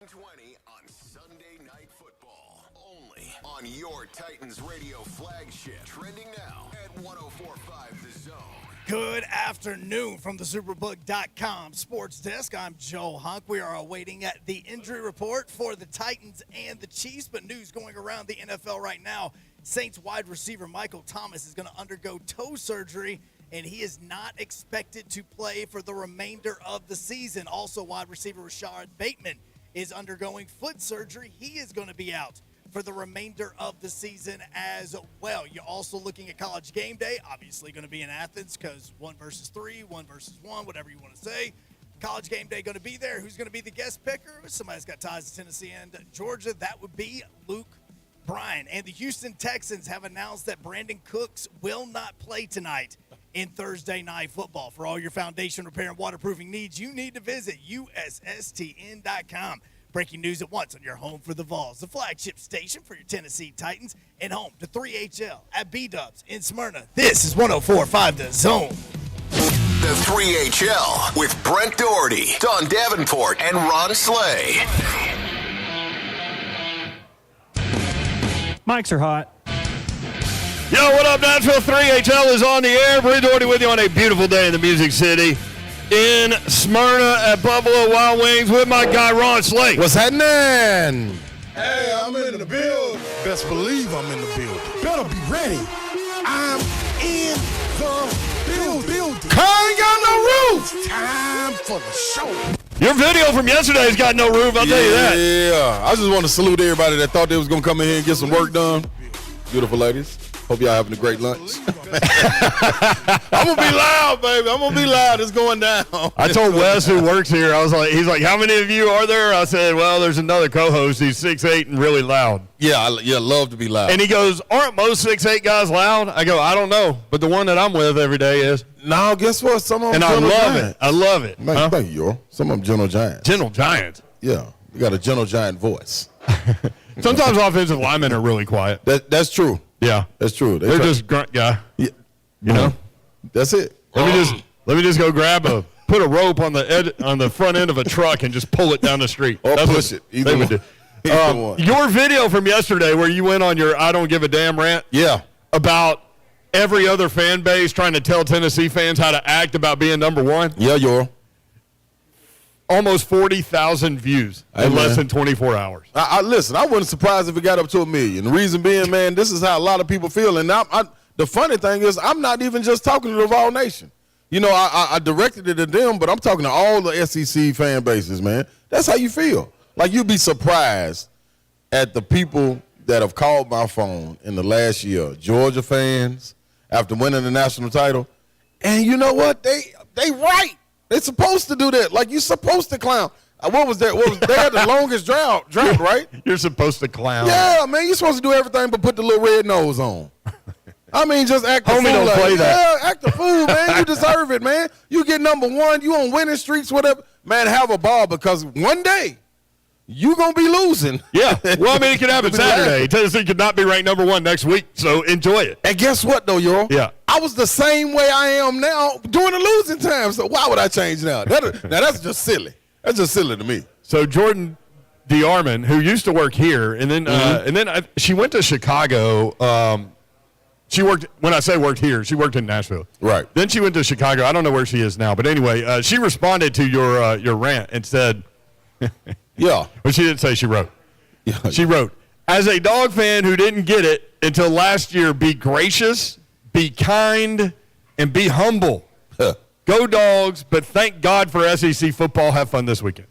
7:20 on Sunday Night Football. Only on your Titans radio flagship. Trending now at 104.5 The Zone. Good afternoon from the Superbook.com sports desk. I'm Joe Hunk. We are awaiting the injury report for the Titans and the Chiefs, but news going around the NFL right now. Saints wide receiver Michael Thomas is going to undergo toe surgery, and he is not expected to play for the remainder of the season. Also, wide receiver Rashad Bateman is undergoing foot surgery. He is going to be out for the remainder of the season as well. You're also looking at College Game Day, obviously going to be in Athens because 1 versus 3, 1 versus 1, whatever you want to say. College Game Day going to be there. Who's going to be the guest picker? Somebody's got ties to Tennessee and Georgia. That would be Luke Bryan. And the Houston Texans have announced that Brandon Cooks will not play tonight in Thursday Night Football. For all your foundation repair and waterproofing needs, you need to visit USSTN.com. Breaking news at once on your home for the Vols, the flagship station for your Tennessee Titans, and home to 3HL at B-Dubs in Symrna. This is 104.5 The Zone. The 3HL with Brent Doherty, Don Davenport, and Ron Slay. Mics are hot. Yo, what up, Nashville? 3HL is on the air. Brent Doherty with you on a beautiful day in the Music City. In Symrna at Buffalo Wild Wings with my guy Ron Slay. What's happening? Hey, I'm in the building. Best believe I'm in the building. Better be ready. I'm in the building. Car ain't got no roof. Time for the show. Your video from yesterday's got no roof, I'll tell you that. Yeah, I just want to salute everybody that thought they was going to come in here and get some work done. Beautiful ladies. Hope y'all having a great lunch. I'm going to be loud, baby. I'm going to be loud. It's going down. I told Wes, who works here, he's like, how many of you are there? I said, well, there's another co-host. He's 6'8" and really loud. Yeah, I love to be loud. And he goes, aren't most 6'8" guys loud? I go, I don't know, but the one that I'm with every day is. No, guess what? Some of them And gentle I love giants. it. I love it. Thank you, yo. Some of them gentle giants. Gentle giants. Yeah, you got a gentle giant voice. Sometimes offensive linemen are really quiet. That's true. Yeah. That's true. They're just grunt guy. Yeah. You know? That's it. Let me just go put a rope on the front end of a truck and just pull it down the street. Or That's push it. Either one. Either one. Your video from yesterday where you went on your I don't give a damn rant. Yeah. About every other fan base trying to tell Tennessee fans how to act about being number one. Yeah, yo. Almost 40,000 views in less than 24 hours. Listen, I wasn't surprised if it got up to 1 million. The reason being, man, this is how a lot of people feel. And the funny thing is, I'm not even just talking to the Vol Nation. You know, I directed it to them, but I'm talking to all the SEC fan bases, man. That's how you feel. Like, you'd be surprised at the people that have called my phone in the last year. Georgia fans, after winning the national title. And you know what? They right. They're supposed to do that. Like, you're supposed to clown. What was that? They had the longest drought, right? You're supposed to clown. Yeah, man, you're supposed to do everything but put the little red nose on. I mean, just act the fool. Homie don't play that. Yeah, act the fool, man. You deserve it, man. You get number one. You on winning streaks, whatever. Man, have a ball because one day you going to be losing. Yeah. Well, I mean, it could happen Saturday. Tennessee could not be ranked number one next week, so enjoy it. And guess what, though, yo? Yeah. I was the same way I am now during the losing time, so why would I change now? Now, that's just silly. That's just silly to me. So Jordan DeArmond, who used to work here, and then she went to Chicago. She worked, when I say worked here, she worked in Nashville. Right. Then she went to Chicago. I don't know where she is now, but anyway, she responded to your rant and said, yeah. Well, she didn't say, she wrote. Yeah. She wrote, as a dog fan who didn't get it until last year, be gracious, be kind, and be humble. Huh. Go Dogs, but thank God for SEC football. Have fun this weekend.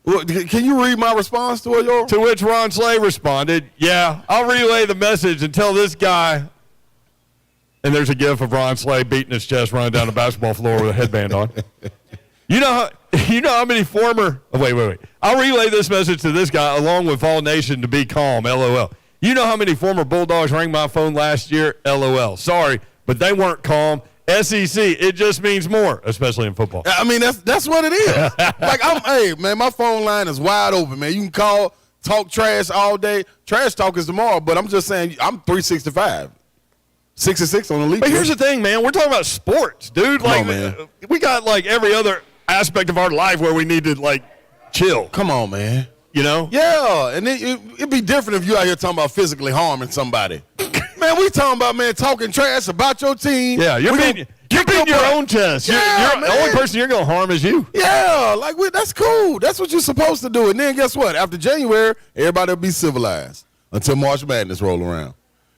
Well, can you read my response to it, yo? To which Ron Slay responded, yeah, I'll relay the message and tell this guy. And there's a gif of Ron Slay beating his chest, running down the basketball floor with a headband on. You know how many former – wait. I'll relay this message to this guy along with Vol Nation to be calm, LOL. You know how many former Bulldogs rang my phone last year? LOL. Sorry, but they weren't calm. SEC, it just means more, especially in football. I mean, that's what it is. Like, hey, man, my phone line is wide open, man. You can call, talk trash all day. Trash talk is tomorrow, but I'm just saying I'm 365. 66 on the league. But here's the thing, man. We're talking about sports, dude. Come on, man. We got, like, every other aspect of our life where we need to, like, chill. Come on, man. you know? Yeah, and it'd be different if you out here talking about physically harming somebody. Man, we talking about, man, talking trash about your team. Yeah, you're beating your own chest. Yeah, the only person you're going to harm is you. Yeah, like, that's cool. That's what you're supposed to do. And then guess what? After January, everybody will be civilized until March Madness roll around.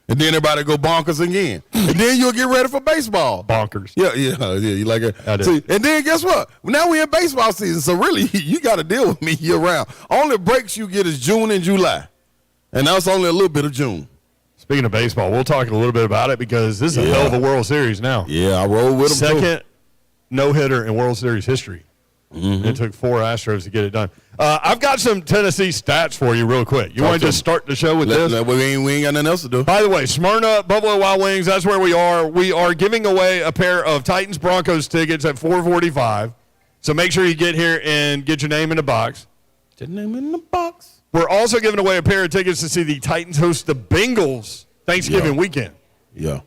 And then everybody go bonkers again. And then you'll get ready for baseball. Bonkers. Yeah. You like it? I do. See, and then guess what? Now we're in baseball season, so really you got to deal with me year round. Only breaks you get is June and July. And that's only a little bit of June. Speaking of baseball, we'll talk a little bit about it because this is a hell of a World Series now. Yeah, I roll with them. Second no-hitter in World Series history. Mm-hmm. It took 4 Astros to get it done. I've got some Tennessee stats for you real quick. You want to just start the show with this? We ain't got nothing else to do. By the way, Symrna, Buffalo Wild Wings, that's where we are. We are giving away a pair of Titans-Broncos tickets at 4:45. So make sure you get here and get your name in the box. Get your name in the box. We're also giving away a pair of tickets to see the Titans host the Bengals Thanksgiving weekend. Yeah.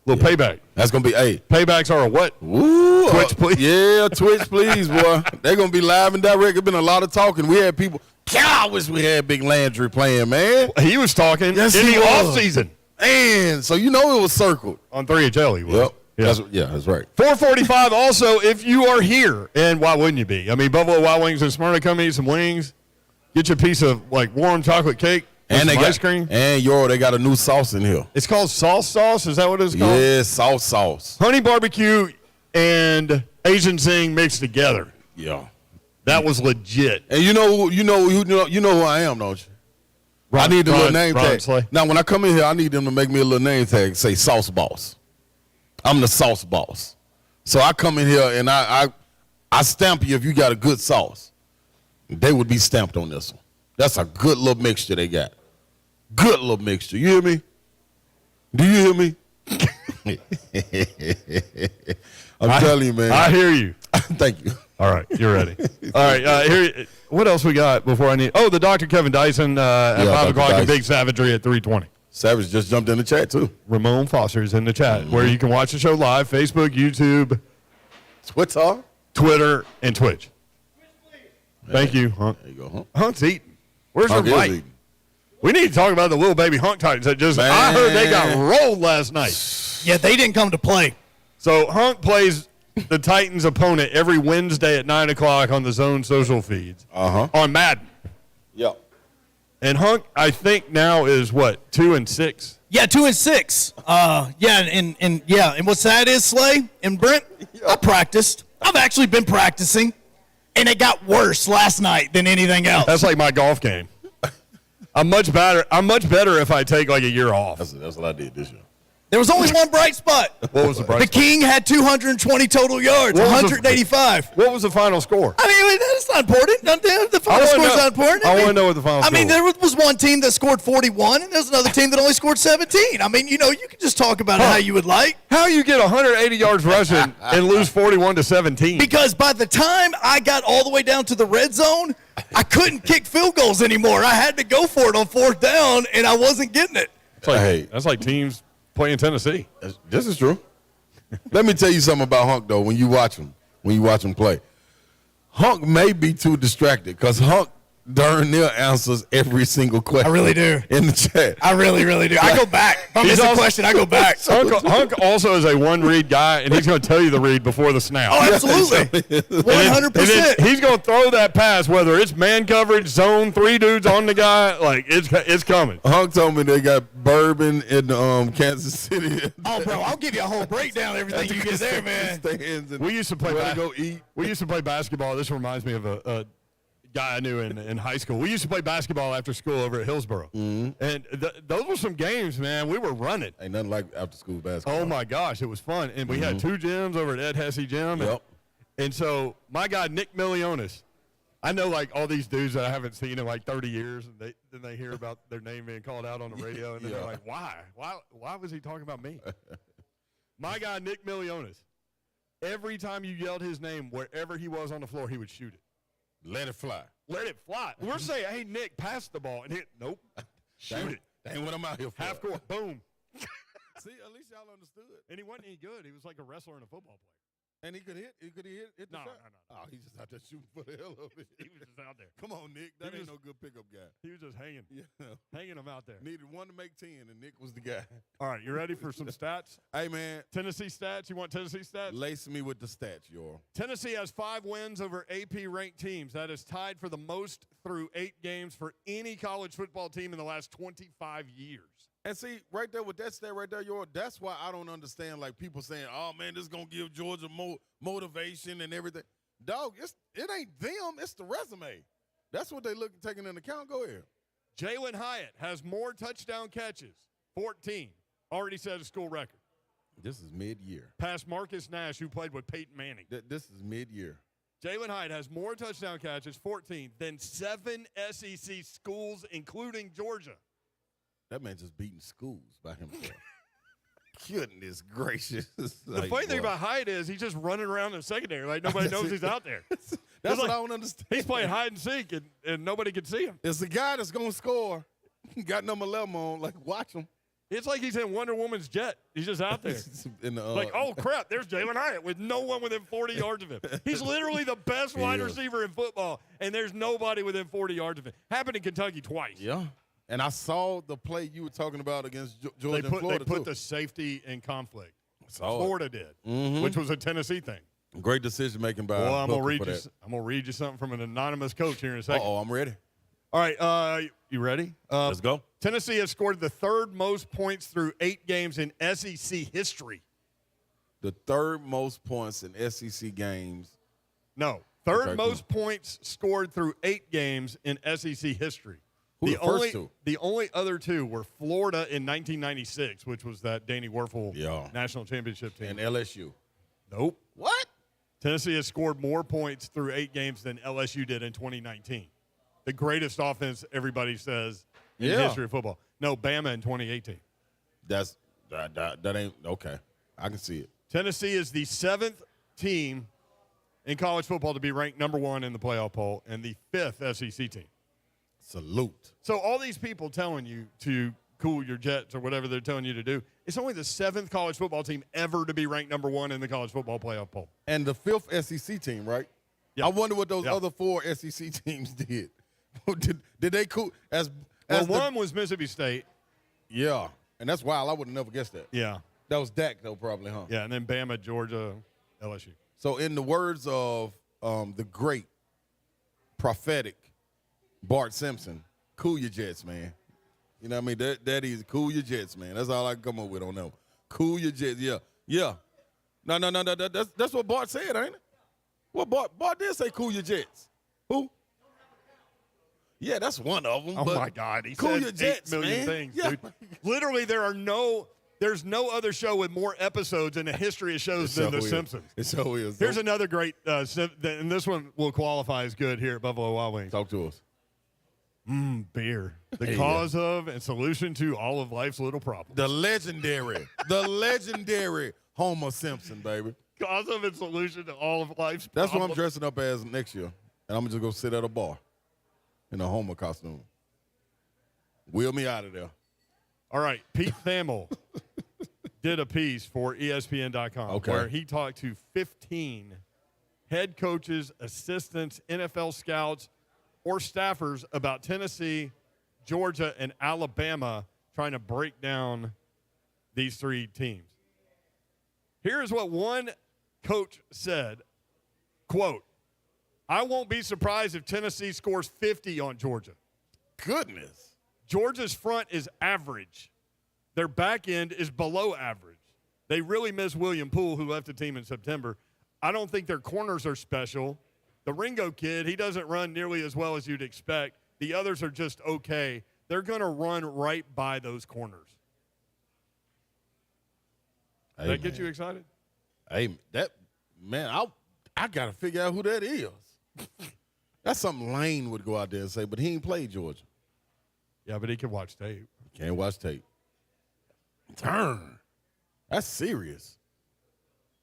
Little payback. That's going to be, Paybacks are a what? Ooh, Twitch, please. Yeah, Twitch, please, boy. They're going to be live and direct. There's been a lot of talking. We had people. I wish we had Big Landry playing, man. He was talking in the offseason. Man, so you know it was circled. On 3HL he was. Yep. Yeah. That's right. 4:45 also, if you are here, and why wouldn't you be? I mean, Buffalo Wild Wings and Symrna, come eat some wings. Get you a piece of, like, warm chocolate cake. And they got ice cream. And they got a new sauce in here. It's called sauce. Is that what it's called? Yeah, sauce. Honey barbecue and Asian zing mixed together. Yeah. That was legit. And you know who I am, don't you? I need the little name tag. Slay. Now, when I come in here, I need them to make me a little name tag. Say Sauce Boss. I'm the sauce boss. So I come in here and I stamp you if you got a good sauce. They would be stamped on this one. That's a good little mixture they got. Good little mixture. You hear me? Do you hear me? I'm telling you, man. I hear you. Thank you. All right, you're ready. All right, here. What else we got before I need? Oh, the Dr. Kevin Dyson at 5 o'clock and Big Savagery at 3:20. Savage just jumped in the chat, too. Ramon Foster is in the chat, where you can watch the show live, Facebook, YouTube, Twitter, and Twitch. Thank you, Hunk. There you go, Hunk. Hunk's eating. Where's your mic? Eating. We need to talk about the little baby Hunk Titans that just, I heard they got rolled last night. Yeah, they didn't come to play. So Hunk plays the Titans' opponent every Wednesday at 9 o'clock on the Zone social feeds on Madden. Yep. And Hunk, I think now is what, 2-6? Yeah, 2-6. And what's that is, Slay and Brent? I practiced. I've actually been practicing, and it got worse last night than anything else. That's like my golf game. I'm much better if I take like a year off. That's what I did this year. There was only one bright spot. What was the bright spot? The King had 220 total yards, 185. What was the final score? I mean, that's not important. The final score's not important. I want to know what the final score was. I mean, there was one team that scored 41, and there's another team that only scored 17. I mean, you can just talk about it how you would like. How you get 180 yards rushing and lose 41-17? Because by the time I got all the way down to the red zone, I couldn't kick field goals anymore. I had to go for it on 4th down, and I wasn't getting it. That's like teams playing Tennessee. This is true. Let me tell you something about Hunk, though, when you watch him play. Hunk may be too distracted because Hunk darn near answers every single question. I really do. In the chat. I really, really do. I go back. If I miss a question, I go back. Hunk also is a one-read guy, and he's going to tell you the read before the snap. Oh, absolutely. 100%. He's going to throw that pass, whether it's man coverage, zone, 3 dudes on the guy, like it's coming. Hunk told me they got bourbon in Kansas City. Oh, bro, I'll give you a whole breakdown of everything you get there, man. We used to play We used to play basketball. This reminds me of a guy I knew in high school. We used to play basketball after school over at Hillsboro. Mm-hmm. And those were some games, man. We were running. Ain't nothing like after school basketball. Oh, my gosh. It was fun. And we had 2 gyms over at Ed Hesse Gym. Yep. And so my guy, Nick Milionis, I know like all these dudes that I haven't seen in like 30 years, and then they hear about their name being called out on the radio, and then they're like, why? Why was he talking about me? My guy, Nick Milionis, every time you yelled his name, wherever he was on the floor, he would shoot it. Let it fly. Let it fly. We're saying, hey, Nick, pass the ball. And nope. Shoot it. That ain't what I'm out here for. Half court. Boom. See, at least y'all understood. And he wasn't any good. He was like a wrestler and a football player. And he could hit the No. shot? Oh, he's just out there shooting for the hell of it. He was just out there. Come on, Nick. That ain't no good pickup guy. He was just hanging. Yeah. Hanging him out there. Needed one to make 10, and Nick was the guy. All right, you ready for some stats? Hey, man. Tennessee stats? You want Tennessee stats? Lace me with the stats, y'all. Tennessee has 5 wins over AP-ranked teams. That is tied for the most through 8 games for any college football team in the last 25 years. And see, right there with that stat right there, y'all, that's why I don't understand, like, people saying, oh, man, this is going to give Georgia more motivation and everything. Dog, it ain't them. It's the resume. That's what they taking into account. Go ahead. Jalen Hyatt has more touchdown catches, 14. Already set a school record. This is mid-year. Past Marcus Nash, who played with Peyton Manning. This is mid-year. Jalen Hyatt has more touchdown catches, 14, than 7 SEC schools, including Georgia. That man just beating schools by himself. Goodness gracious. The funny thing about Hyatt is he's just running around in the secondary like nobody knows he's out there. That's what I don't understand. He's playing hide and seek, and nobody can see him. It's the guy that's going to score. Got number 11 on. Like, watch him. It's like he's in Wonder Woman's jet. He's just out there. Like, oh, crap, there's Jalen Hyatt with no one within 40 yards of him. He's literally the best wide receiver in football, and there's nobody within 40 yards of him. Happened in Kentucky twice. Yeah. And I saw the play you were talking about against Georgia and Florida, They put the safety in conflict. Saw Florida did, which was a Tennessee thing. Great decision-making by Well, I'm Booker gonna read you something from an anonymous coach here in a second. Uh-oh, I'm ready. All right, you ready? Let's go. Tennessee has scored the 3rd most points through 8 games in SEC history. The 3rd most points in SEC games. No, 3rd most points scored through 8 games in SEC history. Who the first two? The only other 2 were Florida in 1996, which was that Danny Werfel national championship team. And LSU. Nope. What? Tennessee has scored more points through 8 games than LSU did in 2019. The greatest offense, everybody says, in the history of football. No, Bama in 2018. That ain't okay. I can see it. Tennessee is the 7th team in college football to be ranked number 1 in the playoff poll and the 5th SEC team. Salute. So all these people telling you to cool your jets or whatever they're telling you to do, it's only the 7th college football team ever to be ranked number 1 in the college football playoff poll. And the 5th SEC team, right? Yep. I wonder what those other 4 SEC teams did. Did they cool one was Mississippi State. Yeah, and that's wild. I would have never guessed that. Yeah. That was Dak, though, probably, huh? Yeah, and then Bama, Georgia, LSU. So in the words of the great prophetic Bart Simpson, cool your jets, man. You know what I mean? That is cool your jets, man. That's all I can come up with on that one. Cool your jets, yeah. No. That's what Bart said, ain't it? Well, Bart did say cool your jets. Who? Yeah, that's one of them. Oh, my God. He cool said your jets, 8 million man. things, Yeah. dude. Literally, there's no other show with more episodes in the history of shows than The Simpsons. It so is. Here's another great, and this one will qualify as good here at Buffalo Wild Wings. Talk to us. Beer. The cause of and solution to all of life's little problems. The legendary Homer Simpson, baby. Cause of and solution to all of life's That's problems. what I'm dressing up as next year. And I'm just going to sit at a bar in a Homer costume. Wheel me out of there. All right. Pete Thamel did a piece for ESPN.com where he talked to 15 head coaches, assistants, NFL scouts, or staffers about Tennessee, Georgia, and Alabama trying to break down these 3 teams. Here's what one coach said, quote, "I won't be surprised if Tennessee scores 50 on Georgia. Goodness. Georgia's front is average. Their back end is below average. They really miss William Poole, who left the team in September. I don't think their corners are special. The Ringo kid, he doesn't run nearly as well as you'd expect. The others are just okay. They're going to run right by those corners." Does that get you excited? Hey, I got to figure out who that is. That's something Lane would go out there and say, but he ain't played Georgia. Yeah, but he can watch tape. Can't watch tape. Darn. That's serious.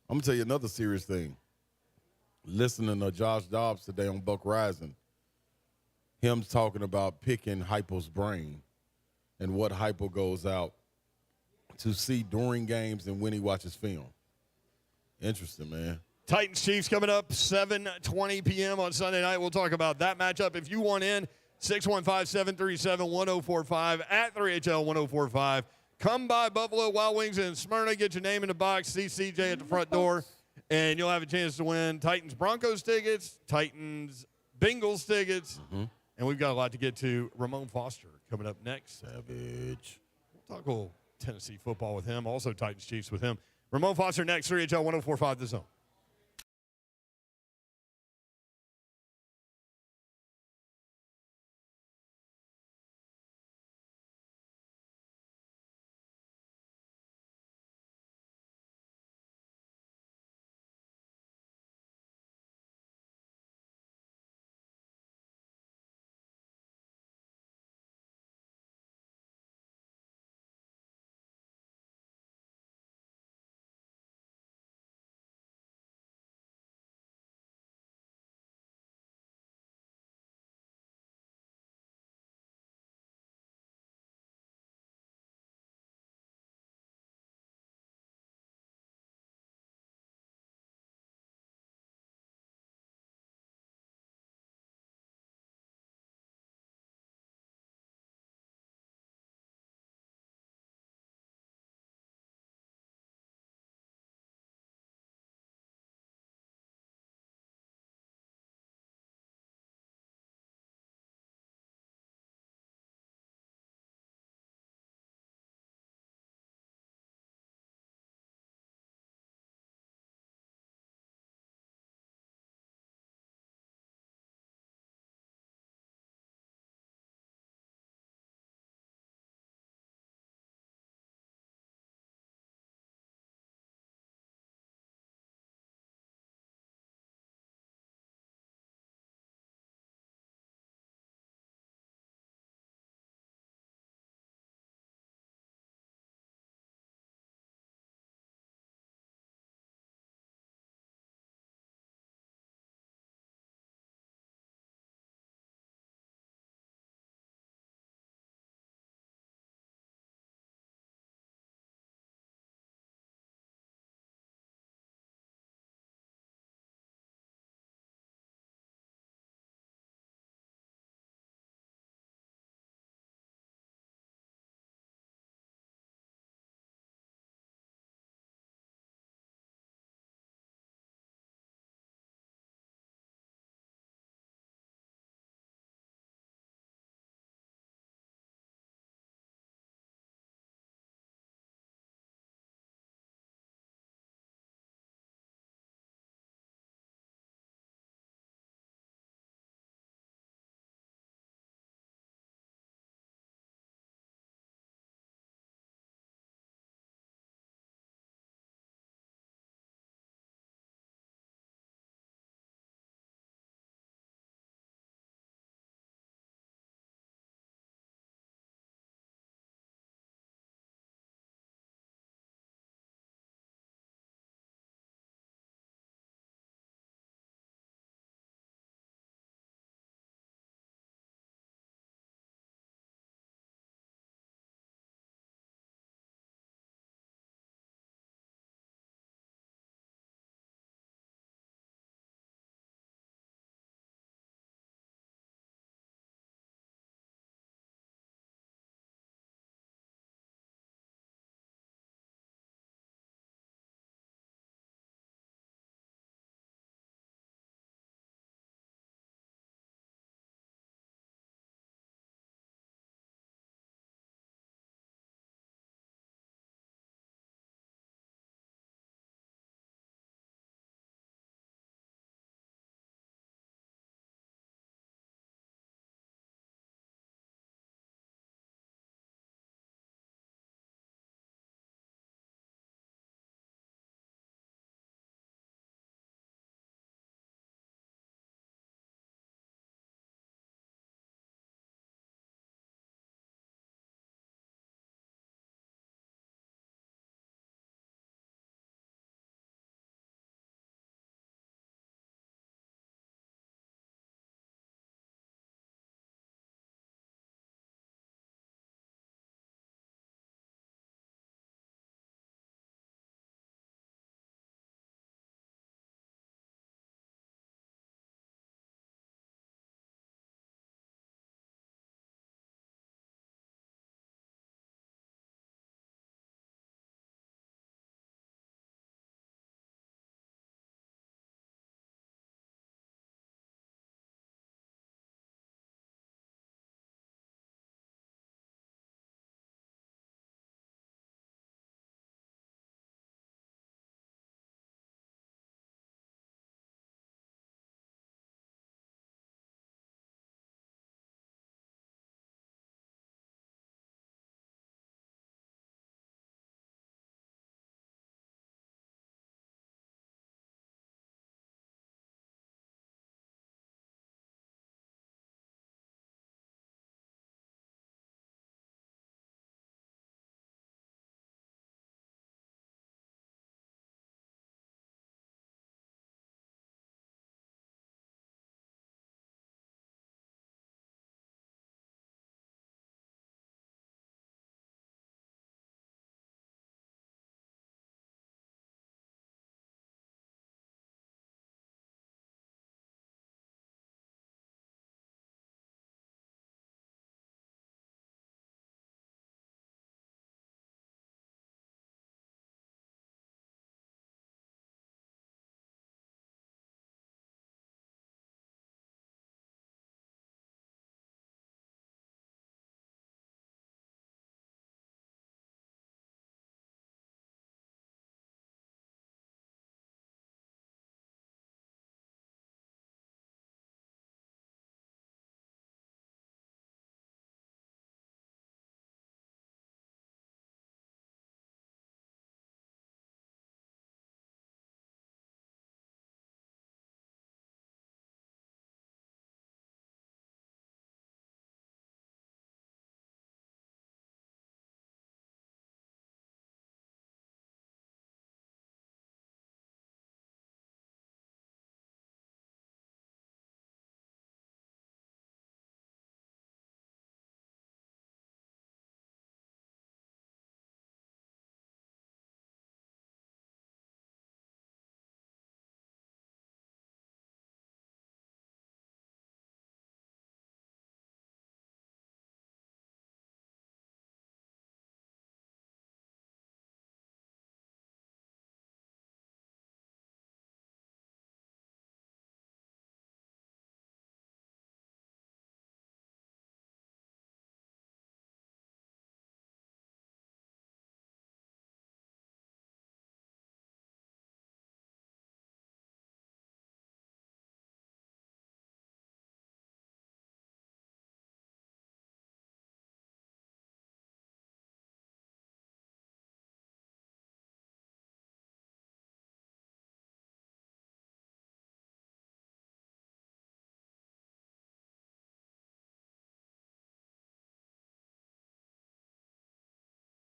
I'm going to tell you another serious thing. Listening to Josh Dobbs today on Buck Rising, him talking about picking Hypo's brain and what Hypo goes out to see during games and when he watches film. Interesting, man. Titans Chiefs coming up 7:20 p.m. on Sunday night. We'll talk about that matchup. If you want in, 615-737-1045 at 3HL1045. Come by Buffalo Wild Wings in Symrna. Get your name in the box. See CJ at the front door, and you'll have a chance to win Titans Broncos tickets, Titans Bengals tickets, and we've got a lot to get to. Ramon Foster coming up next. Savage. We'll talk a little Tennessee football with him, also Titans Chiefs with him. Ramon Foster next, 3HL1045 The Zone.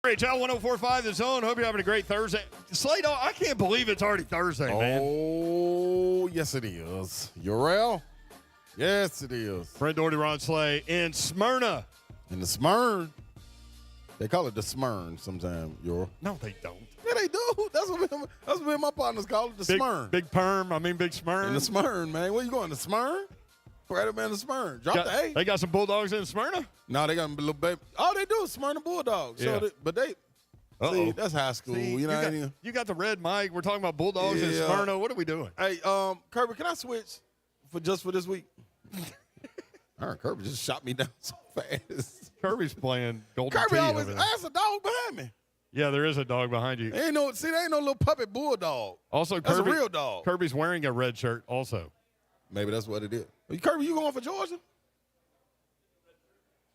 HL 104.5 The Zone. Hope you're having a great Thursday. Slade, I can't believe it's already Thursday, man. Oh, yes, it is. Urel? Yes, it is. Brent Doherty, Ron Slay in Symrna. In the Symrna. They call it the Symrna sometimes, Urel. No, they don't. Yeah, they do. That's what me and my partners call it, the Symrna. Big perm. I mean, big Symrna. In the Symrna, man. Where you going, the Symrna? Right up in the Symrna. Drop the A. They got some Bulldogs in Symrna? No, they got a little baby. All they do is Symrna Bulldogs. Yeah. But they, see, that's high school. See, you got the red mic. We're talking about Bulldogs in Symrna. What are we doing? Hey, Kirby, can I switch for this week? All right, Kirby just shot me down so fast. Kirby's playing Golden Kirby Tee always, over there. that's a dog behind me. Yeah, there is a dog behind you. There ain't no little puppy bulldog. Also, That's Kirby, a real dog. Kirby's wearing a red shirt also. Maybe that's what it is. Kirby, you going for Georgia?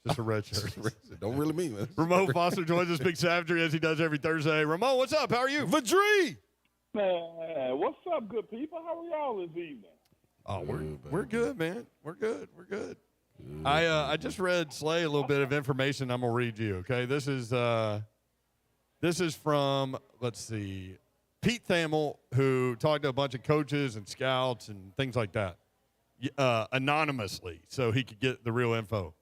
Just a red shirt. Don't really mean it. Ramon Foster joins us, Big Savagery, as he does every Thursday. Ramon, what's up? How are you? Vadri! Man, what's up, good people? How are y'all this evening? Oh, we're good, man. We're good. I just read Slay a little bit of information. I'm gonna read you. Okay, this is from, let's see, Pete Thamel, who talked to a bunch of coaches and scouts and things like that, anonymously, so he could get the real info.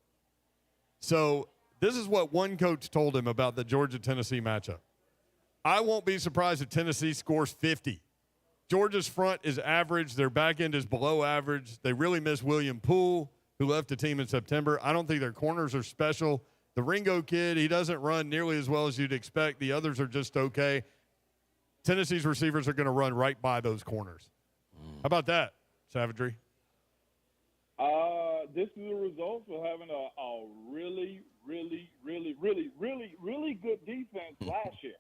So this is what one coach told him about the Georgia-Tennessee matchup. I won't be surprised if Tennessee scores 50. Georgia's front is average. Their back end is below average. They really miss William Poole, who left the team in September. I don't think their corners are special. The Ringo kid, he doesn't run nearly as well as you'd expect. The others are just okay. Tennessee's receivers are going to run right by those corners. How about that, Savagery? This is a result of having a really, really, really, really, really, really good defense last year.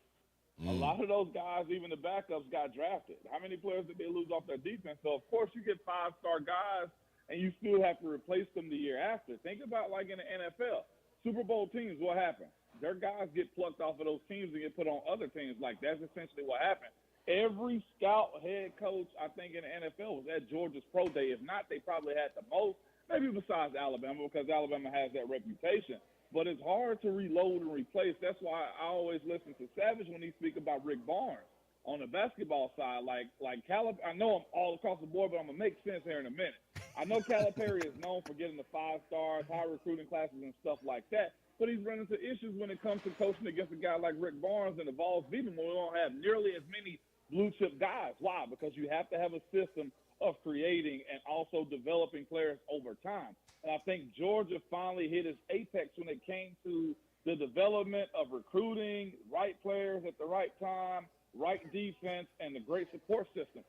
A lot of those guys, even the backups, got drafted. How many players did they lose off their defense? So, of course, you get five-star guys, and you still have to replace them the year after. Think about like in the NFL. Super Bowl teams, what happened? Their guys get plucked off of those teams and get put on other teams. Like, that's essentially what happened. Every scout head coach, I think, in the NFL was at Georgia's pro day. If not, they probably had the most, maybe besides Alabama, because Alabama has that reputation. But it's hard to reload and replace. That's why I always listen to Savage when he speaks about Rick Barnes on the basketball side. Like I know I'm all across the board, but I'm going to make sense here in a minute. I know Calipari is known for getting the 5 stars, high recruiting classes, and stuff like that. But he's running into issues when it comes to coaching against a guy like Rick Barnes and the Vols beat him when we don't have nearly as many blue-chip guys. Why? Because you have to have a system of creating and also developing players over time. And I think Georgia finally hit its apex when it came to the development of recruiting, right players at the right time, right defense, and the great support system.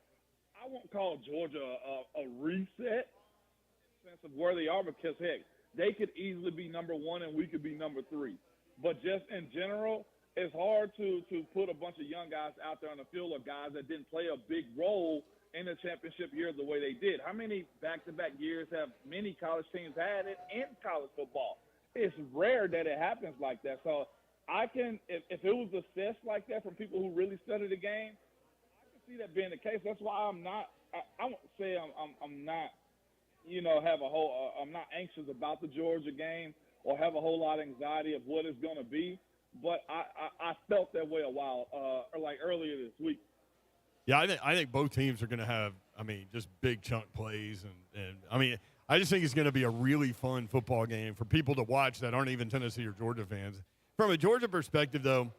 I won't call Georgia a reset in the sense of where they are because, heck, they could easily be number 1 and we could be number 3. But just in general, it's hard to put a bunch of young guys out there on the field or guys that didn't play a big role in the championship year the way they did. How many back-to-back years have many college teams had it in college football? It's rare that it happens like that. So I can, if it was assessed like that from people who really study the game, I can see that being the case. That's why I'm not. I won't say I'm not. I'm not anxious about the Georgia game or have a whole lot of anxiety of what it's going to be. But I felt that way a while, or like earlier this week. Yeah, I think both teams are going to have, just big chunk plays. And I just think it's going to be a really fun football game for people to watch that aren't even Tennessee or Georgia fans. From a Georgia perspective, though,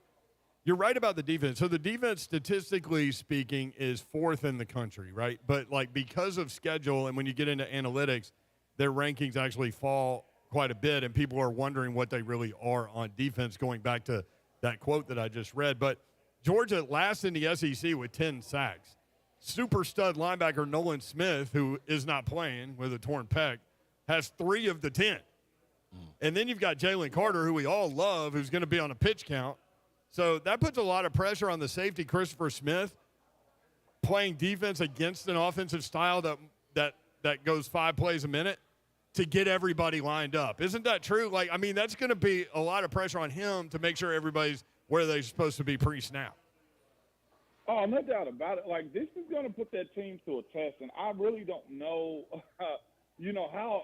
you're right about the defense. So the defense, statistically speaking, is 4th in the country, right? But, because of schedule and when you get into analytics, their rankings actually fall quite a bit, and people are wondering what they really are on defense, going back to that quote that I just read. But Georgia last in the SEC with 10 sacks. Super stud linebacker Nolan Smith, who is not playing with a torn pec, has 3 of the 10. And then you've got Jalen Carter, who we all love, who's going to be on a pitch count. So that puts a lot of pressure on the safety, Christopher Smith, playing defense against an offensive style that goes 5 plays a minute to get everybody lined up. Isn't that true? That's going to be a lot of pressure on him to make sure everybody's where they're supposed to be pre-snap. Oh, no doubt about it. This is going to put that team to a test, and I really don't know, how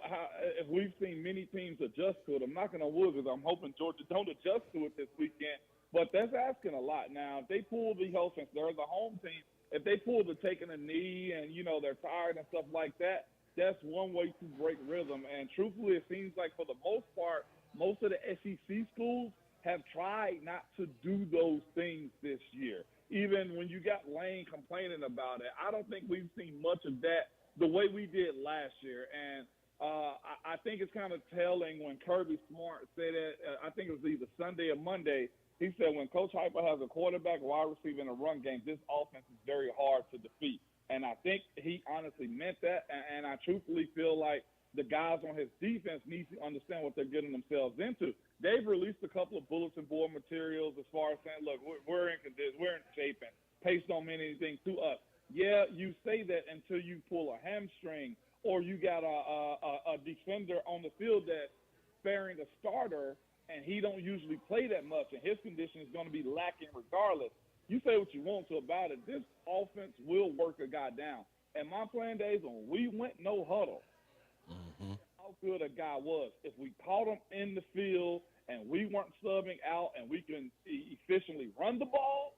if we've seen many teams adjust to it. I'm not going to wood because I'm hoping Georgia don't adjust to it this weekend. But that's asking a lot. Now, if they pull the whole, since they're the home team, if they pull the taking a knee and, they're tired and stuff like that, that's one way to break rhythm. And truthfully, it seems like for the most part, most of the SEC schools have tried not to do those things this year. Even when you got Lane complaining about it, I don't think we've seen much of that the way we did last year. And I think it's kind of telling when Kirby Smart said it, I think it was either Sunday or Monday, he said when Coach Heupel has a quarterback, wide receiver, and a run game, this offense is very hard to defeat. And I think he honestly meant that, and I truthfully feel like the guys on his defense need to understand what they're getting themselves into. They've released a couple of bulletin board materials as far as saying, look, we're in condition, we're in shape, and pace don't mean anything to us. Yeah, you say that until you pull a hamstring or you got a defender on the field that's sparing a starter and he don't usually play that much and his condition is going to be lacking regardless. You say what you want to about it. This offense will work a guy down. And my playing days when we went no huddle, how good a guy was. If we caught him in the field and we weren't subbing out and we can efficiently run the ball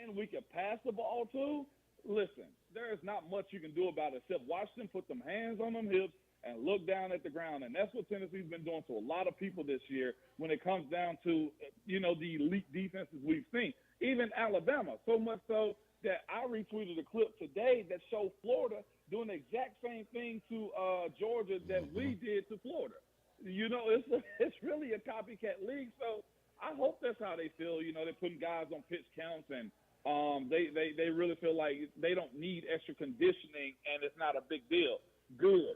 and we can pass the ball too, listen, there is not much you can do about it except watch them put them hands on them hips and look down at the ground. And that's what Tennessee's been doing to a lot of people this year when it comes down to, the elite defenses we've seen. Even Alabama, so much so that I retweeted a clip today that showed Florida doing the exact same thing to Georgia that we did to Florida. It's really a copycat league. So I hope that's how they feel. They're putting guys on pitch counts and they really feel like they don't need extra conditioning and it's not a big deal. Good.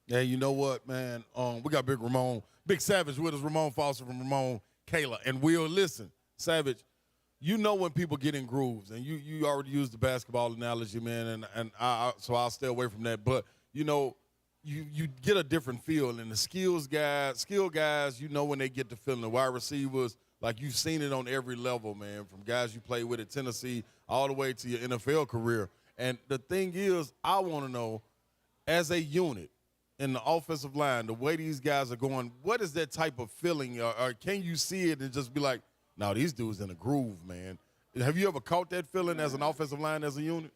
Yeah, you know what, man? We got Big Savage with us, Ramon Foster from Ramon, Kayla. And we'll listen, Savage, when people get in grooves, and you already used the basketball analogy, man, and so I'll stay away from that. But, you get a different feel. And the skill guys, when they get the feeling, the wide receivers, like you've seen it on every level, man, from guys you play with at Tennessee all the way to your NFL career. And the thing is, I want to know, as a unit in the offensive line, the way these guys are going, what is that type of feeling? Or can you see it and just be like, no, these dudes in a groove, man? Have you ever caught that feeling as an offensive line, as a unit?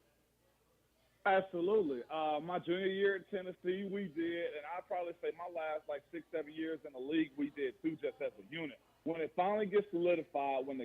Absolutely. My junior year at Tennessee, we did, and I'd probably say my last 6-7 years in the league, we did too, just as a unit. When it finally gets solidified, when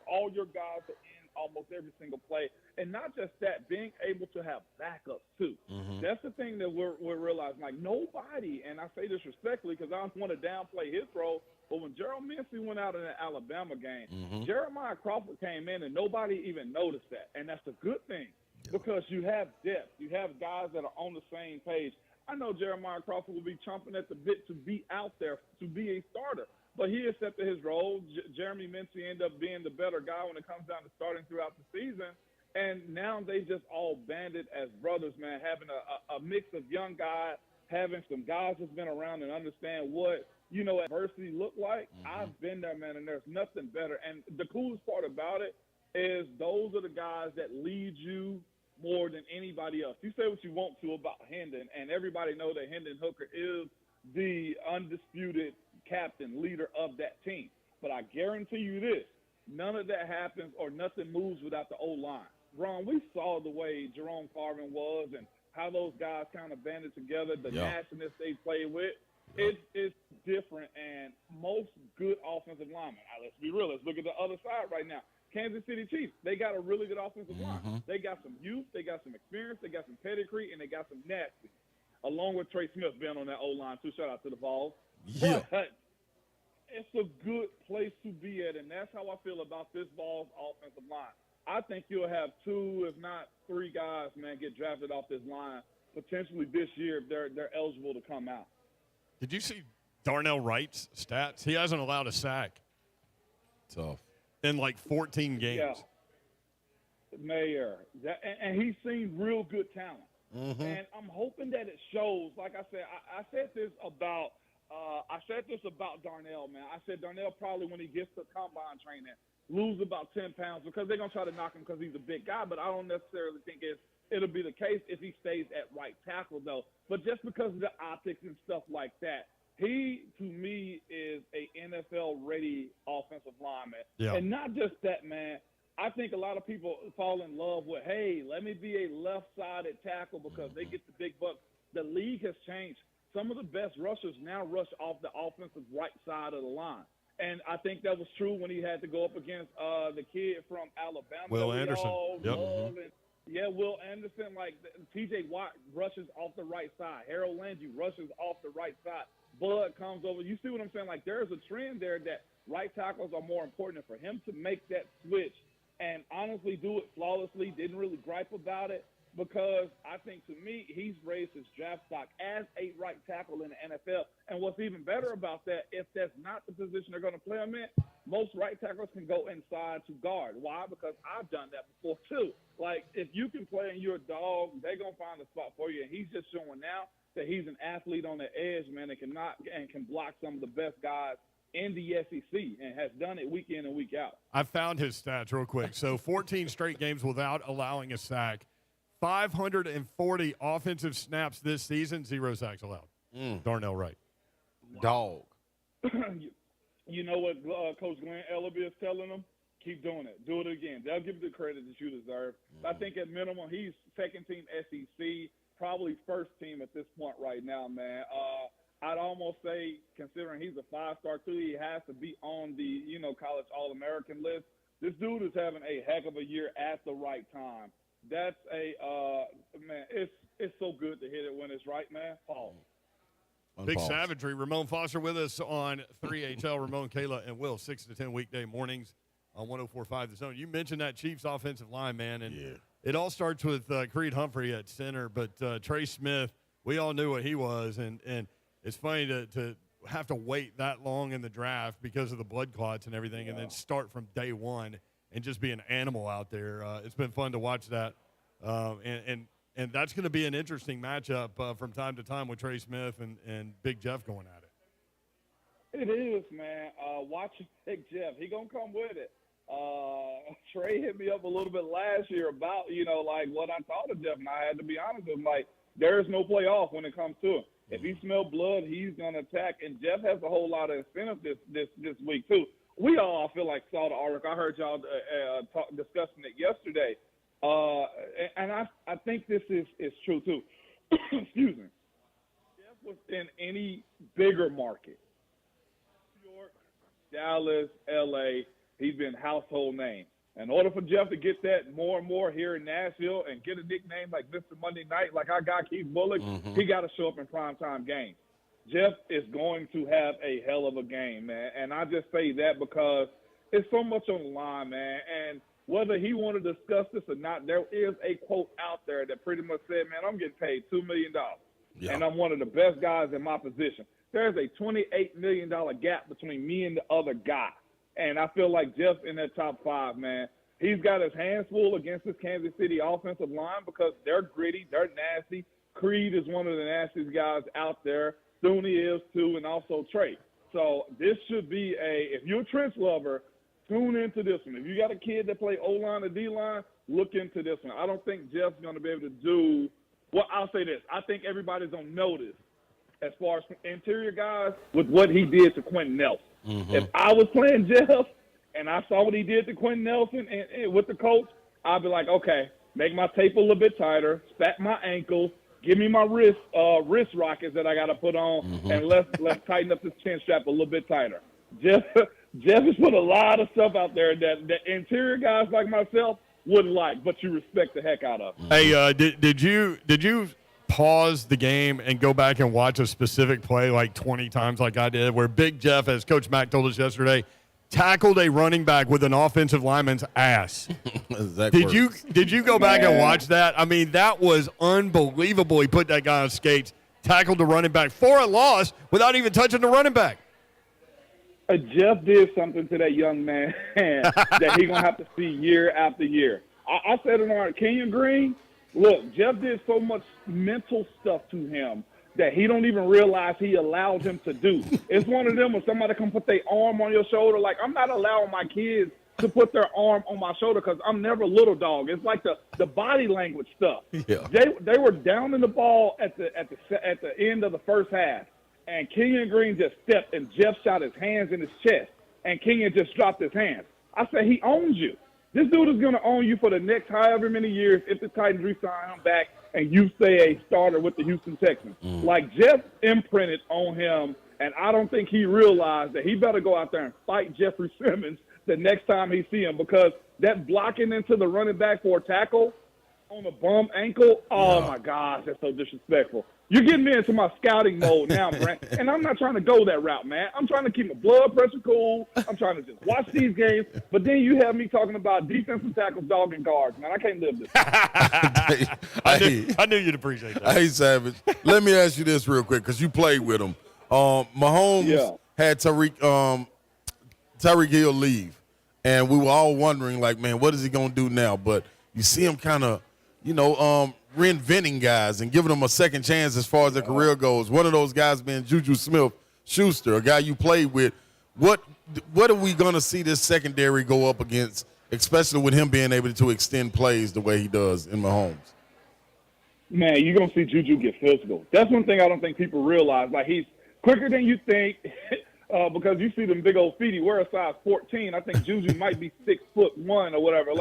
all your guys are in almost every single play, and not just that, being able to have backups too. That's the thing that we're realizing. Like nobody, and I say this respectfully because I don't want to downplay his role, but when Gerald Mincey went out in the Alabama game, Jeremiah Crawford came in and nobody even noticed that, and that's a good thing because you have depth. You have guys that are on the same page. I know Jeremiah Crawford will be chomping at the bit to be out there, to be a starter. But he accepted his role. Jeremy Mincey ended up being the better guy when it comes down to starting throughout the season. And now they just all banded as brothers, man, having a mix of young guys, having some guys that's been around and understand what, adversity look like. I've been there, man, and there's nothing better. And the coolest part about it is those are the guys that lead you more than anybody else. You say what you want to about Hendon, and everybody know that Hendon Hooker is the undisputed captain, leader of that team. But I guarantee you this, none of that happens or nothing moves without the O-line. Ron, we saw the way Jerome Carvin was and how those guys kind of banded together, the nationalists they played with. It's different, and most good offensive linemen, let's be real, let's look at the other side right now. Kansas City Chiefs, they got a really good offensive line. They got some youth, they got some experience, they got some pedigree, and they got some nasty. Along with Trey Smith being on that O-line, too. Shout out to the Vols. Yeah. But it's a good place to be at, and that's how I feel about this Vols offensive line. I think you'll have 2, if not 3 guys, man, get drafted off this line potentially this year if they're eligible to come out. Did you see Darnell Wright's stats? He hasn't allowed a sack. Tough. In 14 games. Yeah. Mayor. And he's seen real good talent. And I'm hoping that it shows. Like I said, I said this about Darnell, man. I said Darnell probably when he gets to combine training lose about 10 pounds because they're going to try to knock him because he's a big guy, but I don't necessarily think it'll be the case if he stays at right tackle, though. But just because of the optics and stuff like that, He, to me, is a NFL-ready offensive lineman. Yeah. And not just that, man. I think a lot of people fall in love with, hey, let me be a left-sided tackle because they get the big bucks. The league has changed. Some of the best rushers now rush off the offensive right side of the line. And I think that was true when he had to go up against the kid from Alabama. Will Anderson. Will Anderson. Like T.J. Watt rushes off the right side. Harold Landry rushes off the right side. Bud comes over. You see what I'm saying? Like there's a trend there that right tackles are more important. And for him to make that switch and honestly do it flawlessly, didn't really gripe about it, because I think, to me, he's raised his draft stock as a right tackle in the NFL. And what's even better about that, if that's not the position they're going to play him in, most right tackles can go inside to guard. Why? Because I've done that before, too. Like, if you can play and you're a dog, they're going to find a spot for you. And he's just showing now that he's an athlete on the edge, man, and can block some of the best guys in the SEC and has done it week in and week out. I found his stats real quick. So 14 straight games without allowing a sack. 540 offensive snaps this season, 0 sacks allowed. Darnell Wright. Dog. You know what Coach Glenn Ellaby is telling them? Keep doing it. Do it again. They'll give you the credit that you deserve. I think at minimum he's second-team SEC, probably first-team at this point right now, man. I'd almost say, considering he's a five-star too, he has to be on the, college All-American list. This dude is having a heck of a year at the right time. That's man, it's so good to hit it when it's right, man. Paul. Big savagery. Ramon Foster with us on 3HL. Ramon, Kayla, and Will, 6 to 10 weekday mornings on 104.5 The Zone. You mentioned that Chiefs offensive line, man, and it all starts with Creed Humphrey at center, but Trey Smith, we all knew what he was, and it's funny to have to wait that long in the draft because of the blood clots and everything, and then start from day one and just be an animal out there. It's been fun to watch that, and that's going to be an interesting matchup from time to time with Trey Smith and Big Jeff going at it. It is, man. Watching Big Jeff, he going to come with it. Trey hit me up a little bit last year about, like what I thought of Jeff, and I had to be honest with him. Like, there is no playoff when it comes to him. If he smells blood, he's going to attack, and Jeff has a whole lot of incentive this week, too. We all, I feel like, saw the article. I heard y'all discussing it yesterday. And I think this is true, too. Excuse me. Jeff was in any bigger market, New York, Dallas, L.A., he's been household name. In order for Jeff to get that more and more here in Nashville and get a nickname like Mr. Monday Night, like I got Keith Bullock, he got to show up in primetime games. Jeff is going to have a hell of a game, man. And I just say that because it's so much on the line, man. And whether he want to discuss this or not, there is a quote out there that pretty much said, man, I'm getting paid $2 million. Yeah. And I'm one of the best guys in my position. There's a $28 million gap between me and the other guy. And I feel like Jeff's in that top five, man. He's got his hands full against this Kansas City offensive line because they're gritty, they're nasty. Creed is one of the nastiest guys out there. Thuney is too, and also Trey. So this should be if you're a trench lover, tune into this one. If you got a kid that play O-line or D-line, look into this one. I don't think Jeff's going to be able to do – well, I'll say this. I think everybody's going to notice as far as interior guys with what he did to Quentin Nelson. If I was playing Jeff and I saw what he did to Quentin Nelson and with the coach, I'd be like, okay, make my tape a little bit tighter, spat my ankles, give me my wrist rockets that I got to put on, and let's tighten up this chin strap a little bit tighter. Jeff has put a lot of stuff out there that interior guys like myself wouldn't like, but you respect the heck out of. Hey, did you pause the game and go back and watch a specific play like 20 times like I did, where Big Jeff, as Coach Mack told us yesterday, tackled a running back with an offensive lineman's ass? Did you go back and watch that? I mean, that was unbelievable. He put that guy on skates, tackled the running back for a loss without even touching the running back. Jeff did something to that young man that he's going to have to see year after year. I said it on Kenyon Green. Look, Jeff did so much mental stuff to him that he don't even realize he allowed him to do. It's one of them when somebody come put their arm on your shoulder. Like, I'm not allowing my kids to put their arm on my shoulder because I'm never a little dog. It's like the body language stuff. Yeah. They were down in the ball at the end of the first half, and Kenyon Green just stepped, and Jeff shot his hands in his chest, and Kenyon just dropped his hands. I said, he owns you. This dude is going to own you for the next however many years if the Titans re-sign him back and you stay a starter with the Houston Texans. Like, Jeff imprinted on him, and I don't think he realized that he better go out there and fight Jeffrey Simmons the next time he see him, because that blocking into the running back for a tackle on a bum ankle, oh, my gosh, that's so disrespectful. You're getting me into my scouting mode now, Brent, and I'm not trying to go that route, man. I'm trying to keep my blood pressure cool. I'm trying to just watch these games, but then you have me talking about defensive tackles, dog, and guards, man. I can't live this. I knew you'd appreciate that. Hey, Savage, let me ask you this real quick, because you played with him. Mahomes had Tyreek Hill leave, and we were all wondering, like, man, what is he going to do now? But you see him kind of, reinventing guys and giving them a second chance as far as their career goes. One of those guys being Juju Smith-Schuster, a guy you played with. What are we going to see this secondary go up against, especially with him being able to extend plays the way he does in Mahomes? Man, you're going to see Juju get physical. That's one thing I don't think people realize. Like, he's quicker than you think because you see them big old feet. He wears a size 14. I think Juju might be 6'1" or whatever.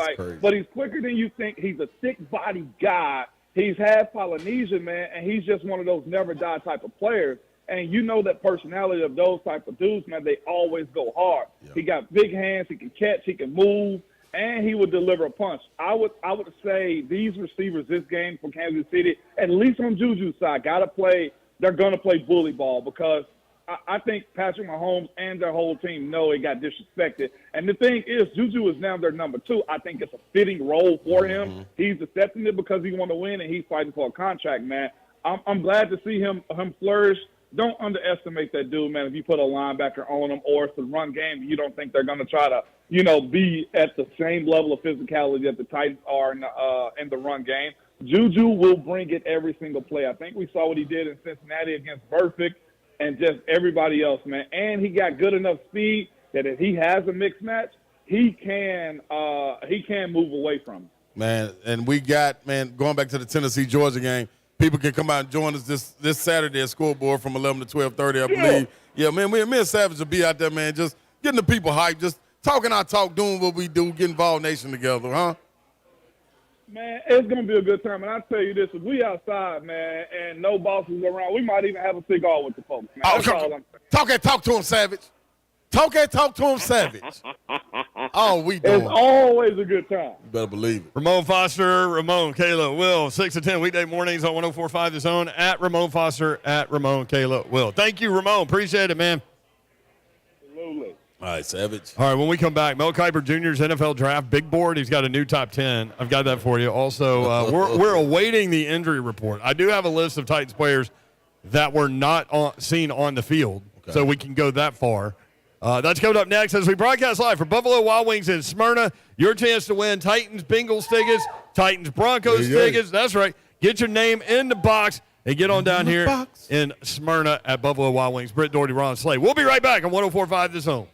But he's quicker than you think. He's a thick-bodied guy. He's half Polynesian, man, and he's just one of those never-die type of players. And you know that personality of those type of dudes, man, they always go hard. Yep. He got big hands. He can catch. He can move. And he would deliver a punch. I would say these receivers this game for Kansas City, at least on Juju's side, they're going to play bully ball, because I think Patrick Mahomes and their whole team know it got disrespected. And the thing is, Juju is now their number 2. I think it's a fitting role for him. He's accepting it because he want to win, and he's fighting for a contract, man. I'm glad to see him flourish. Don't underestimate that dude, man. If you put a linebacker on him or it's a run game, you don't think they're going to try to, be at the same level of physicality that the Titans are in the run game. Juju will bring it every single play. I think we saw what he did in Cincinnati against Burfict and just everybody else, man. And he got good enough speed that if he has a mixed match, he can move away from him. Man, and we got, going back to the Tennessee-Georgia game, people can come out and join us this Saturday at Scoreboard from 11 to 12:30, I believe. Yeah, man, me and Savage will be out there, man, just getting the people hyped, just talking our talk, doing what we do, getting Vol Nation together, huh? Man, it's going to be a good time. And I'll tell you this, if we outside, man, and no bosses around, we might even have a cigar with the folks, man. That's all I'm saying. Talk to him, Savage. Talk to him, Savage. Oh, we doing. It's always a good time. You better believe it. Ramon Foster, Ramon, Kayla, Will, 6 to 10 weekday mornings on 104.5 The Zone, at Ramon Foster, at Ramon, Kayla, Will. Thank you, Ramon. Appreciate it, man. Absolutely. All right, Savage. All right, when we come back, Mel Kiper Jr.'s NFL Draft Big Board. He's got a new top 10. I've got that for you. Also, we're awaiting the injury report. I do have a list of Titans players that were not seen on the field, so we can go that far. That's coming up next as we broadcast live for Buffalo Wild Wings in Symrna. Your chance to win Titans Bengals tickets, Titans Broncos tickets. That's right. Get your name in the box and get on down here in Symrna at Buffalo Wild Wings. Britt Doherty, Ron Slay. We'll be right back on 104.5 The Zone.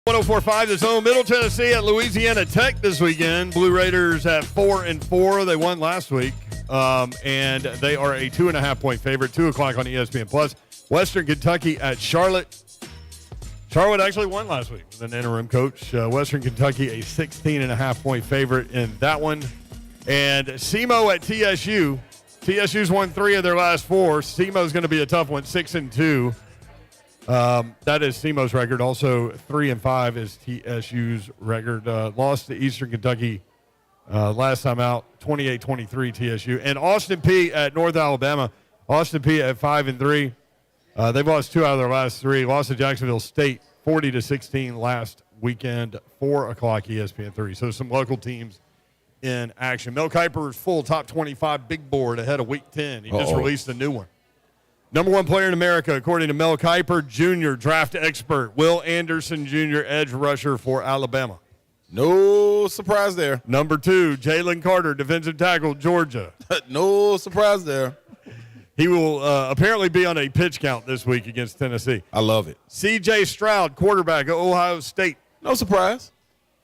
104.5 The Zone. Middle Tennessee at Louisiana Tech this weekend. Blue Raiders at 4-4. They won last week, and they are a 2.5-point favorite. 2 o'clock on ESPN+. Western Kentucky at Charlotte. Charlotte actually won last week with an interim coach. Western Kentucky a 16.5-point favorite in that one. And SEMO at TSU. TSU's won 3 of their last 4. SEMO's going to be a tough one, 6-2. That is SEMO's record. Also, 3-5 is TSU's record. Lost to Eastern Kentucky last time out, 28-23 TSU. And Austin Peay at North Alabama. Austin Peay at 5-3. They've lost 2 out of their last 3. Lost to Jacksonville State, 40-16 last weekend, 4 o'clock ESPN3. So some local teams in action. Mel Kiper's full top 25 big board ahead of Week 10. He just released a new one. Number 1 player in America, according to Mel Kiper Jr., draft expert, Will Anderson Jr., edge rusher for Alabama. No surprise there. Number 2, Jalen Carter, defensive tackle, Georgia. No surprise there. He will apparently be on a pitch count this week against Tennessee. I love it. C.J. Stroud, quarterback at Ohio State. No surprise.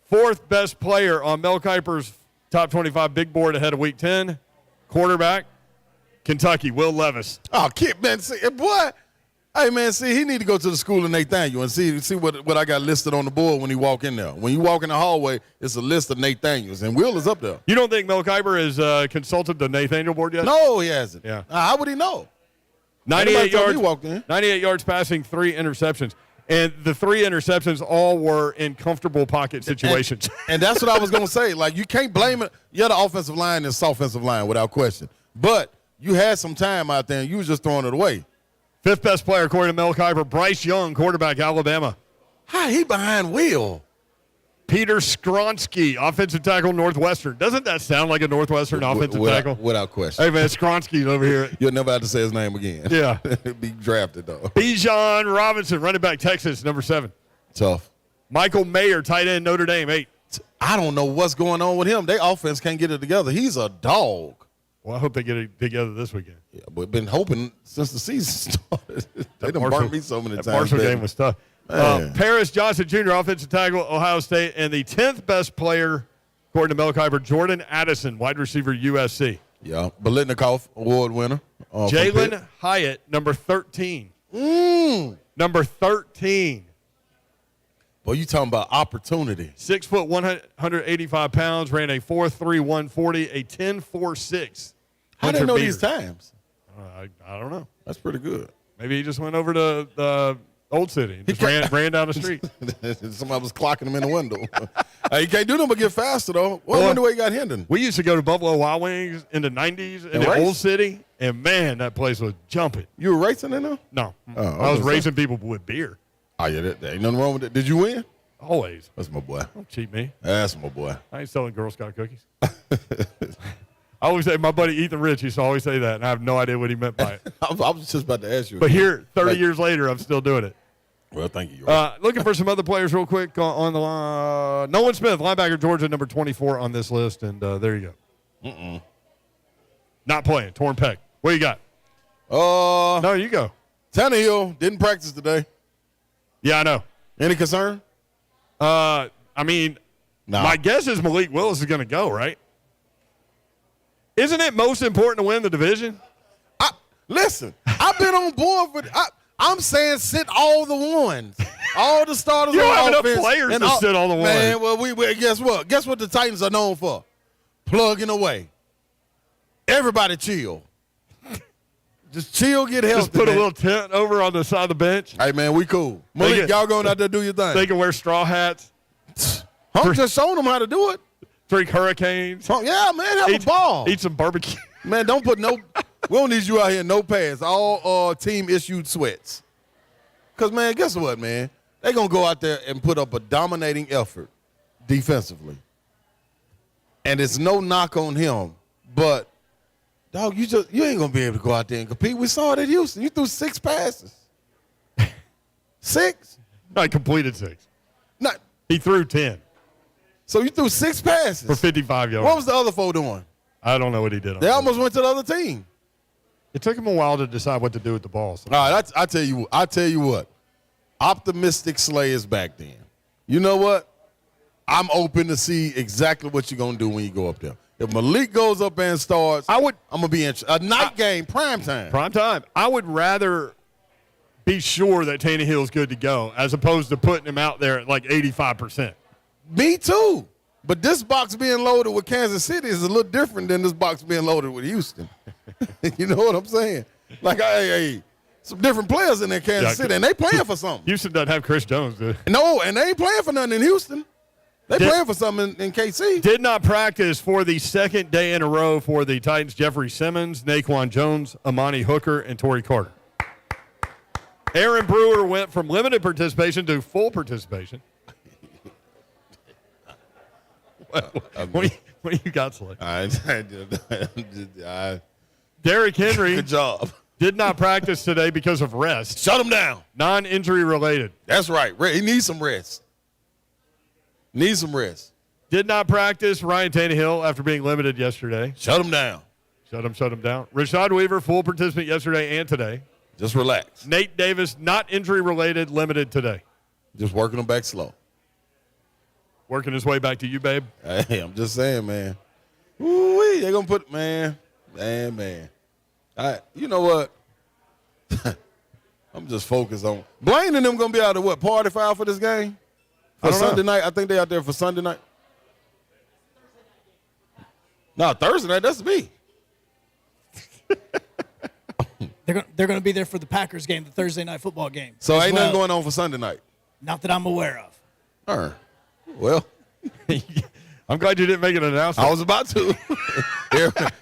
4th best player on Mel Kiper's top 25 big board ahead of Week 10. Quarterback, Kentucky, Will Levis. Oh, kid, man, see, boy. Hey, man, see, he need to go to the school of Nathaniel and see what I got listed on the board when he walk in there. When you walk in the hallway, it's a list of Nathaniels, and Will is up there. You don't think Mel Kiper has consulted the Nathaniel board yet? No, he hasn't. Yeah. How would he know? 98 yards. He walked in. 98 yards passing, 3 interceptions. And the 3 interceptions all were in comfortable pocket situations. And that's what I was going to say. Like, you can't blame it. Yeah, the offensive line is offensive line without question. But you had some time out there, and you was just throwing it away. 5th best player, according to Mel Kiper, Bryce Young, quarterback, Alabama. How he behind Will? Peter Skronsky, offensive tackle, Northwestern. Doesn't that sound like a Northwestern offensive tackle? Without question. Hey, man, Skronsky's over here. You'll never have to say his name again. Yeah. Be drafted, though. Bijan Robinson, running back, Texas, number 7. Tough. Michael Mayer, tight end, Notre Dame, 8. I don't know what's going on with him. Their offense can't get it together. He's a dog. Well, I hope they get it together this weekend. Yeah, we've been hoping since the season started. They done burnt me so many times. That Marshall game was tough. Paris Johnson Jr., offensive tackle, Ohio State, and the 10th best player, according to Mel Kiper, Jordan Addison, wide receiver, USC. Yeah, Biletnikoff, award winner. Jalen Hyatt, number 13. Number 13. Boy, you talking about opportunity. 6 foot, 185 pounds, ran a 4.3 140, a 10.46. How did they know these times? I don't know. That's pretty good. Maybe he just went over to the Old City and just ran down the street. Somebody was clocking him in the window. You can't do nothing but get faster, though. Well, I wonder where he got Hendon. We used to go to Buffalo Wild Wings in the 90s in the Old City, and, man, that place was jumping. You were racing in there? No. I was racing people with beer. Oh, yeah, there ain't nothing wrong with that. Did you win? Always. That's my boy. Don't cheat me. That's my boy. I ain't selling Girl Scout cookies. I always say, my buddy Ethan Rich used to always say that, and I have no idea what he meant by it. I was just about to ask you. But here, 30 years later, I'm still doing it. Well, thank you. Looking for some other players real quick on the line. Nolan Smith, linebacker, Georgia, number 24 on this list, and there you go. Not playing. Torn pec. What you got? No, you go. Tannehill didn't practice today. Yeah, I know. Any concern? I mean, my guess is Malik Willis is going to go, right? Isn't it most important to win the division? Listen, I've been on board for I'm saying sit all the ones. All the starters you don't on have offense. Enough players to sit all the ones. Man, well, we guess what? Guess what the Titans are known for? Plugging away. Everybody chill. Just chill, get healthy. Just put a little tent over on the side of the bench. Hey, man, we cool. Malik, y'all going out there do your thing. They can wear straw hats. I'm just showing them how to do it. Drink Hurricanes. Yeah, man, have a ball. Eat some barbecue. Man, don't put no – we don't need you out here, no pads. All team-issued sweats. Because, man, guess what, man? They're going to go out there and put up a dominating effort defensively. And it's no knock on him. But, dog, you ain't going to be able to go out there and compete. We saw it at Houston. You threw 6 passes. 6? No, he completed 6. No. He threw 10. So you threw 6 passes. For 55 yards. What was the other 4 doing? I don't know what he did. They almost went to the other team. It took him a while to decide what to do with the ball. So. All right, I tell you what. Optimistic Slay is back then. You know what? I'm open to see exactly what you're going to do when you go up there. If Malik goes up and starts, I'm going to be interested. A night game, prime time. Prime time. I would rather be sure that Tannehill's good to go as opposed to putting him out there at like 85%. Me too. But this box being loaded with Kansas City is a little different than this box being loaded with Houston. You know what I'm saying? Like, hey, some different players in there, Kansas City, and they playing for something. Houston doesn't have Chris Jones, dude. No, and they ain't playing for nothing in Houston. They playing for something in KC. Did not practice for the second day in a row for the Titans. Jeffrey Simmons, Naquan Jones, Amani Hooker, and Torrey Carter. Aaron Brewer went from limited participation to full participation. What do you got, Slay? Derrick Henry. Good job. Did not practice today because of rest. Shut him down. Non-injury related. That's right. He needs some rest. Needs some rest. Did not practice Ryan Tannehill after being limited yesterday. Shut him down. Shut him down. Rashad Weaver, full participant yesterday and today. Just relax. Nate Davis, not injury related, limited today. Just working him back slow. Working his way back to you, babe. Hey, I'm just saying, man. Ooh-wee, they're going to put, man. You know what? I'm just focused on. Blaine and them going to be out of what, party foul for this game? For Sunday night? I think they out there for Sunday night. No, Thursday night, that's me. They're going to be there for the Packers game, the Thursday night football game. So ain't nothing going on for Sunday night? Not that I'm aware of. All right. Well. I'm glad you didn't make an announcement. I was about to.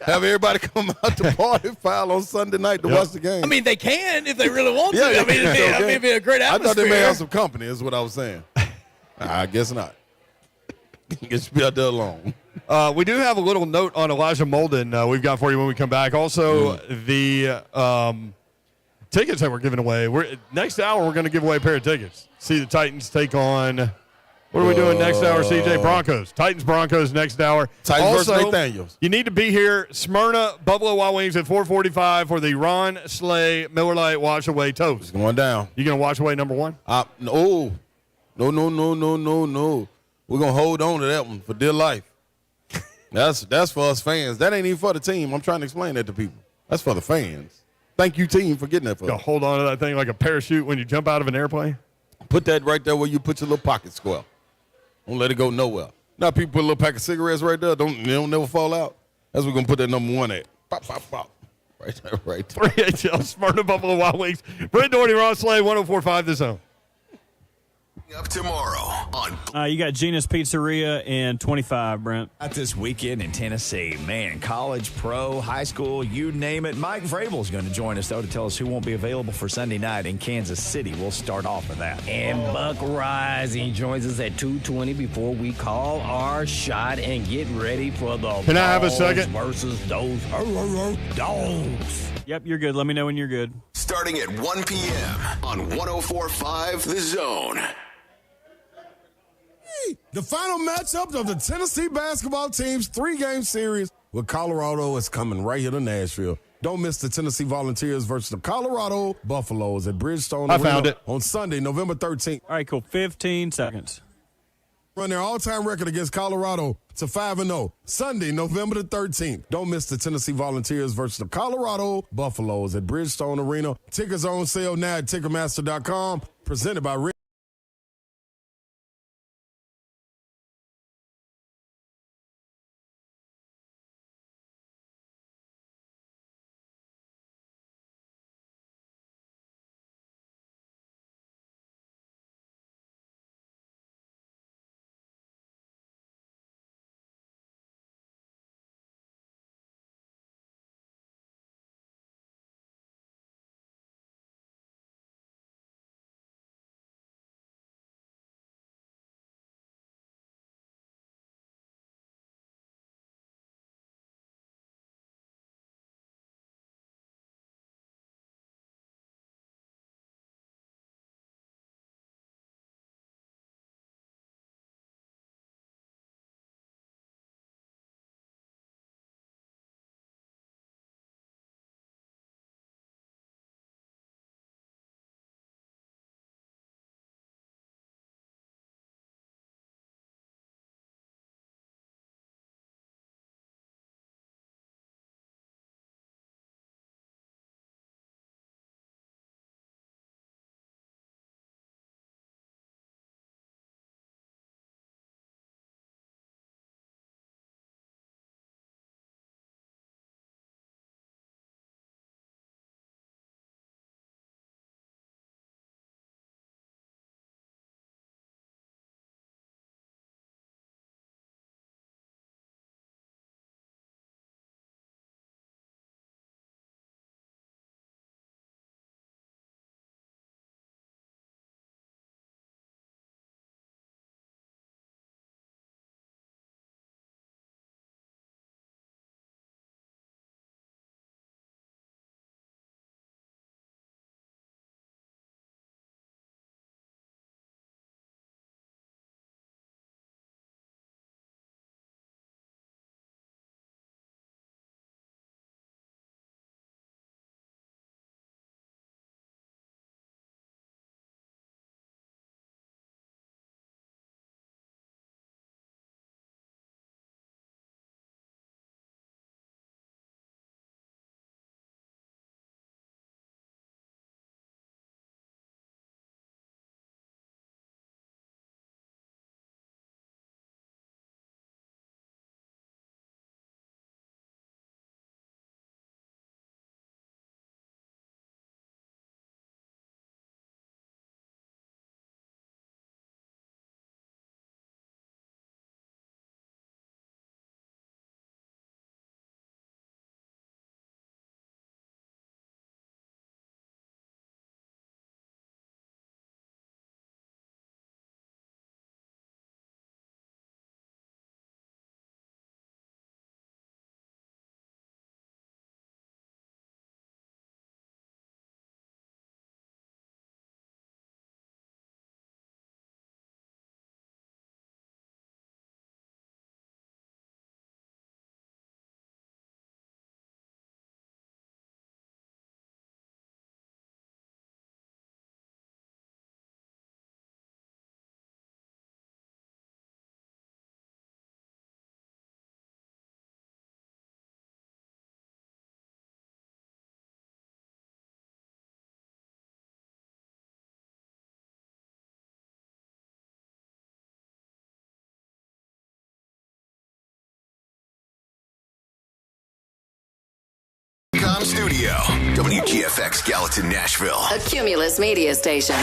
Have everybody come out to party foul on Sunday night to watch the game. I mean, they can if they really want to. Yeah, I mean, it'd be a great atmosphere. I thought they may have some company is what I was saying. I guess not. Guess you'll be out there alone. We do have a little note on Elijah Molden we've got for you when we come back. Also, the tickets that we're giving away. Next hour, we're going to give away a pair of tickets. See the Titans take on – what are we doing next hour, CJ? Broncos. Titans, Broncos next hour. Titans versus Nathaniels. You need to be here. Symrna, Buffalo Wild Wings at 4:45 for the Ron Slay Miller Lite Wash Away Toast. It's going down. You going to wash away number one? No. We're going to hold on to that one for dear life. That's for us fans. That ain't even for the team. I'm trying to explain that to people. That's for the fans. Thank you, team, for getting that for us. Hold on to that thing like a parachute when you jump out of an airplane? Put that right there where you put your little pocket square. Don't let it go nowhere. Now people put a little pack of cigarettes right there. They don't never fall out. That's what we're going to put that number one at. Pop, pop, pop. Right there, right there. 3HL, Symrna, Buffalo Wild Wings. Brent Doherty, Ron Slay, 104.5 The Zone. Up tomorrow on You got Gina's Pizzeria and 25, Brent. This weekend in Tennessee, man, college, pro, high school, you name it. Mike Vrabel's going to join us, though, to tell us who won't be available for Sunday night in Kansas City. We'll start off with that. And Buck Rising joins us at 2:20 before we call our shot and get ready for the Can I have a second? versus those dogs. Yep, you're good. Let me know when you're good. starting at 1 p.m. on 104.5 The Zone. The final matchup of the Tennessee basketball team's 3-game series with Colorado is coming right here to Nashville. Don't miss the Tennessee Volunteers versus the Colorado Buffaloes at Bridgestone Arena found it. on Sunday, November 13th. All right, cool. 15 seconds. Run their all-time record against Colorado to 5-0. Sunday, November the 13th. Don't miss the Tennessee Volunteers versus the Colorado Buffaloes at Bridgestone Arena. Tickets are on sale now at Ticketmaster.com. Presented by Rick. From studio, WGFX Gallatin, Nashville. A Cumulus media station.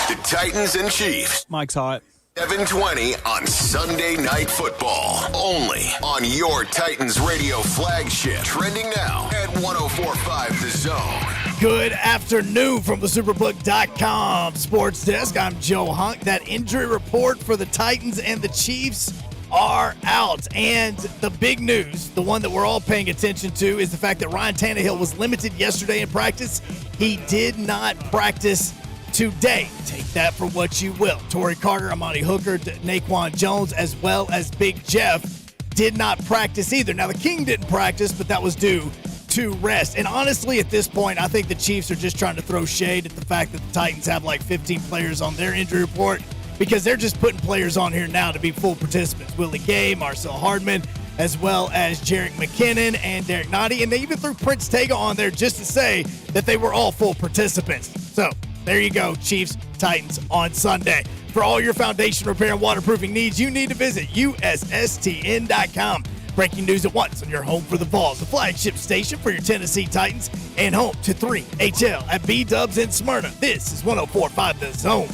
The Titans and Chiefs. Mike's hot. 7:20 on Sunday Night Football. Only on your Titans radio flagship. Trending now at 104.5 The Zone. Good afternoon from the Superbook.com sports desk. I'm Joe Hunk. That injury report for the Titans and the Chiefs are out. And the big news, the one that we're all paying attention to, is the fact that Ryan Tannehill was limited yesterday in practice. He did not practice today. Take that for what you will. Torrey Carter, Amani Hooker, Naquan Jones, as well as Big Jeff did not practice either. Now, the King didn't practice, but that was due to rest. And honestly, at this point, I think the Chiefs are just trying to throw shade at the fact that the Titans have like 15 players on their injury report, because they're just putting players on here now to be full participants. Willie Gay, Marcel Hardman, as well as Jerick McKinnon and Derek Nottie. And they even threw Prince Tega on there just to say that they were all full participants. So there you go, Chiefs, Titans on Sunday. For all your foundation repair and waterproofing needs, you need to visit USSTN.com. Breaking news at once on your home for the Vols, the flagship station for your Tennessee Titans, and home to 3HL at B-Dubs in Symrna. This is 104.5 The Zone.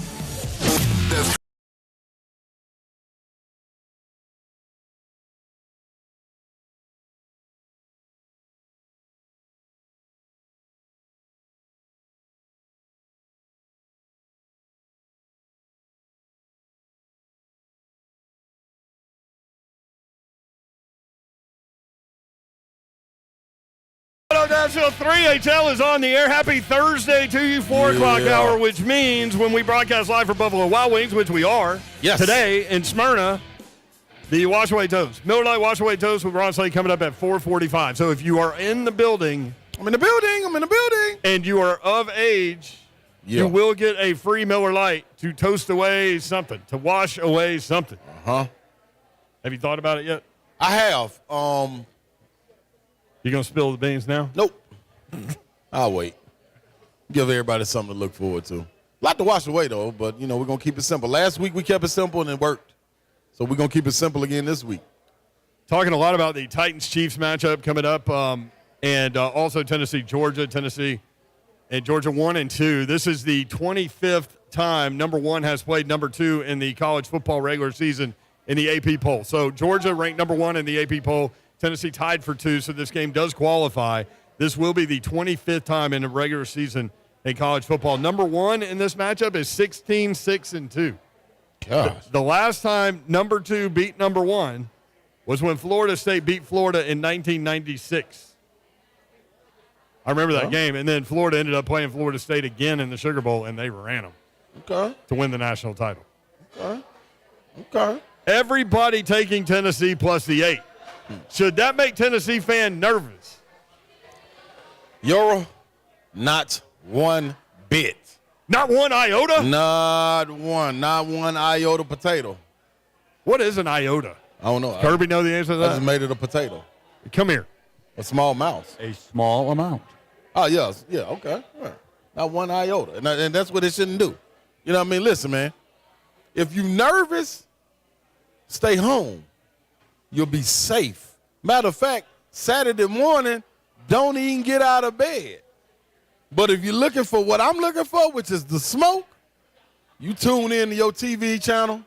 Nashville 3HL is on the air. Happy Thursday to you, 4 o'clock hour, which means when we broadcast live for Buffalo Wild Wings, which we are today in Symrna, the Washaway Toast. Miller Lite Washaway Toast with Ron Slay coming up at 4:45. So if you are in the building. I'm in the building. And you are of age, you will get a free Miller Lite to toast away something, to wash away something. Uh-huh. Have you thought about it yet? I have. You going to spill the beans now? Nope. I'll wait. Give everybody something to look forward to. A lot to wash away, though, but, we're going to keep it simple. Last week we kept it simple and it worked. So we're going to keep it simple again this week. Talking a lot about the Titans-Chiefs matchup coming up, and also Tennessee-Georgia. Tennessee and Georgia 1 and 2. This is the 25th time number 1 has played number 2 in the college football regular season in the AP poll. So Georgia ranked number 1 in the AP poll. Tennessee tied for 2, so this game does qualify. This will be the 25th time in a regular season in college football. Number 1 in this matchup is 16-6-2. Gosh. The last time number 2 beat number 1 was when Florida State beat Florida in 1996. I remember that game, and then Florida ended up playing Florida State again in the Sugar Bowl, and they ran them to win the national title. Okay. Everybody taking Tennessee plus the 8. Should that make Tennessee fan nervous? You're not one bit. Not one iota? Not one iota potato. What is an iota? I don't know. Kirby know the answer to I that? just made it a potato. Come here. A small mouse. A small amount. Oh, yes. Yeah, okay. Right. Not one iota. And that's what it shouldn't do. You know what I mean? Listen, man. If you're nervous, stay home. You'll be safe. Matter of fact, Saturday morning, don't even get out of bed. But if you're looking for what I'm looking for, which is the smoke, you tune in to your TV channel.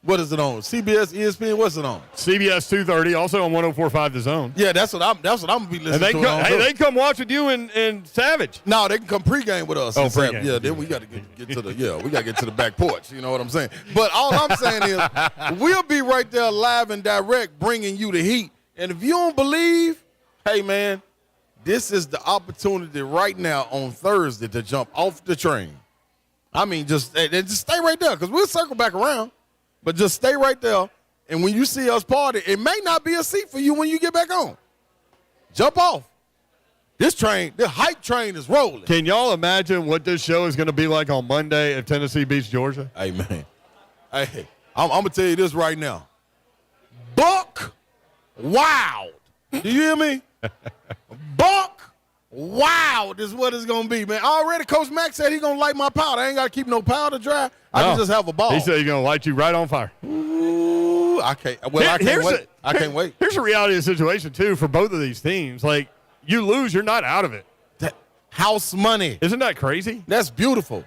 What is it on? CBS, ESPN, what's it on? CBS 230, also on 104.5 The Zone. Yeah, that's what I'm gonna be listening to. They come watch with you and Savage. No, they can come pregame with us. Oh, pregame. Yeah, then we got to get to the back porch. You know what I'm saying? But all I'm saying is we'll be right there live and direct, bringing you the heat. And if you don't believe, hey man, this is the opportunity right now on Thursday to jump off the train. I mean, just stay right there, because we'll circle back around. But just stay right there, and when you see us party, it may not be a seat for you when you get back on. Jump off. This hype train is rolling. Can y'all imagine what this show is going to be like on Monday if Tennessee beats Georgia? Hey, man. Hey, I'm going to tell you this right now. Buck wild. Do you hear me? Buck wild is what it's going to be, man. Already Coach Mack said he's going to light my powder. I ain't got to keep no powder dry. I can just have a ball. He said he's going to light you right on fire. Ooh, I can't. Well, I can't wait. I can't wait. Here's the reality of the situation, too, for both of these teams. Like, you lose, you're not out of it. House money. Isn't that crazy? That's beautiful.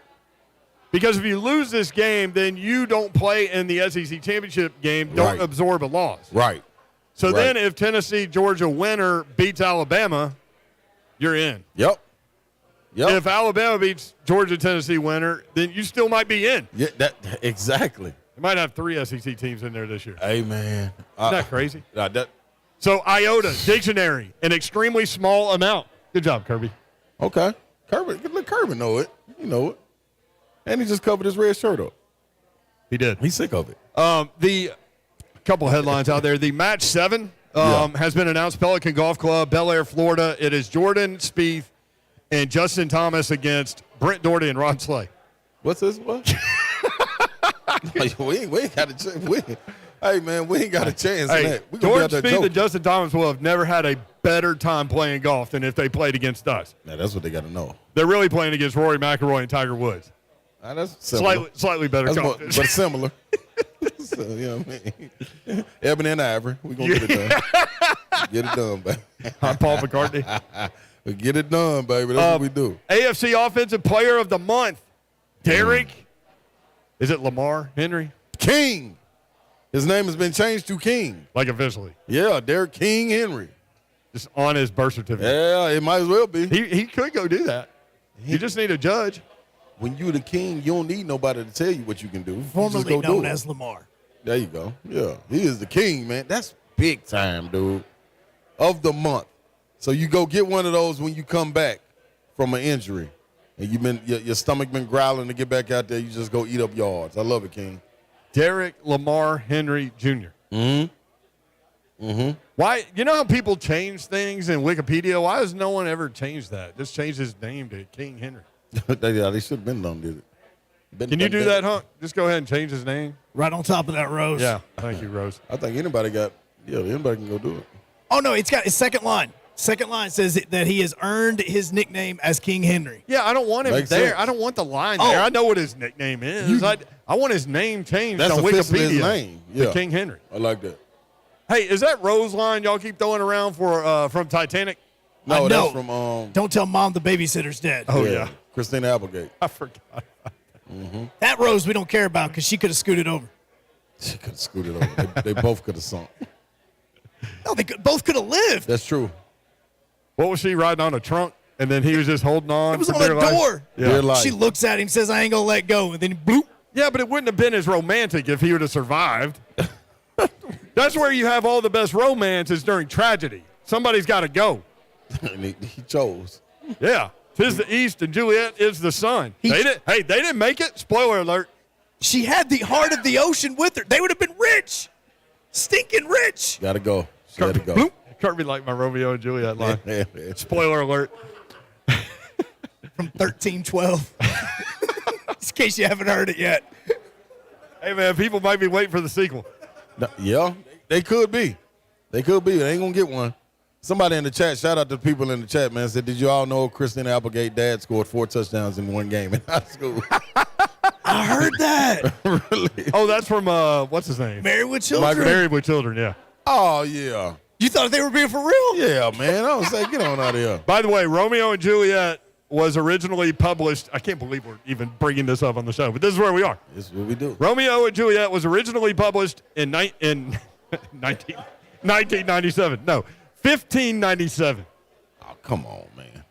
Because if you lose this game, then you don't play in the SEC championship game, don't absorb a loss. Right. So then if Tennessee, Georgia winner beats Alabama, you're in. Yep. If Alabama beats Georgia, Tennessee winner, then you still might be in. Yeah, exactly. You might have 3 SEC teams in there this year. Hey, man. Isn't that crazy? That So, iota, dictionary, an extremely small amount. Good job, Kirby. Okay. Kirby know it. You know it. And he just covered his red shirt up. He did. He's sick of it. The couple headlines out there. The match 7 has been announced. Pelican Golf Club, Bel Air, Florida. It is Jordan Spieth and Justin Thomas against Brent Doherty and Ron Slay. What's this? What? we ain't got a chance. Hey, man, we ain't got a chance in that. Jordan Spieth and Justin Thomas will have never had a better time playing golf than if they played against us. Now, that's what they got to know. They're really playing against Rory McIlroy and Tiger Woods. That's similar. Slightly better competition. But similar. So, you know what I mean? Ebony and Ivory. We're going to get it done. Get it done, baby. I'm Paul McCartney. We get it done, baby. That's what we do. AFC Offensive Player of the Month, Derek. Is it Lamar Henry? King. His name has been changed to King. Like officially? Yeah, Derek King Henry. Just on his birth certificate. Yeah, it might as well be. He could go do that. You just need a judge. When you're the king, you don't need nobody to tell you what you can do. Formerly known as Lamar. There you go. Yeah, he is the king, man. That's big time, dude. Of the month. So you go get one of those when you come back from an injury, and your stomach been growling to get back out there. You just go eat up yards. I love it, King. Derek Lamar Henry Jr. Mm-hmm. Why? You know how people change things in Wikipedia? Why has no one ever changed that? Just changed his name to King Henry. They should have been done, did it? Can you do that, Hunk? Just go ahead and change his name. Right on top of that, Rose. Yeah. Thank you, Rose. I think anybody can go do it. Oh, no, it's got his second line. Second line says that he has earned his nickname as King Henry. Yeah, I don't want him Makes there. sense. I don't want the line there. I know what his nickname is. I want his name changed That's on officially Wikipedia his name. Yeah. to King Henry. I like that. Hey, is that Rose line y'all keep throwing around for from Titanic? No, know. that's from Don't tell Mom the babysitter's dead. Oh, yeah. Christina Applegate. I forgot. That Rose we don't care about because she could have scooted over. She could have scooted over. They both could have sunk. No, they both could have lived. That's true. What was she riding on a trunk? And then he was just holding on. It was for on dear a life? door. Yeah. Dear life. She looks at him, says, I ain't going to let go. And then bloop. Yeah, but it wouldn't have been as romantic if he would have survived. That's where you have all the best romances during tragedy. Somebody's got to go. And he chose. Yeah. 'Tis the east and Juliet is the sun. They didn't make it. Spoiler alert. She had the heart of the ocean with her. They would have been rich. Stinking rich. Got to go. She got to go. Bloop. Kirby like my Romeo and Juliet line. Spoiler alert. From 1312. In case you haven't heard it yet. Hey, man, people might be waiting for the sequel. Yeah, they could be. They ain't going to get one. Somebody in the chat, shout out to people in the chat, man, said, did you all know Christina Applegate dad scored 4 touchdowns in one game in high school? I heard that. Really? Oh, that's from, what's his name? Married with Children. Married with Children, yeah. Oh, yeah. You thought they were being for real? Yeah, man. I was like, get on out of here. By the way, Romeo and Juliet was originally published. I can't believe we're even bringing this up on the show, but this is where we are. This is what we do. Romeo and Juliet was originally published in 1997. No, 1597. Oh, come on, man.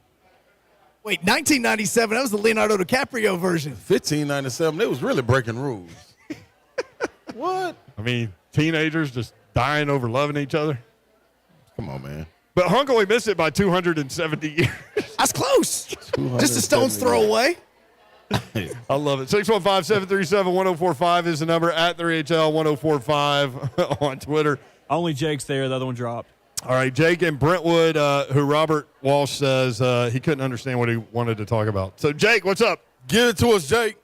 Wait, 1997? That was the Leonardo DiCaprio version. 1597, they was really breaking rules. What? I mean, teenagers just dying over loving each other. Come on, man. But Hunk only missed it by 270 years. That's close. Just a stone's throw away. I love it. 615-737-1045 is the number, at 3HL1045 on Twitter. Only Jake's there. The other one dropped. All right, Jake in Brentwood, who Robert Walsh says he couldn't understand what he wanted to talk about. So, Jake, what's up? Give it to us, Jake.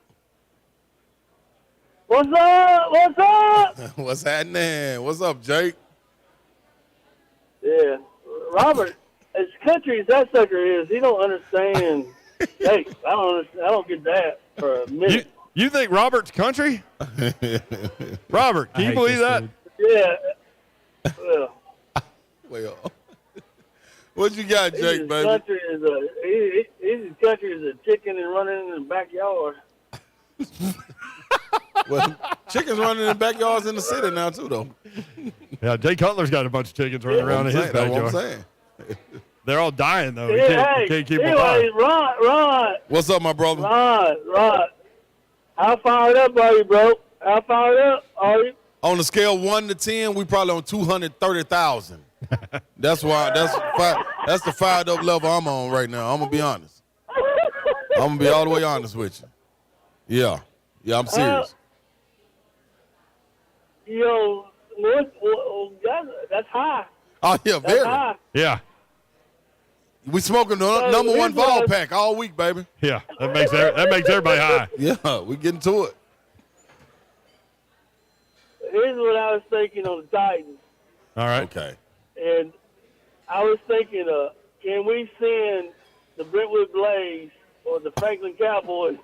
What's up? What's up? What's happening? What's up, Jake? Yeah. Robert, as country as that sucker is, he don't understand. Hey, I don't get that for a minute. You think Robert's country? Robert, can you believe that? Yeah. Well, Well, what you got, Jake, baby? Country is his country is a chicken and running in the backyard. Well, chickens running in backyards in the city now, too, though. Yeah, Jay Cutler's got a bunch of chickens running around in his That's what I'm backyard. saying. They're all dying, though. Yeah, You can't keep them anyway, alive. Ron. What's up, my brother? Ron. How fired up are you, bro? How fired up are you? On the scale 1 to 10, we probably on 230,000. That's the fired up level I'm on right now. I'm gonna be honest. I'm gonna be all the way honest with you. Yeah, I'm serious. That's high. Oh yeah, That's very. high. Yeah. We smoking the number one ball pack all week, baby. Yeah, that makes everybody high. Yeah, we getting to it. Here's what I was thinking on the Titans. All right. Okay. And I was thinking, can we send the Brentwood Blaze or the Franklin Cowboys?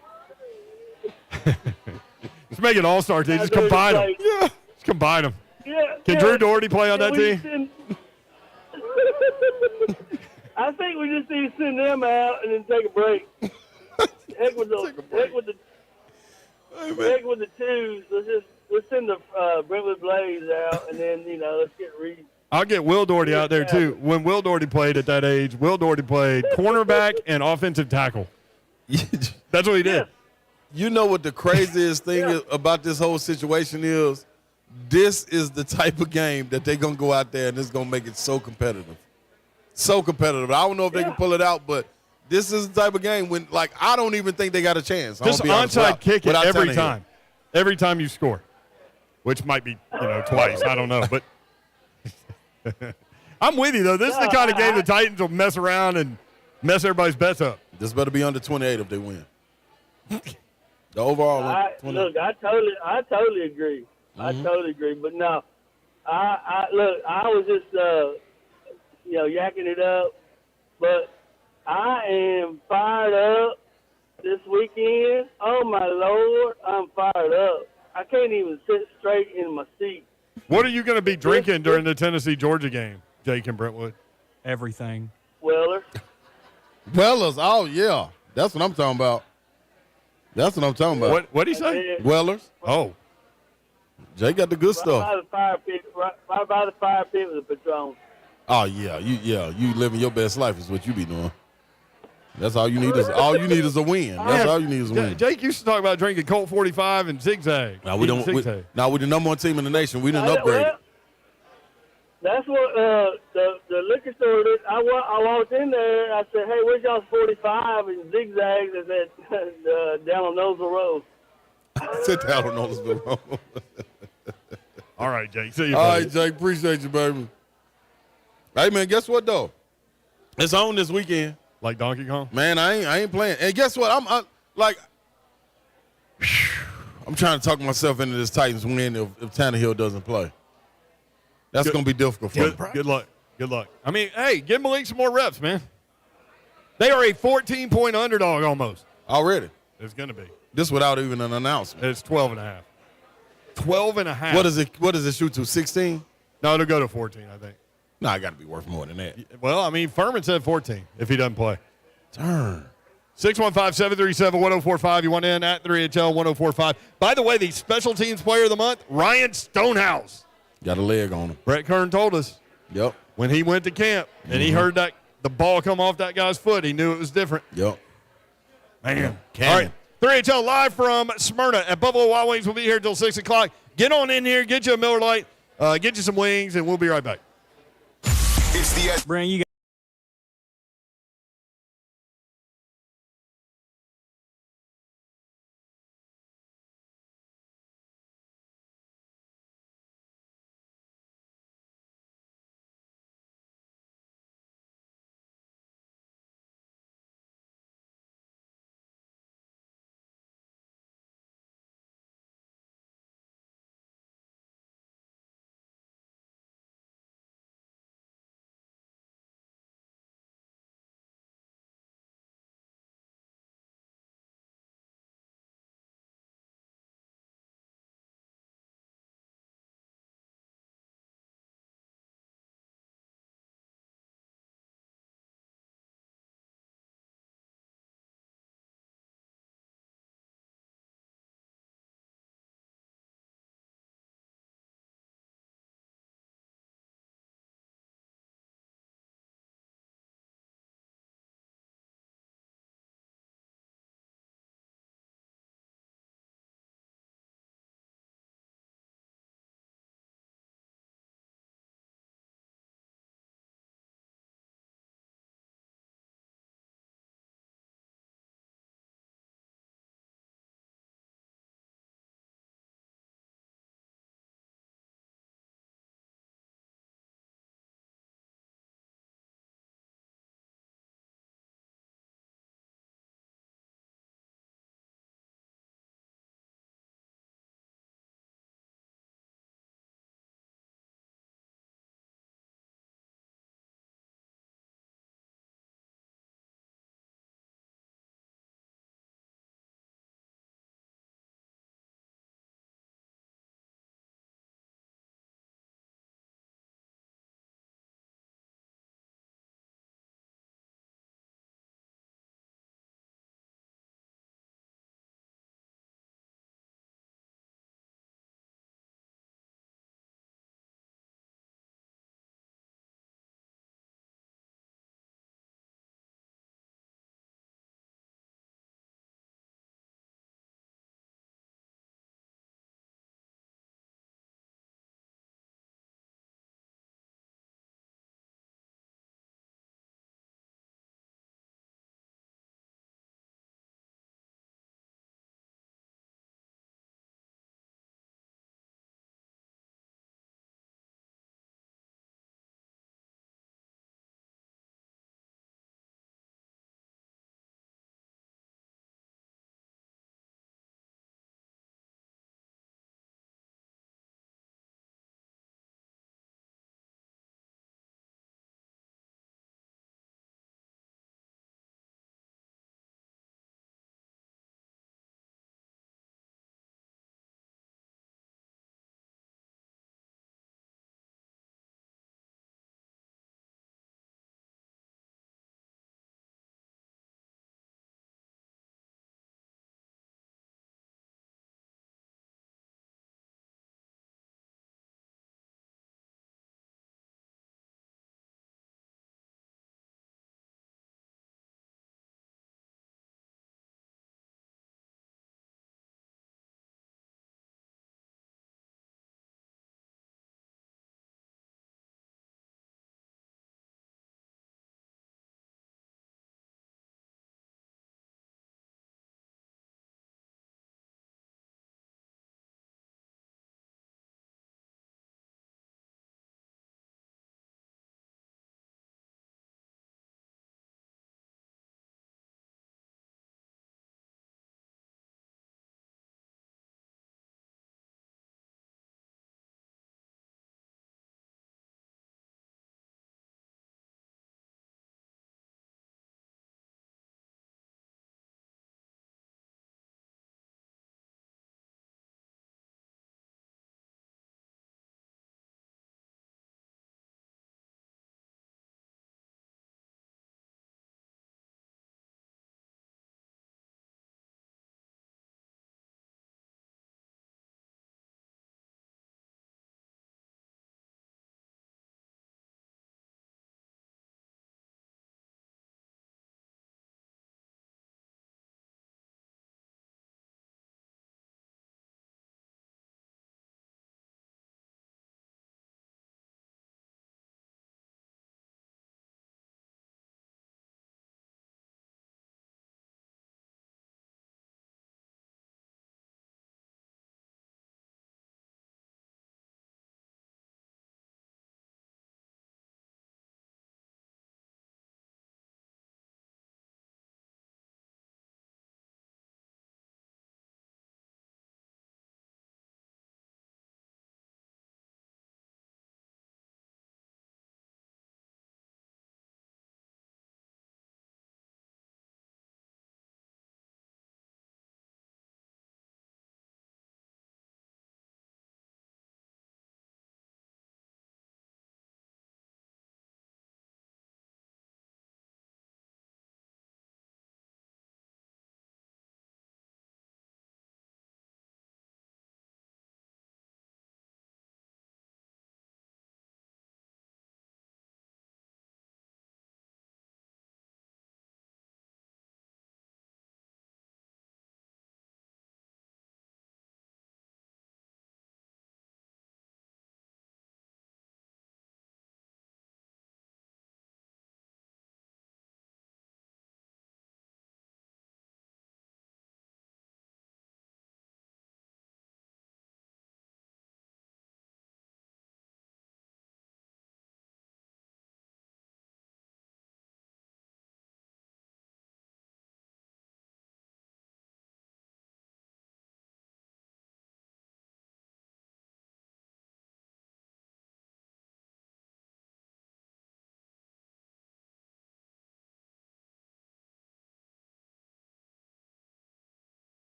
Let's make it all-star team. Just combine them. Yeah. Just combine them. Yeah. Can Drew Doherty play on that team? I think we just need to send them out and then take a break. Heck with the twos. Let's send the Brentwood Blaze out, and then let's get Reed. I'll get Will Doherty out there too. When Will Doherty played at that age, Will Doherty played cornerback and offensive tackle. That's what he did. You know what the craziest thing is about this whole situation is? This is the type of game that they're going to go out there and it's going to make it so competitive. So competitive. I don't know if they can pull it out, but this is the type of game when, I don't even think they got a chance. Just onside kick it every time. Every time you score, which might be, twice. I don't know, but I'm with you, though. This is the kind of game the Titans will mess around and mess everybody's bets up. This better be under 28 if they win. The overall. Look, I totally agree. Mm-hmm. I totally agree. But no, I was just, yakking it up. But I am fired up this weekend. Oh, my Lord, I'm fired up. I can't even sit straight in my seat. What are you going to be drinking during the Tennessee-Georgia game, Jake and Brentwood? Everything. Weller. Wellers, oh, yeah. That's what I'm talking about. What did he say? Wellers. Oh. Jay got the good stuff. Right by the fire pit with the Patron. Oh, yeah. You living your best life is what you be doing. That's all you need is a win. That's all you need is a win. Jake used to talk about drinking Colt 45 and Zigzag. Now we're the number one team in the nation. We didn't upgrade. That's what the liquor store did. I walked in there. I said, "Hey, where's y'all's 45 and Zigzags?" I said, "Down on Noseville Road." Sit down on Noseville Road. All right, Jake. See you. All right, Jake. Appreciate you, baby. Hey, man. Guess what though? It's on this weekend. Like Donkey Kong? Man, I ain't playing. And guess what? I'm trying to talk myself into this Titans win if Tannehill doesn't play. That's going to be difficult for me. Good luck. I mean, hey, give Malik some more reps, man. They are a 14-point underdog almost. Already? It's going to be. This without even an announcement. It's 12.5. 12.5. What does it shoot to, 16? No, it'll go to 14, I think. No, I got to be worth more than that. Well, I mean, Furman said 14 if he doesn't play. Turn. 615-737-1045. You want in at 3HL 1045. By the way, the special teams player of the month, Ryan Stonehouse. Got a leg on him. Brett Kern told us. Yep. When he went to camp and he heard that the ball come off that guy's foot, he knew it was different. Yep. Man. All right. 3HL live from Symrna at Buffalo Wild Wings. We'll be here until 6 o'clock. Get on in here, get you a Miller Lite, get you some wings, and we'll be right back. It's the Brand, you got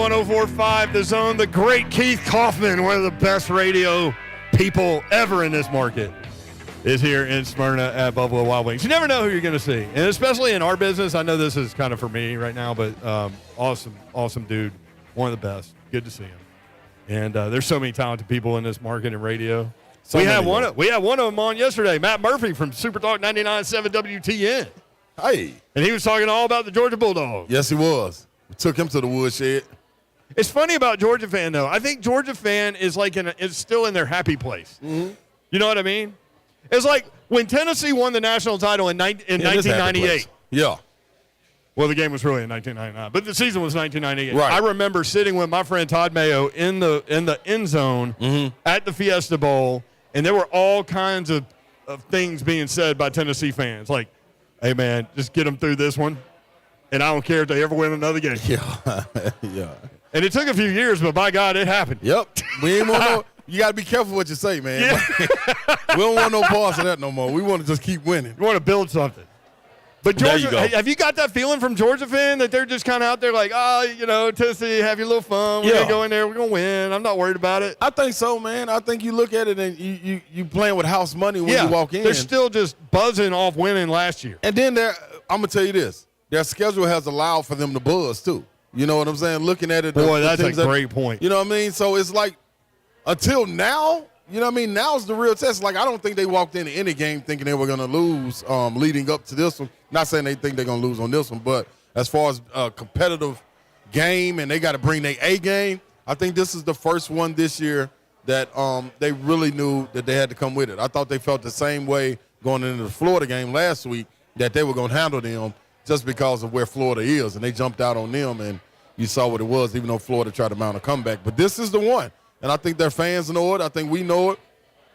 104.5 The Zone. The great Keith Kaufman, one of the best radio people ever in this market, is here in Symrna at Buffalo Wild Wings. You never know who you're going to see, and especially in our business. I know this is kind of for me right now, but awesome dude, one of the best. Good to see him. And there's so many talented people in this market and radio. We had one of them on yesterday, Matt Murphy from Super Talk 99.7 WTN. Hey. And he was talking all about the Georgia Bulldogs. Yes, he was. We took him to the woodshed. It's funny about Georgia fan, though. I think Georgia fan is is still in their happy place. Mm-hmm. You know what I mean? It's like when Tennessee won the national title in 1998. Yeah. Well, the game was really in 1999, but the season was 1998. Right. I remember sitting with my friend Todd Mayo in the end zone at the Fiesta Bowl, and there were all kinds of things being said by Tennessee fans, like, hey, man, just get them through this one, and I don't care if they ever win another game. Yeah. Yeah. And it took a few years, but by God, it happened. Yep. We ain't want no. You got to be careful what you say, man. Yeah. We don't want no parts of that no more. We want to just keep winning. We want to build something. But Georgia, have you got that feeling from Georgia fan that they're just kind of out there like, Tennessee, have your little fun. We're going to go in there. We're going to win. I'm not worried about it. I think so, man. I think you look at it and you playing with house money when you walk in. They're still just buzzing off winning last year. And then I'm going to tell you this. Their schedule has allowed for them to buzz, too. You know what I'm saying? Looking at it. Boy, that's a great point. You know what I mean? So it's like until now, you know what I mean? Now's the real test. Like, I don't think they walked into any game thinking they were going to lose leading up to this one. Not saying they think they're going to lose on this one, but as far as a competitive game and they got to bring their A game, I think this is the first one this year that they really knew that they had to come with it. I thought they felt the same way going into the Florida game last week, that they were going to handle them just because of where Florida is, and they jumped out on them, and you saw what it was, even though Florida tried to mount a comeback. But this is the one. And I think their fans know it. I think we know it.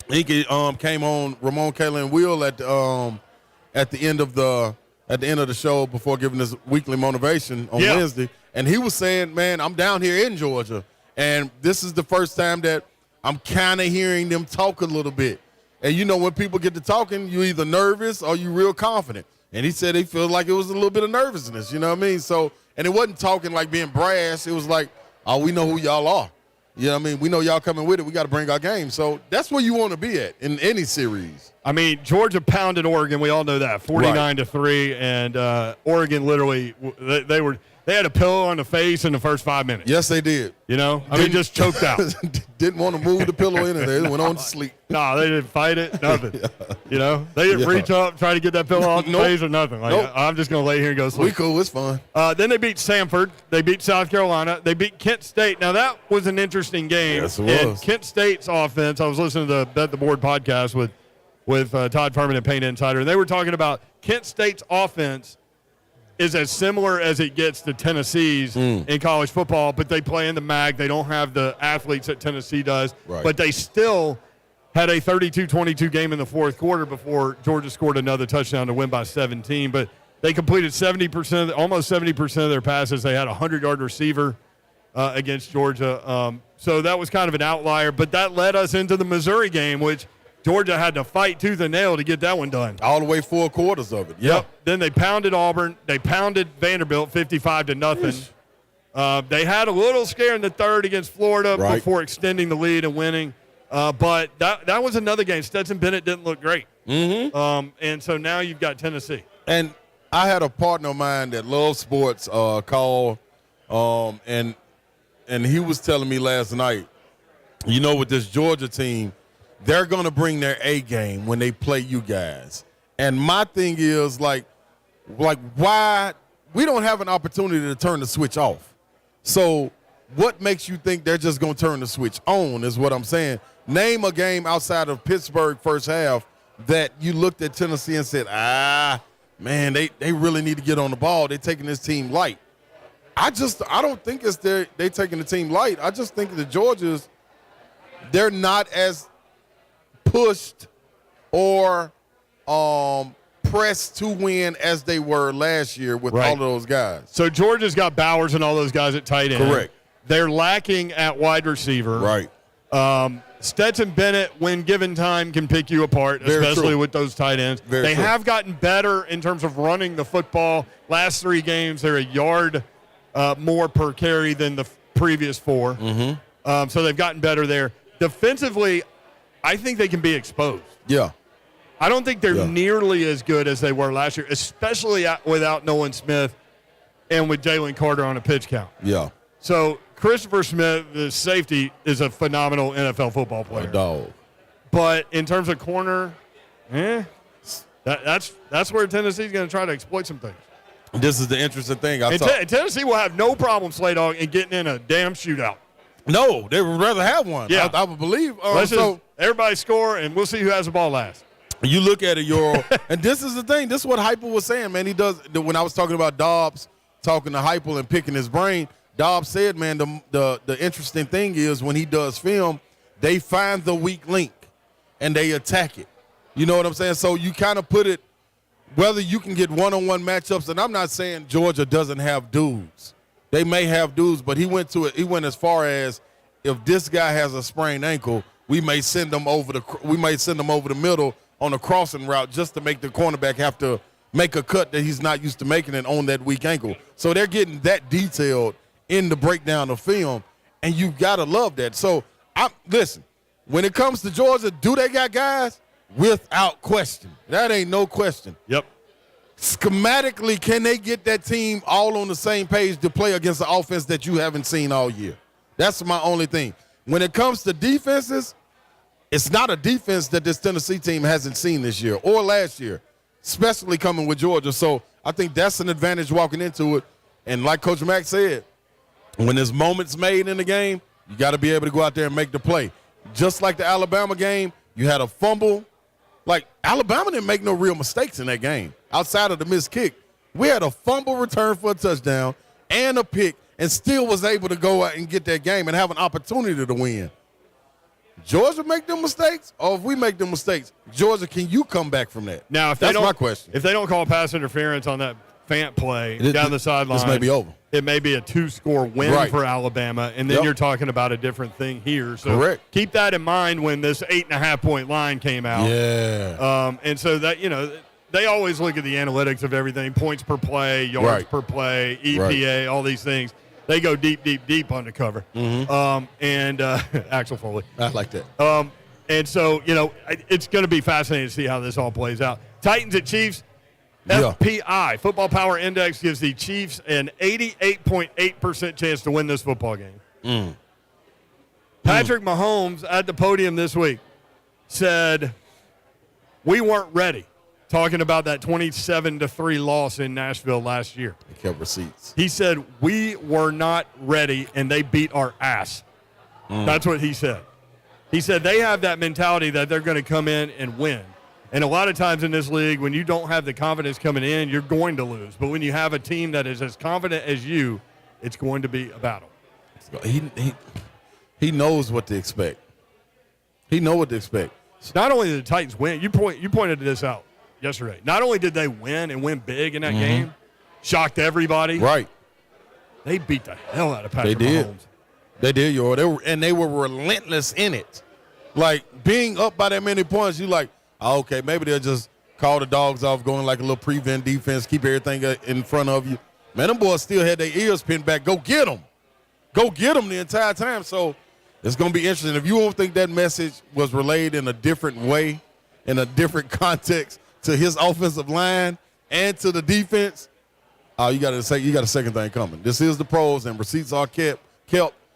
He came on Ramon, Kayla, and Will at the end of the show before giving his weekly motivation on Wednesday, and he was saying, "Man, I'm down here in Georgia, and this is the first time that I'm kind of hearing them talk a little bit. And you know, when people get to talking, you either nervous or you real confident. And he said he feels like it was a little bit of nervousness. You know what I mean? So, and it wasn't talking like being brash. It was like, oh, we know who y'all are. You know what I mean? We know y'all coming with it. We got to bring our game. So that's where you want to be at in any series. I mean, Georgia pounded Oregon. We all know that, 49-3, and Oregon literally they had a pillow on the face in the first 5 minutes. Yes, they did. You know, I mean, just choked out. Didn't want to move the pillow in, and they went on to sleep. No, they didn't fight it. Nothing. You know, they didn't reach up, try to get that pillow off the face or nothing. Like, I'm just gonna lay here and go sleep. We cool. It's fun. Then they beat Samford. They beat South Carolina. They beat Kent State. Now that was an interesting game. Yes, it was. And Kent State's offense. I was listening to the Bet the Board podcast with Todd Furman and Paint Insider, and they were talking about Kent State's offense is as similar as it gets to Tennessee's in college football, but they play in the MAC. They don't have the athletes that Tennessee does, but they still had a 32-22 game in the fourth quarter before Georgia scored another touchdown to win by 17. But they completed almost 70% of their passes. They had a 100-yard receiver against Georgia. So that was kind of an outlier, but that led us into the Missouri game, which Georgia had to fight tooth and nail to get that one done. All the way 4 quarters of it. Yep. Then they pounded Auburn. They pounded Vanderbilt 55-0. They had a little scare in the third against Florida before extending the lead and winning. But that was another game. Stetson Bennett didn't look great. And so now you've got Tennessee. And I had a partner of mine that loves sports call, and he was telling me last night, you know, with this Georgia team, they're going to bring their A game when they play you guys. And my thing is, like why we don't have an opportunity to turn the switch off. So what makes you think they're just going to turn the switch on is what I'm saying. Name a game outside of Pittsburgh first half that you looked at Tennessee and said, man, they really need to get on the ball. They're taking this team light. I don't think it's they taking the team light. I just think the Georgians, they're not as pushed or pressed to win as they were last year with all of those guys. So Georgia's got Bowers and all those guys at tight end. Correct. They're lacking at wide receiver. Right. Stetson Bennett, when given time, can pick you apart, especially with those tight ends. They have gotten better in terms of running the football. Last 3 games, they're a yard more per carry than the previous 4. So they've gotten better there. Defensively, I think they can be exposed. Yeah. I don't think they're nearly as good as they were last year, especially without Nolan Smith and with Jalen Carter on a pitch count. Yeah. So Christopher Smith, the safety, is a phenomenal NFL football player. A dog. But in terms of corner, that's where Tennessee's going to try to exploit some things. This is the interesting thing. Tennessee will have no problem, Slay Dog, in getting in a damn shootout. No, they would rather have one. Yeah. I would believe. Let's just everybody score, and we'll see who has the ball last. You look at it, and this is the thing. This is what Heupel was saying, man. He does. When I was talking about Dobbs, talking to Heupel and picking his brain, Dobbs said, man, the interesting thing is when he does film, they find the weak link, and they attack it. You know what I'm saying? So you kind of put it, whether you can get one-on-one matchups, and I'm not saying Georgia doesn't have dudes. They may have dudes, but he went as far as, if this guy has a sprained ankle, we may send them over the middle on a crossing route just to make the cornerback have to make a cut that he's not used to making and on that weak ankle. So they're getting that detailed in the breakdown of film, and you've got to love that. So, listen, when it comes to Georgia, do they got guys? Without question. That ain't no question. Yep. Schematically, can they get that team all on the same page to play against the offense that you haven't seen all year? That's my only thing. When it comes to defenses, it's not a defense that this Tennessee team hasn't seen this year or last year, especially coming with Georgia. So I think that's an advantage walking into it. And like Coach Mack said, when there's moments made in the game, you got to be able to go out there and make the play. Just like the Alabama game, you had a fumble. Like, Alabama didn't make no real mistakes in that game outside of the missed kick. We had a fumble return for a touchdown and a pick and still was able to go out and get that game and have an opportunity to win. Georgia make them mistakes, or if we make them mistakes, Georgia, can you come back from that? Now, that's my question. If they don't call pass interference on that Fant play down the sideline, this may be over. It may be a 2-score win for Alabama, and then you're talking about a different thing here. So correct. Keep that in mind when this 8.5-point line came out. Yeah. And so that, they always look at the analytics of everything, points per play, yards per play, EPA, all these things. They go deep, deep, deep on the cover. And Axel Foley. I like that. And so, it's going to be fascinating to see how this all plays out. Titans at Chiefs. FPI, Football Power Index, gives the Chiefs an 88.8% chance to win this football game. Patrick Mahomes at the podium this week said, we weren't ready, talking about that 27-3 loss in Nashville last year. They kept receipts. He said, we were not ready, and they beat our ass. That's what he said. He said they have that mentality that they're going to come in and win. And a lot of times in this league, when you don't have the confidence coming in, you're going to lose. But when you have a team that is as confident as you, it's going to be a battle. He knows what to expect. He knows what to expect. Not only did the Titans win, you pointed this out yesterday. Not only did they win and win big in that game, shocked everybody. Right. They beat the hell out of Patrick Mahomes. They did, yo. They were relentless in it. Like, being up by that many points, you like, okay, maybe they'll just call the dogs off, going like a little prevent defense, keep everything in front of you. Man, them boys still had their ears pinned back. Go get them. Go get them the entire time. So it's going to be interesting. If you don't think that message was relayed in a different way, in a different context to his offensive line and to the defense, you got a second thing coming. This is the pros, and receipts are kept.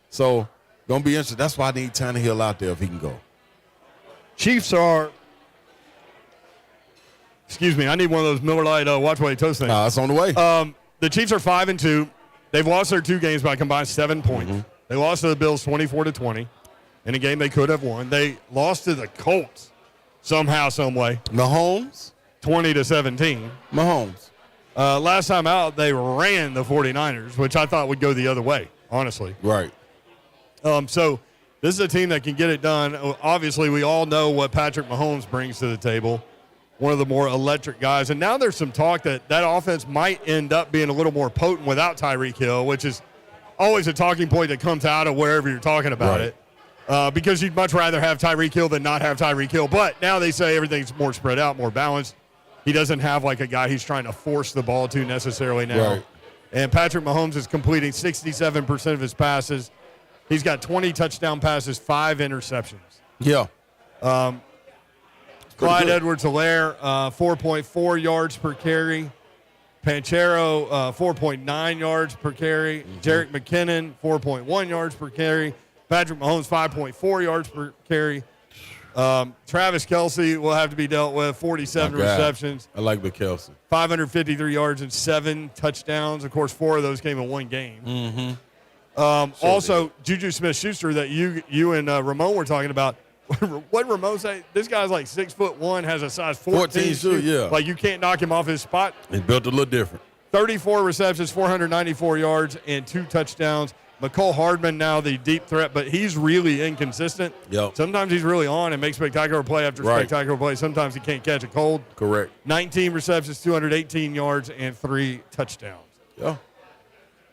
So going to be interesting. That's why I need Tannehill out there if he can go. Chiefs are – excuse me, I need one of those Miller Lite watch while you toast things. It's on the way. The Chiefs are 5-2. They've lost their 2 games by combined 7 points. They lost to the Bills 24-20 in a game they could have won. They lost to the Colts somehow, some way. Mahomes? 20-17. Mahomes. Last time out, they ran the 49ers, which I thought would go the other way, honestly. Right. So this is a team that can get it done. Obviously, we all know what Patrick Mahomes brings to the table. One of the more electric guys. And now there's some talk that offense might end up being a little more potent without Tyreek Hill, which is always a talking point that comes out of wherever you're talking about it. Because you'd much rather have Tyreek Hill than not have Tyreek Hill. But now they say everything's more spread out, more balanced. He doesn't have like a guy he's trying to force the ball to necessarily now. And Patrick Mahomes is completing 67% of his passes. He's got 20 touchdown passes, 5 interceptions. Yeah. Clyde Edwards-Helaire, 4.4 yards per carry. Panchero, 4.9 yards per carry. Jerick McKinnon, 4.1 yards per carry. Patrick Mahomes, 5.4 yards per carry. Travis Kelce will have to be dealt with, 47 receptions. I like Big Kelce. 553 yards and 7 touchdowns. Of course, 4 of those came in one game. Mm-hmm. Also, Juju Smith-Schuster that you and Ramon were talking about. What did Ramon say? This guy's like 6'1", has a size 14 shoe, yeah. Like you can't knock him off his spot. He's built a little different. 34 receptions, 494 yards, and 2 touchdowns. McCole Hardman now the deep threat, but he's really inconsistent. Yep. Sometimes he's really on and makes spectacular play after spectacular play. Sometimes he can't catch a cold. Correct. 19 receptions, 218 yards, and 3 touchdowns. Yeah.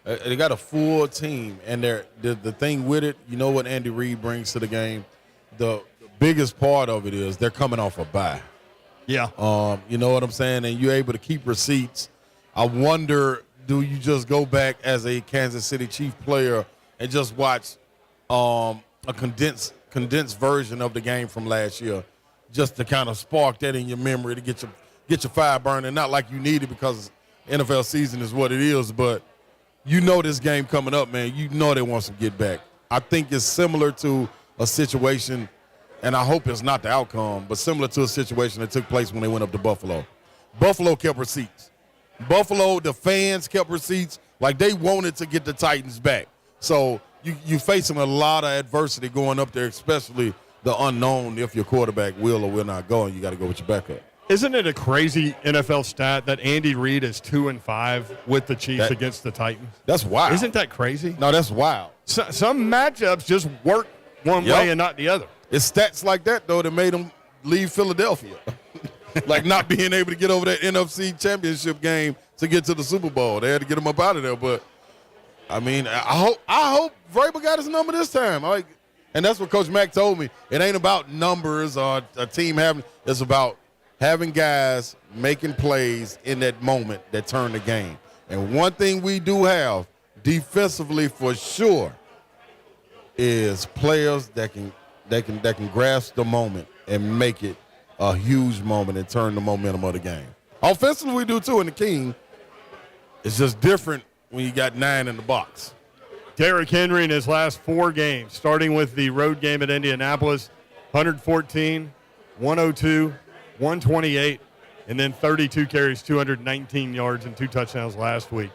They got a full team, and the thing with it, you know what Andy Reid brings to the game? The biggest part of it is they're coming off a bye. Yeah. You know what I'm saying? And you're able to keep receipts. I wonder, do you just go back as a Kansas City Chief player and just watch a condensed version of the game from last year, just to kind of spark that in your memory to get your fire burning? Not like you need it because NFL season is what it is, but you know this game coming up, man. You know they want some get back. I think it's similar to a situation, and I hope it's not the outcome, but similar to a situation that took place when they went up to Buffalo. Buffalo kept receipts. Buffalo, the fans kept receipts. Like they wanted to get the Titans back. So you facing a lot of adversity going up there, especially the unknown if your quarterback will or will not go, and you got to go with your backup. Isn't it a crazy NFL stat that Andy Reid is 2-5 with the Chiefs against the Titans? That's wild. Isn't that crazy? No, that's wild. Some matchups just work one way and not the other. It's stats like that, though, that made them leave Philadelphia. Like not being able to get over that NFC championship game to get to the Super Bowl. They had to get them up out of there. But, I mean, I hope Vrabel got his number this time. And that's what Coach Mack told me. It ain't about numbers or a team having – it's about having guys making plays in that moment that turn the game. And one thing we do have defensively for sure is players that can grasp the moment and make it a huge moment and turn the momentum of the game. Offensively, we do too in the King. It's just different when you got 9 in the box. Derrick Henry in his last 4 games, starting with the road game at Indianapolis, 114, 102, 128, and then 32 carries, 219 yards, and 2 touchdowns last week.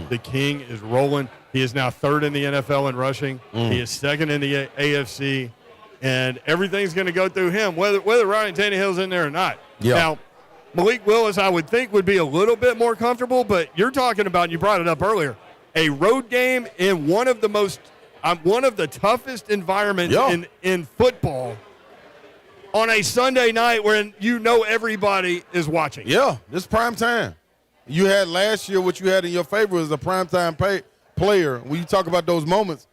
The King is rolling. He is now 3rd in the NFL in rushing. He is 2nd in the AFC. And everything's going to go through him, whether Ryan Tannehill's in there or not. Yeah. Now, Malik Willis, I would think, would be a little bit more comfortable, but you're talking about, you brought it up earlier, a road game in one of the toughest environments in football on a Sunday night when you know everybody is watching. Yeah, this prime time. You had last year, what you had in your favor is a primetime player. When you talk about those moments,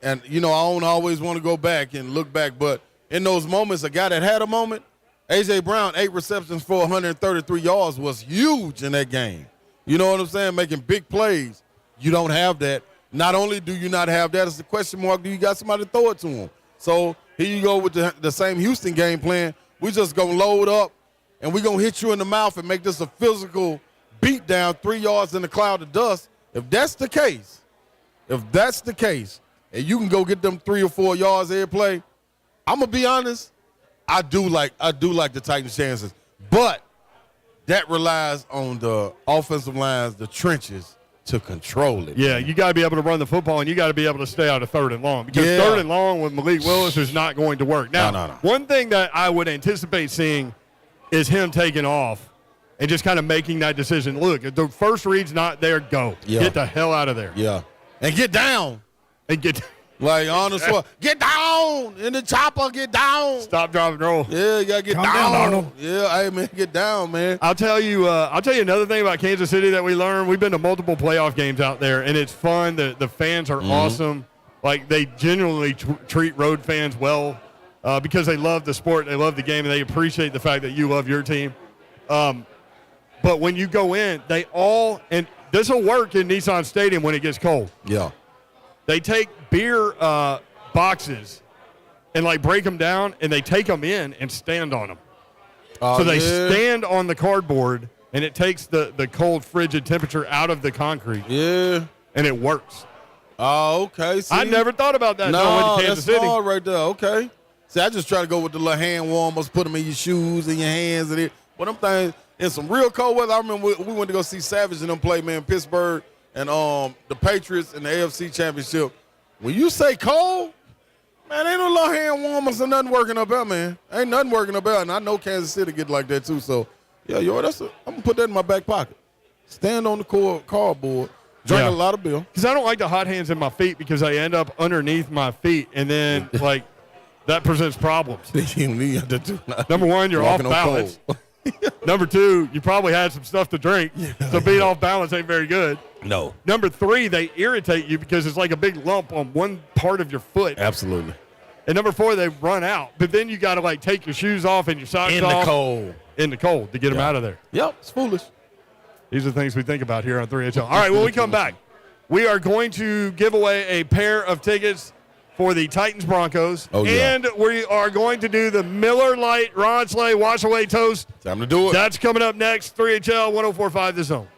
and, you know, I don't always want to go back and look back, but in those moments, a guy that had a moment, A.J. Brown, 8 receptions for 133 yards was huge in that game. You know what I'm saying? Making big plays. You don't have that. Not only do you not have that, it's the question mark, do you got somebody to throw it to him? So here you go with the same Houston game plan. We just going to load up, and we're going to hit you in the mouth and make this a physical beat down 3 yards in a cloud of dust. If that's the case, and you can go get them 3 or 4 yards every play, I'm going to be honest, I do like the Titans' chances. But that relies on the offensive lines, the trenches, to control it. Yeah, you got to be able to run the football, and you got to be able to stay out of 3rd and long. Because 3rd and long with Malik Willis is not going to work. Now, no. One thing that I would anticipate seeing is him taking off and just kind of making that decision. Look, if the first read's not there, go. Yeah. Get the hell out of there. Yeah. And get down. Like, honestly, get down in the chopper, get down. Stop, drop, and roll. Yeah, you got to get down. Arnold. Yeah, hey, man, get down, man. I'll tell you another thing about Kansas City that we learned. We've been to multiple playoff games out there, and it's fun. The fans are awesome. Like, they genuinely treat road fans well because they love the sport, they love the game, and they appreciate the fact that you love your team. But when you go in, they all – and this will work in Nissan Stadium when it gets cold. Yeah. They take beer boxes and, like, break them down, and they take them in and stand on them. So they stand on the cardboard, and it takes the cold, frigid temperature out of the concrete. Yeah. And it works. Oh, okay. See? I never thought about that. No, Kansas that's City. hard right there. Okay. See, I just try to go with the little hand warmers, put them in your shoes and your hands and it. But them things in some real cold weather. I remember we went to go see Savage and them play, man, Pittsburgh and the Patriots in the AFC Championship. When you say cold, man, ain't no little hand warmers or nothing working up there, man. Ain't nothing working up there. And I know Kansas City get like that too. So, yeah, I'm going to put that in my back pocket. Stand on the cardboard. Drink a lot of beer. Because I don't like the hot hands in my feet because I end up underneath my feet, and then, like, that presents problems. Number one, you're off balance. Number two, you probably had some stuff to drink, so being off balance ain't very good. No. Number three, they irritate you because it's like a big lump on one part of your foot. Absolutely. And number four, they run out. But then you got to, like, take your shoes off and your socks off. In the cold. In the cold to get them out of there. Yep, it's foolish. These are things we think about here on 3HL. All right, when we come back, we are going to give away a pair of tickets for the Titans-Broncos. Oh, yeah. And we are going to do the Miller Lite Ron Slay Wash Away Toast. Time to do it. That's coming up next. 3HL 104.5 The Zone.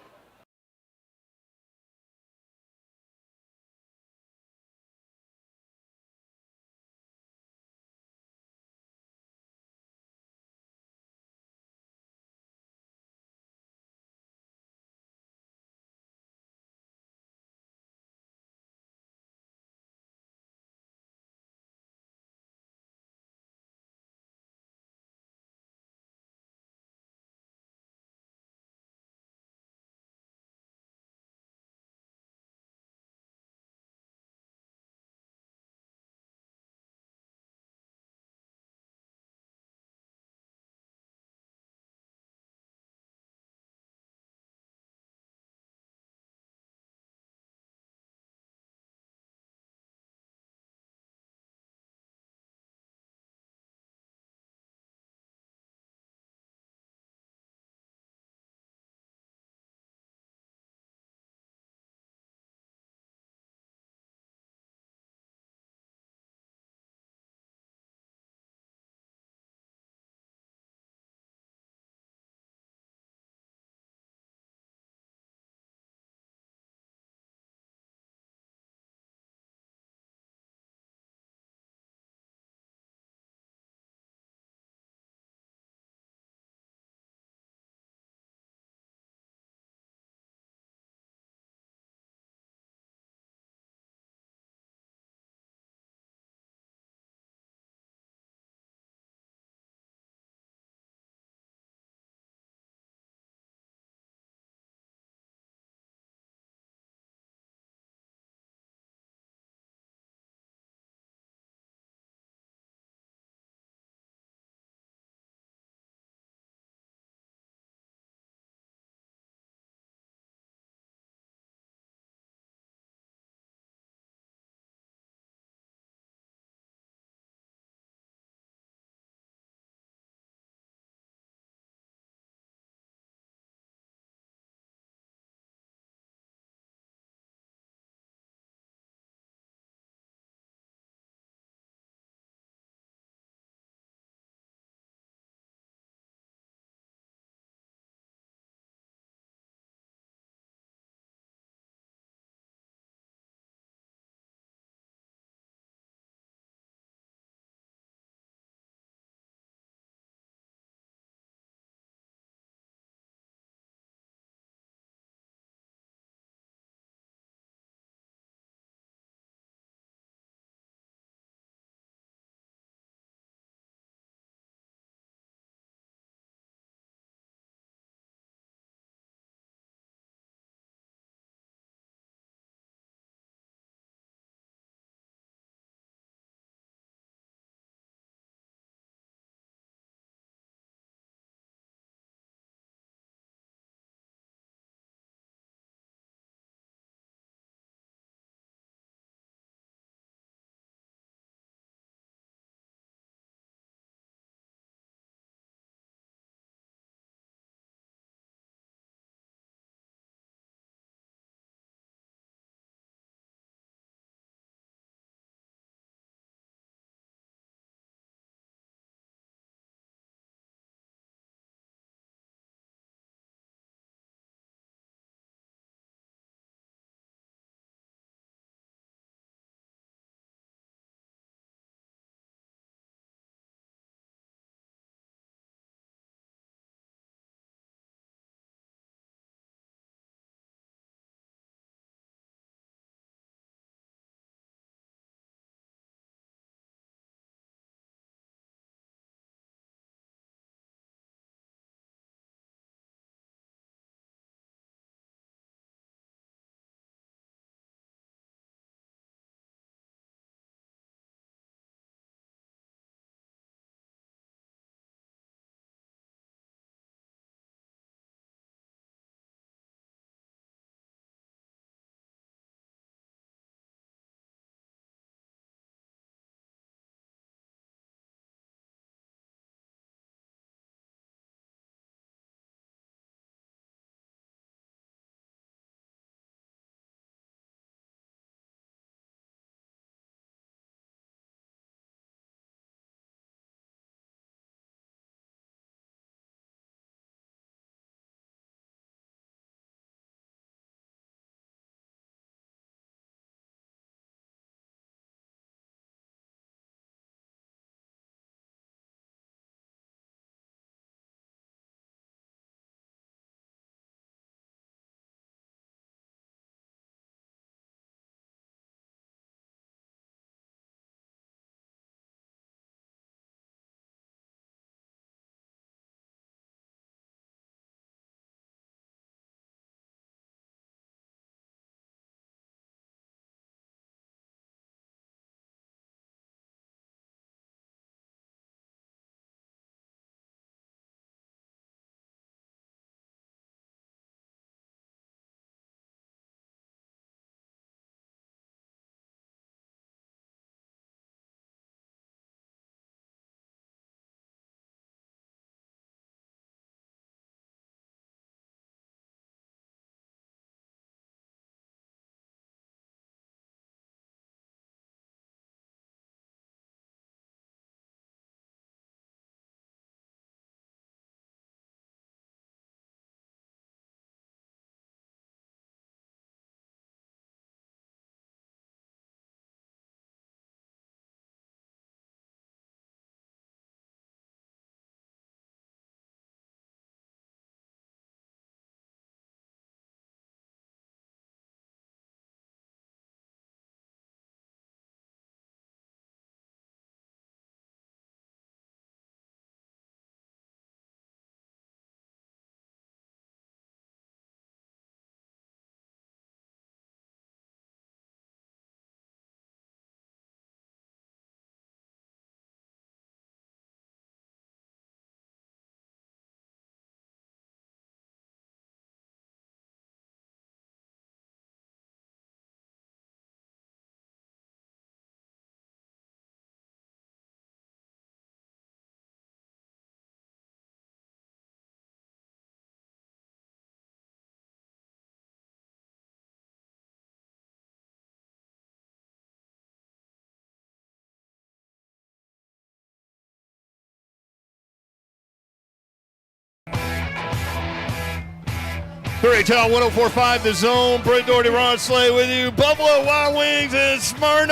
3HL 104.5 The Zone. Brent Doherty, Ron Slay with you. Buffalo Wild Wings in Symrna.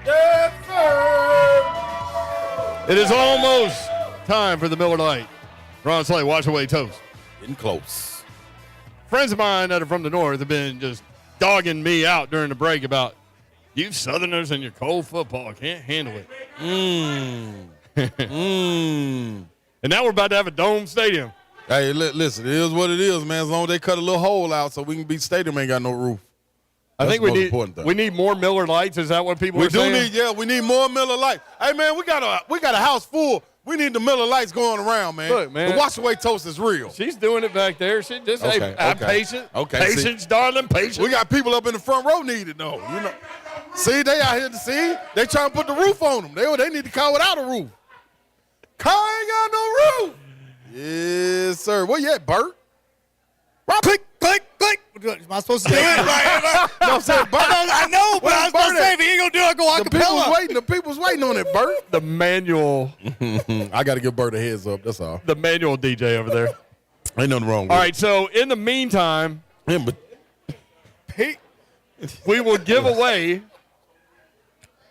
Yes, sir. It is almost time for the Miller Lite. Ron Slay, wash away toast. Getting close. Friends of mine that are from the north have been just dogging me out during the break about you Southerners and your cold football can't handle it. And now we're about to have a dome stadium. Hey, listen, it is what it is, man. As long as they cut a little hole out so we can beat stadium, ain't got no roof. I think we need more Miller Lights. Is that what people are saying? We need more Miller Lights. Hey, man, we got a house full. We need the Miller Lights going around, man. Look, man. The wash away toast is real. She's doing it back there. She just have patience. Okay. Patience, darling, patience. We got people up in the front row need it, though. You know. See, they out here to see. They trying to put the roof on them. They need to car without a roof. Car ain't got no roof. Yes, sir. Where you at, Bert? Click, click, click. Am I supposed to do it? No, I'm saying, Bert. I know, but I was supposed to say, if he ain't going to do it, I'll go acapella. The people's waiting on it, Bert. The manual. I got to give Bert a heads up. That's all. The manual DJ over there. Ain't nothing wrong with it. All right, so in the meantime, we will give away.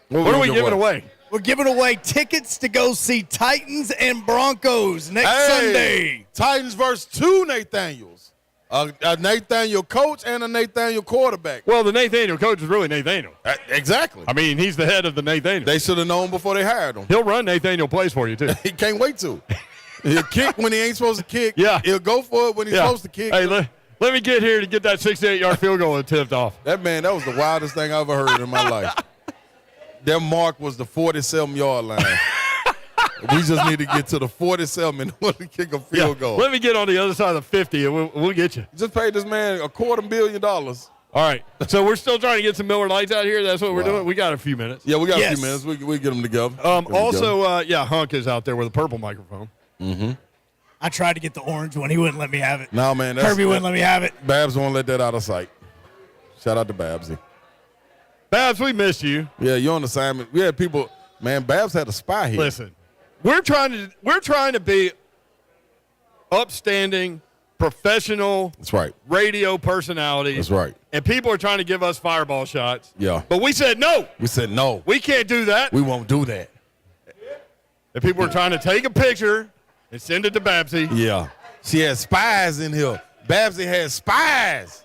What are we giving away? We're giving away tickets to go see Titans and Broncos next Sunday. Titans versus two Nathaniels. A Nathaniel coach and a Nathaniel quarterback. Well, the Nathaniel coach is really Nathaniel. Exactly. I mean, he's the head of the Nathaniel. They should have known before they hired him. He'll run Nathaniel plays for you, too. He can't wait to. He'll kick when he ain't supposed to kick. Yeah. He'll go for it when he's supposed to kick. Hey, let me get here to get that 68-yard field goal and tipped off. That was the wildest thing I ever heard in my life. Their mark was the 47-yard line. We just need to get to the 47 in order to kick a field goal. Let me get on the other side of the 50, and we'll get you. Just paid this man $250 million. All right. So we're still trying to get some Miller Lights out here. That's what we're doing. We got a few minutes. Yeah, we got a few minutes. We get them together. Hunk is out there with a purple microphone. Mm-hmm. I tried to get the orange one. He wouldn't let me have it. No, man. Kirby wouldn't let me have it. Babs won't let that out of sight. Shout out to Babsy. Babs, we missed you. Yeah, you're on assignment. We had people, man, Babs had a spy here. Listen, we're trying to be upstanding, professional radio personalities. That's right. And people are trying to give us fireball shots. Yeah. But we said no. We can't do that. We won't do that. And people are trying to take a picture and send it to Babsy. Yeah. She had spies in here. Babsy had spies.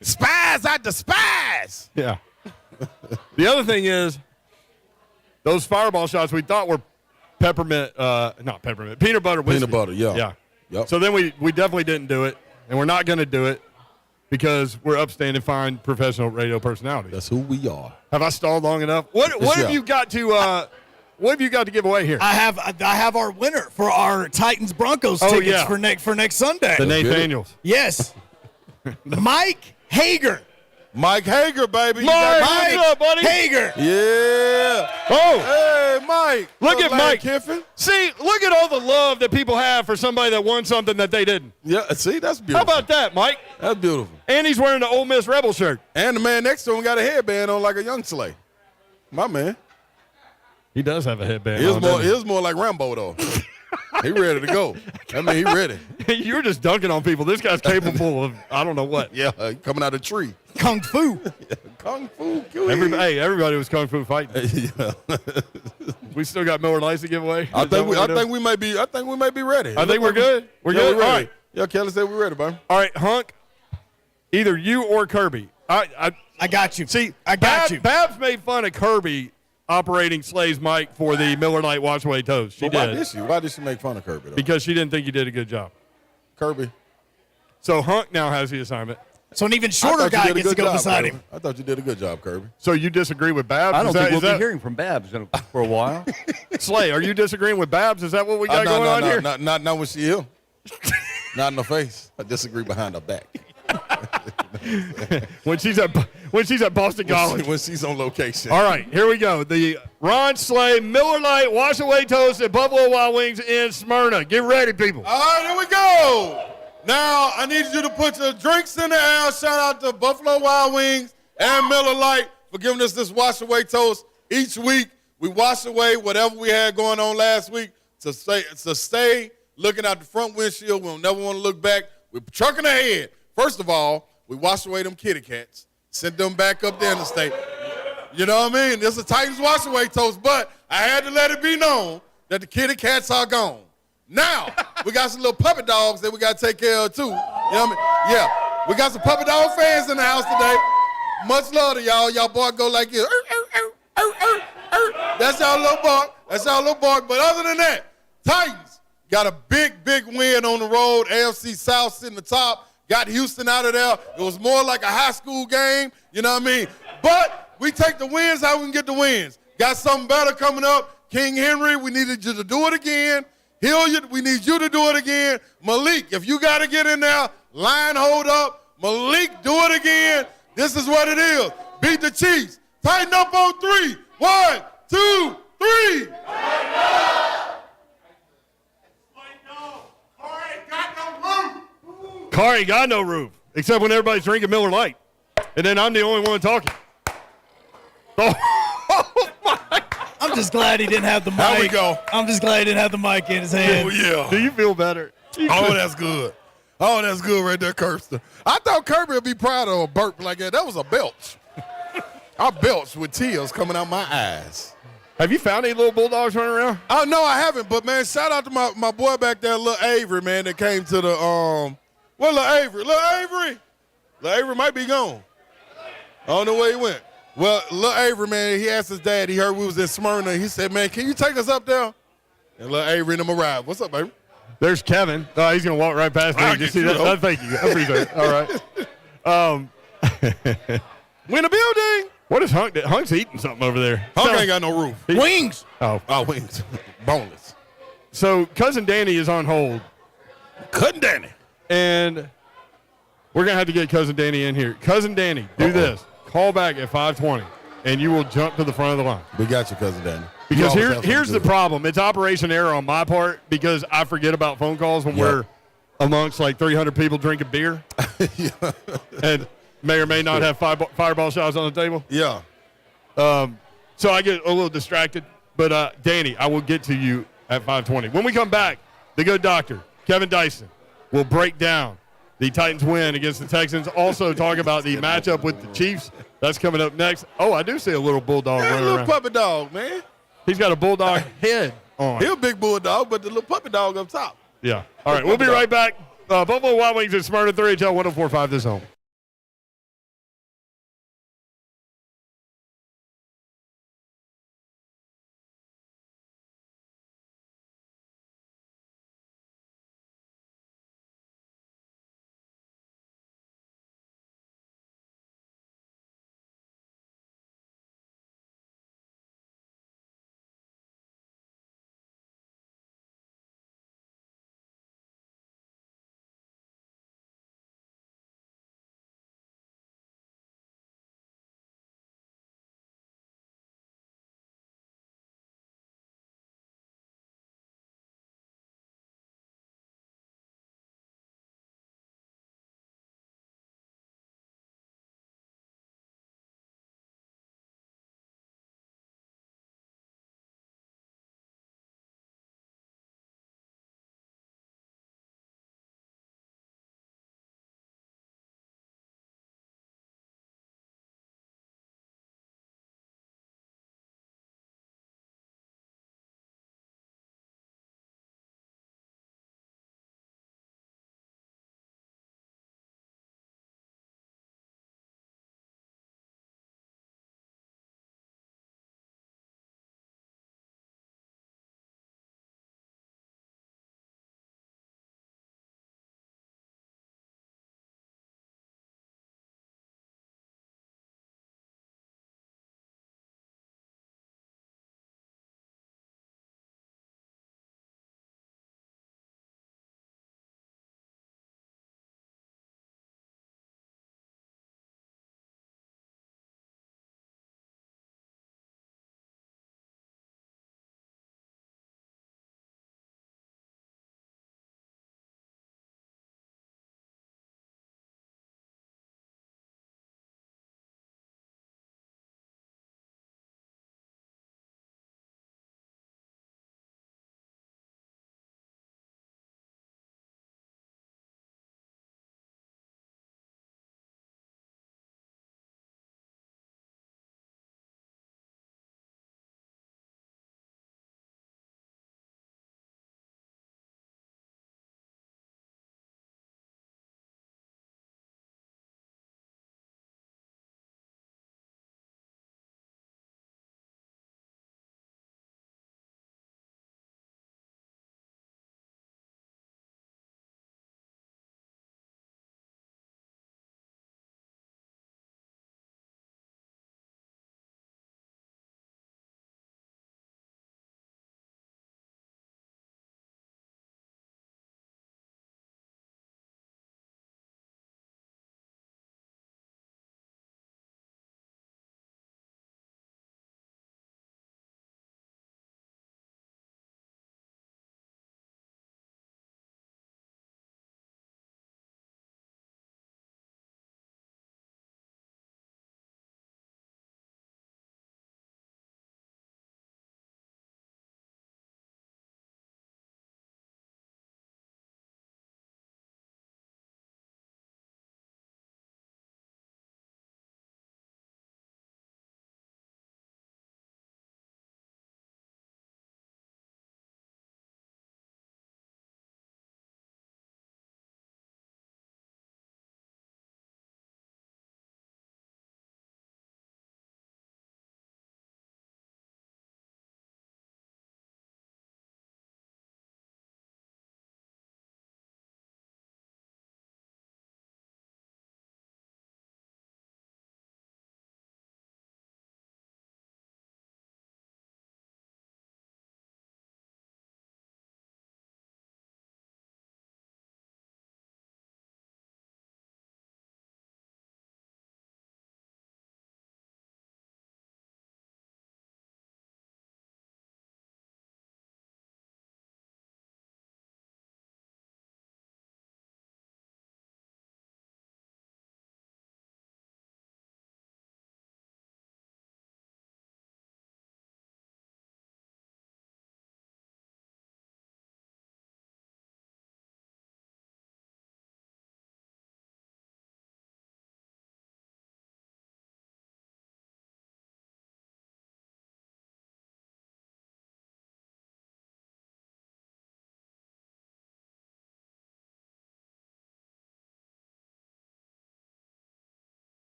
Spies I despise. Yeah. The other thing is, those fireball shots we thought were peanut butter whiskey. Peanut butter, yeah. Yep. So then we definitely didn't do it, and we're not going to do it because we're upstanding, fine, professional radio personalities. That's who we are. Have I stalled long enough? What have you got to what have you got to give away here? I have our winner for our Titans Broncos tickets for next Sunday. The Nathaniels. Yes. Mike Hager. Mike Hager, baby. Mike, what's up, buddy? Hager. Yeah. Oh. Hey, Mike. Look at Mike Kiffin. See, look at all the love that people have for somebody that won something that they didn't. Yeah, see, that's beautiful. How about that, Mike? That's beautiful. And he's wearing the Ole Miss Rebel shirt. And the man next to him got a headband on like a young Slay. My man. He does have a headband It on. was more like Rambo, though. He ready to go. I mean, he ready. You're just dunking on people. This guy's capable of, I don't know what. Yeah, coming out of the tree. Kung Fu. Kung Fu. Everybody was Kung Fu fighting. Yeah. We still got Miller Lights to give away. I think we may be ready. I think we're good. We're good. We're ready. All right. Yeah, Kelly said we're ready, bro. All right, Hunk. Either you or Kirby. I got you. See, I got you. Babs made fun of Kirby operating Slay's mic for the Miller Lite Wash Away Toast. She did. Why did she make fun of Kirby, though? Because she didn't think you did a good job. Kirby. So Hunk now has the assignment. So an even shorter guy gets to go beside him. I thought you did a good job, Kirby. So you disagree with Babs? I don't think we'll be hearing from Babs for a while. Slay, are you disagreeing with Babs? Is that what we got going on here? Not when she here. Not in the face. I disagree behind her back. when she's at Boston College. When she's on location. All right, here we go. The Ron Slay Miller Lite Wash Away Toast at Buffalo Wild Wings in Symrna. Get ready, people. All right, here we go. Now, I need you to put your drinks in the air. Shout out to Buffalo Wild Wings and Miller Lite for giving us this wash away toast. Each week, we wash away whatever we had going on last week to stay looking out the front windshield. We don't never want to look back. We're trucking ahead. First of all, we washed away them kitty cats, sent them back up there in the state. You know what I mean? This is a Titans wash away toast, but I had to let it be known that the kitty cats are gone. Now, we got some little puppy dogs that we got to take care of, too. You know what I mean? Yeah. We got some puppy dog fans in the house today. Much love to y'all. Y'all boy go like this. That's y'all little bark. That's y'all little bark. But other than that, Titans got a big win on the road. AFC South sitting the top. Got Houston out of there. It was more like a high school game. You know what I mean? But we take the wins how we can get the wins. Got something better coming up. King Henry, we needed you to do it again. Hilliard, we need you to do it again. Malik, if you got to get in there, line hold up. Malik, do it again. This is what it is. Beat the Chiefs. Tighten up on 3. 1, 2, 3. Car ain't got no roof, except when everybody's drinking Miller Lite. And then I'm the only one talking. I'm just glad he didn't have the mic. There we go. I'm just glad he didn't have the mic in his hand. Oh, yeah. Do you feel better? Oh, that's good. Oh, that's good right there, Kirsten. I thought Kirby would be proud of a burp like that. That was a belch. I belched with tears coming out my eyes. Have you found any little bulldogs running around? Oh, no, I haven't. But, man, shout out to my boy back there, Lil Avery, man, that came to the Well, Lil Avery? Lil Avery might be gone. I don't know where he went. Well, Lil Avery, man, he asked his dad. He heard we was in Symrna. He said, man, can you take us up there? And Lil Avery and them arrived. What's up, baby? There's Kevin. Oh, he's going to walk right past me. Did you see that? Oh, thank you. I appreciate it. All right. Win a building. What is Hunk? Hunk's eating something over there. Hunk ain't got no roof. Wings. Oh, wings. Boneless. So Cousin Danny is on hold. Cousin Danny. And we're going to have to get Cousin Danny in here. Cousin Danny, do this. Call back at 5:20, and you will jump to the front of the line. We got you, Cousin Danny. Because here's the problem. It's operation error on my part because I forget about phone calls when we're amongst like 300 people drinking beer. And may or may not have fireball shots on the table. Yeah. So I get a little distracted. But, Danny, I will get to you at 5:20. When we come back, the good doctor, Kevin Dyson, will break down the Titans win against the Texans. Also talk about the matchup with the Chiefs. That's coming up next. Oh, I do see a little bulldog running little around. Puppy dog, man. He's got a bulldog head on. He's a big bulldog, but the little puppy dog up top. Yeah. All right, we'll be right back. Buffalo Wild Wings at Symrna 3HL 104.5 this home.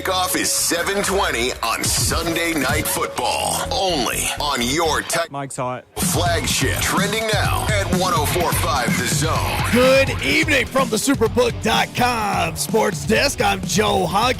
Kickoff is 7:20 on Sunday Night Football. Only on your Mike's hot. flagship. Trending now at 104.5 The Zone. Good evening from the Superbook.com sports desk. I'm Joe Hunk.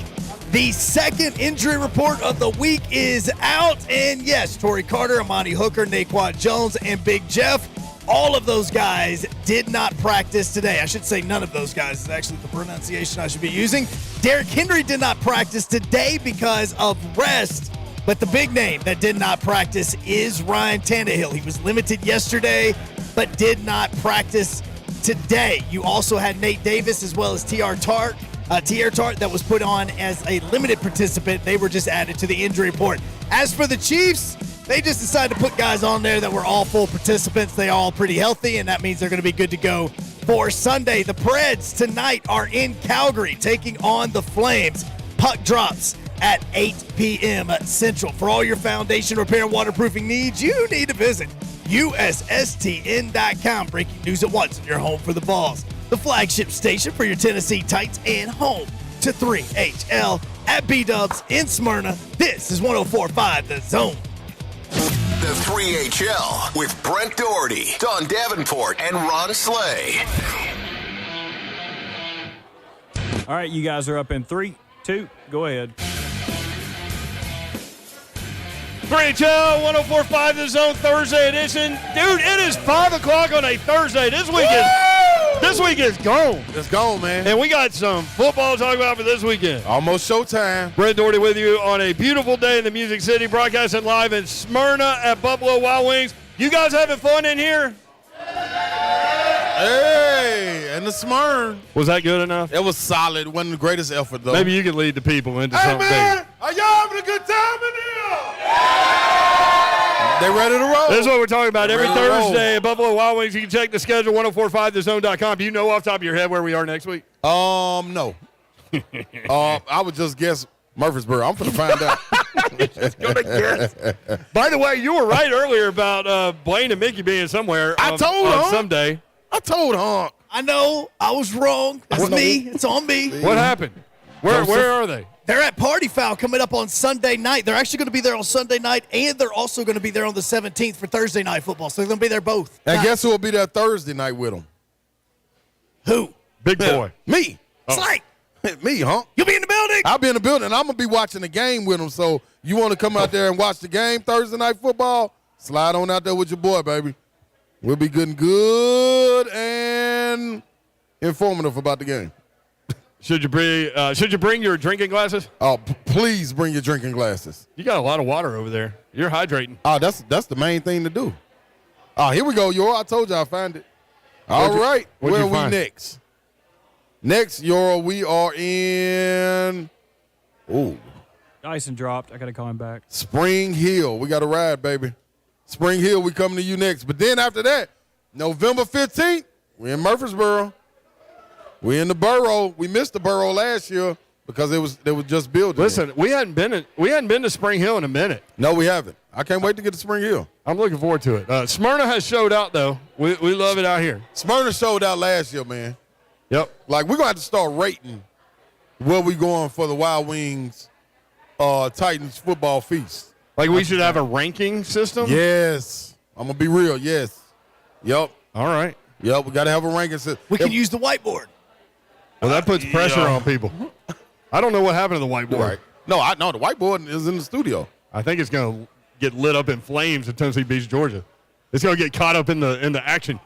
The second injury report of the week is out. And yes, Torrey Carter, Amani Hooker, Naquan Jones, and Big Jeff, all of those guys did not practice today. I should say none of those guys is actually the pronunciation I should be using. Derrick Henry did not practice today because of rest. But the big name that did not practice is Ryan Tannehill. He was limited yesterday, but did not practice today. You also had Nate Davis as well as T.R. Tart that was put on as a limited participant. They were just added to the injury report. As for the Chiefs, they just decided to put guys on there that were all full participants. They are all pretty healthy, and that means they're going to be good to go for Sunday. The Preds tonight are in Calgary taking on the Flames. Puck drops at 8 p.m. Central. For all your foundation repair and waterproofing needs, you need to visit USSTN.com. Breaking news at once in your home for the Vols, the flagship station for your Tennessee Titans, and home to 3HL at B-Dubs in Symrna. This is 104.5 The Zone. The 3HL with Brent Doherty, Don Davenport, and Ron Slay. All right, you guys are up in 3, 2, go ahead. 3HL 104.5 The Zone Thursday edition. Dude, it is 5 o'clock on a Thursday. This week is gone. It's gone, man. And we got some football to talk about for this weekend. Almost showtime. Brent Doherty with you on a beautiful day in the Music City, broadcasting live in Symrna at Buffalo Wild Wings. You guys having fun in here? Hey, and the Symrna. Was that good enough? It was solid. It wasn't the greatest effort, though. Maybe you can lead the people into something big. Are y'all having a good time in here? They ready to roll. This is what we're talking about every Thursday at Buffalo Wild Wings. You can check the schedule, 1045thezone.com. Do you know off the top of your head where we are next week? No. I would just guess Murfreesboro. I'm going to find out. Just going to guess. By the way, you were right earlier about Blaine and Mickey being somewhere I told Hunk. someday. I told Hunk. I know. I was wrong. That's me. It's on me. What happened? Where are they? They're at Party Foul coming up on Sunday night. They're actually going to be there on Sunday night, and they're also going to be there on the 17th for Thursday night football. So they're going to be there both. And guess who will be there Thursday night with them? Who? Big boy. Me. Slate. Me, Hunk. You'll be in the building? I'll be in the building. I'm going to be watching the game with them. So you want to come out there and watch the game Thursday night football? Slide on out there with your boy, baby. We'll be getting good and informative about the game. Should you bring your drinking glasses? Oh, please bring your drinking glasses. You got a lot of water over there. You're hydrating. Oh, that's the main thing to do. Oh, here we go, Yor. I told you I found it. All right. Where are we next? Next, Yor, we are in Dyson dropped. I got to call him back. Spring Hill. We got a ride, baby. Spring Hill, we coming to you next. But then after that, November 15th, we're in Murfreesboro. We in the borough. We missed the borough last year because they was just building. Listen, we hadn't been to Spring Hill in a minute. No, we haven't. I can't wait to get to Spring Hill. I'm looking forward to it. Symrna has showed out though. We love it out here. Symrna showed out last year, man. Yep. Like we're gonna have to start rating where we going for the Wild Wings Titans football feast. Like we should have a ranking system? Yes. I'm gonna be real, yes. Yep. All right. Yep, we gotta have a ranking system. We can use the whiteboard. Well, that puts pressure on people. I don't know what happened to the whiteboard. Right. No, the whiteboard is in the studio. I think it's going to get lit up in flames if Tennessee beats Georgia. It's going to get caught up in the action.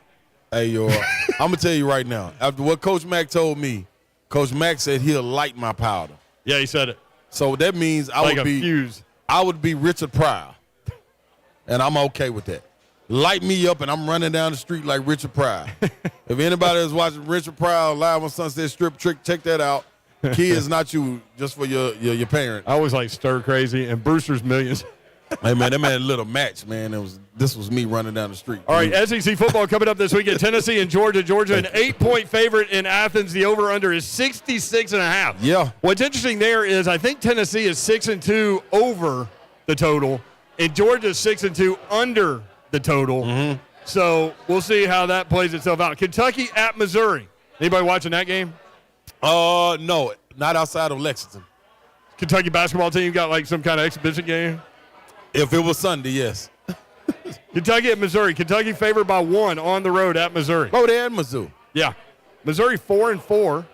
Hey, yo, I'm going to tell you right now. After what Coach Mack told me, Coach Mack said he'll light my powder. Yeah, he said it. So that means I would be Richard Pryor, and I'm okay with that. Light me up, and I'm running down the street like Richard Pryor. If anybody is watching Richard Pryor live on Sunset Strip, check that out. Kids, not you, just for your parents. I was like stir crazy and Brewster's Millions. Hey man, that man had a little match, man. This was me running down the street. All right, SEC football coming up this weekend. Tennessee and Georgia. Georgia an 8-point favorite in Athens. The over/under is 66.5. Yeah. What's interesting there is I think Tennessee is 6-2 over the total, and Georgia is 6-2 under the total. Mm-hmm. So we'll see how that plays itself out. Kentucky at Missouri. Anybody watching that game? No, not outside of Lexington. Kentucky basketball team got like some kind of exhibition game? If it was Sunday, yes. Kentucky at Missouri. Kentucky favored by 1 on the road at Missouri. Oh, they're at Mizzou. Yeah. Missouri 4-4,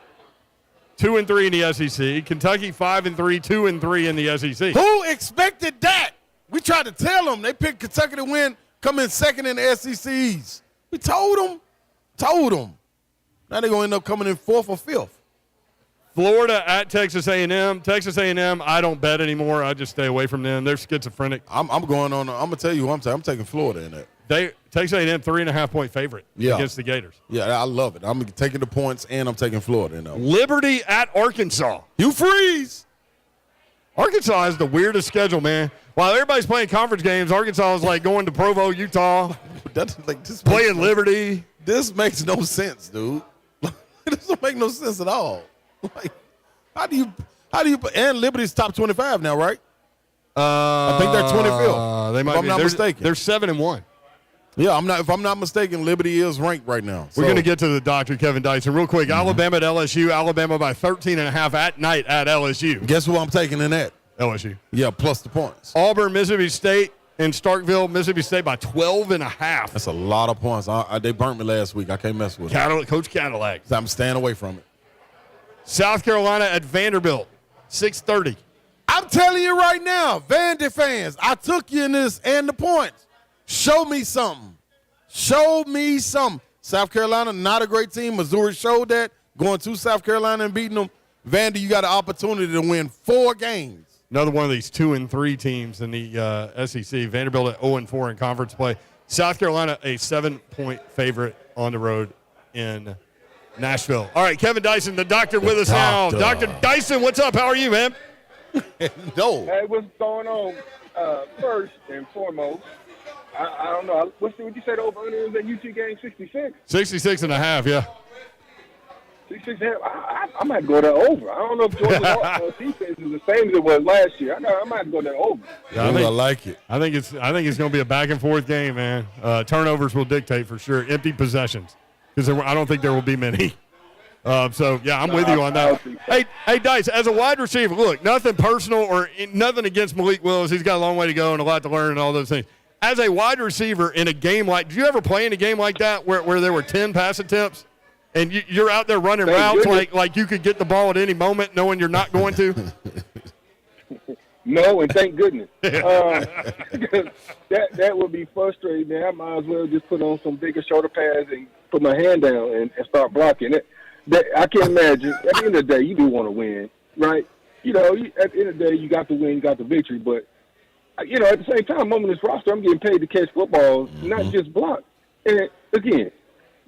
2-3 in the SEC. Kentucky 5-3, 2-3 in the SEC. Who expected that? We tried to tell them. They picked Kentucky to win, come in second in the SECs. We told them. Now they're going to end up coming in 4th or 5th. Florida at Texas A&M. Texas A&M, I don't bet anymore. I just stay away from them. They're schizophrenic. I'm going on. I'm going to tell you who I'm taking Florida in that. Texas A&M 3.5-point favorite against the Gators. Yeah, I love it. I'm taking the points, and I'm taking Florida in that. Liberty at Arkansas. You freeze. Arkansas has the weirdest schedule, man. While everybody's playing conference games, Arkansas is like going to Provo, Utah, playing Liberty. This makes no sense, dude. It doesn't make no sense at all. Like, how do you? And Liberty's top 25 now, right? I think they're 25th. They might if I'm not mistaken. They're 7-1. Yeah, If I'm not mistaken, Liberty is ranked right now. We're going to get to the doctor, Kevin Dyson, real quick. Alabama at LSU. Alabama by 13.5 at night at LSU. Guess who I'm taking in that? LSU. Yeah, plus the points. Auburn, Mississippi State, and Starkville, Mississippi State by 12.5. That's a lot of points. They burnt me last week. I can't mess with it. Coach Cadillac. So I'm staying away from it. South Carolina at Vanderbilt, 6:30. I'm telling you right now, Vandy fans, I took you in this and the points. Show me something. South Carolina, not a great team. Missouri showed that, going to South Carolina and beating them. Vandy, you got an opportunity to win 4 games. Another one of these 2-3 teams in the SEC. Vanderbilt at 0-4 in conference play. South Carolina, a 7-point favorite on the road in Nashville. All right, Kevin Dyson, the doctor with us now. Dr. Dyson, what's up? How are you, man? No. Hey, what's going on? First and foremost, I don't know. What you say the over-under is at UT game, 66? 66.5, yeah. 66.5. I might go there over. I don't know if Georgia's defense is the same as it was last year. I might go there over. Yeah, I like it. I think it's going to be a back-and-forth game, man. Turnovers will dictate for sure. Empty possessions. Because I don't think there will be many. I'm with you on that. Hey, Dice, as a wide receiver, look, nothing personal or nothing against Malik Willis. He's got a long way to go and a lot to learn and all those things. As a wide receiver in a game did you ever play in a game like that where there were 10 pass attempts and you're out there running routes like you could get the ball at any moment knowing you're not going to? No, and thank goodness. That would be frustrating, man. I might as well just put on some bigger shoulder pads and put my hand down and start blocking it. I can't imagine. At the end of the day, you do want to win, right? At the end of the day, you got the win, you got the victory. But, at the same time, I'm on this roster, I'm getting paid to catch footballs, not just block. And, again,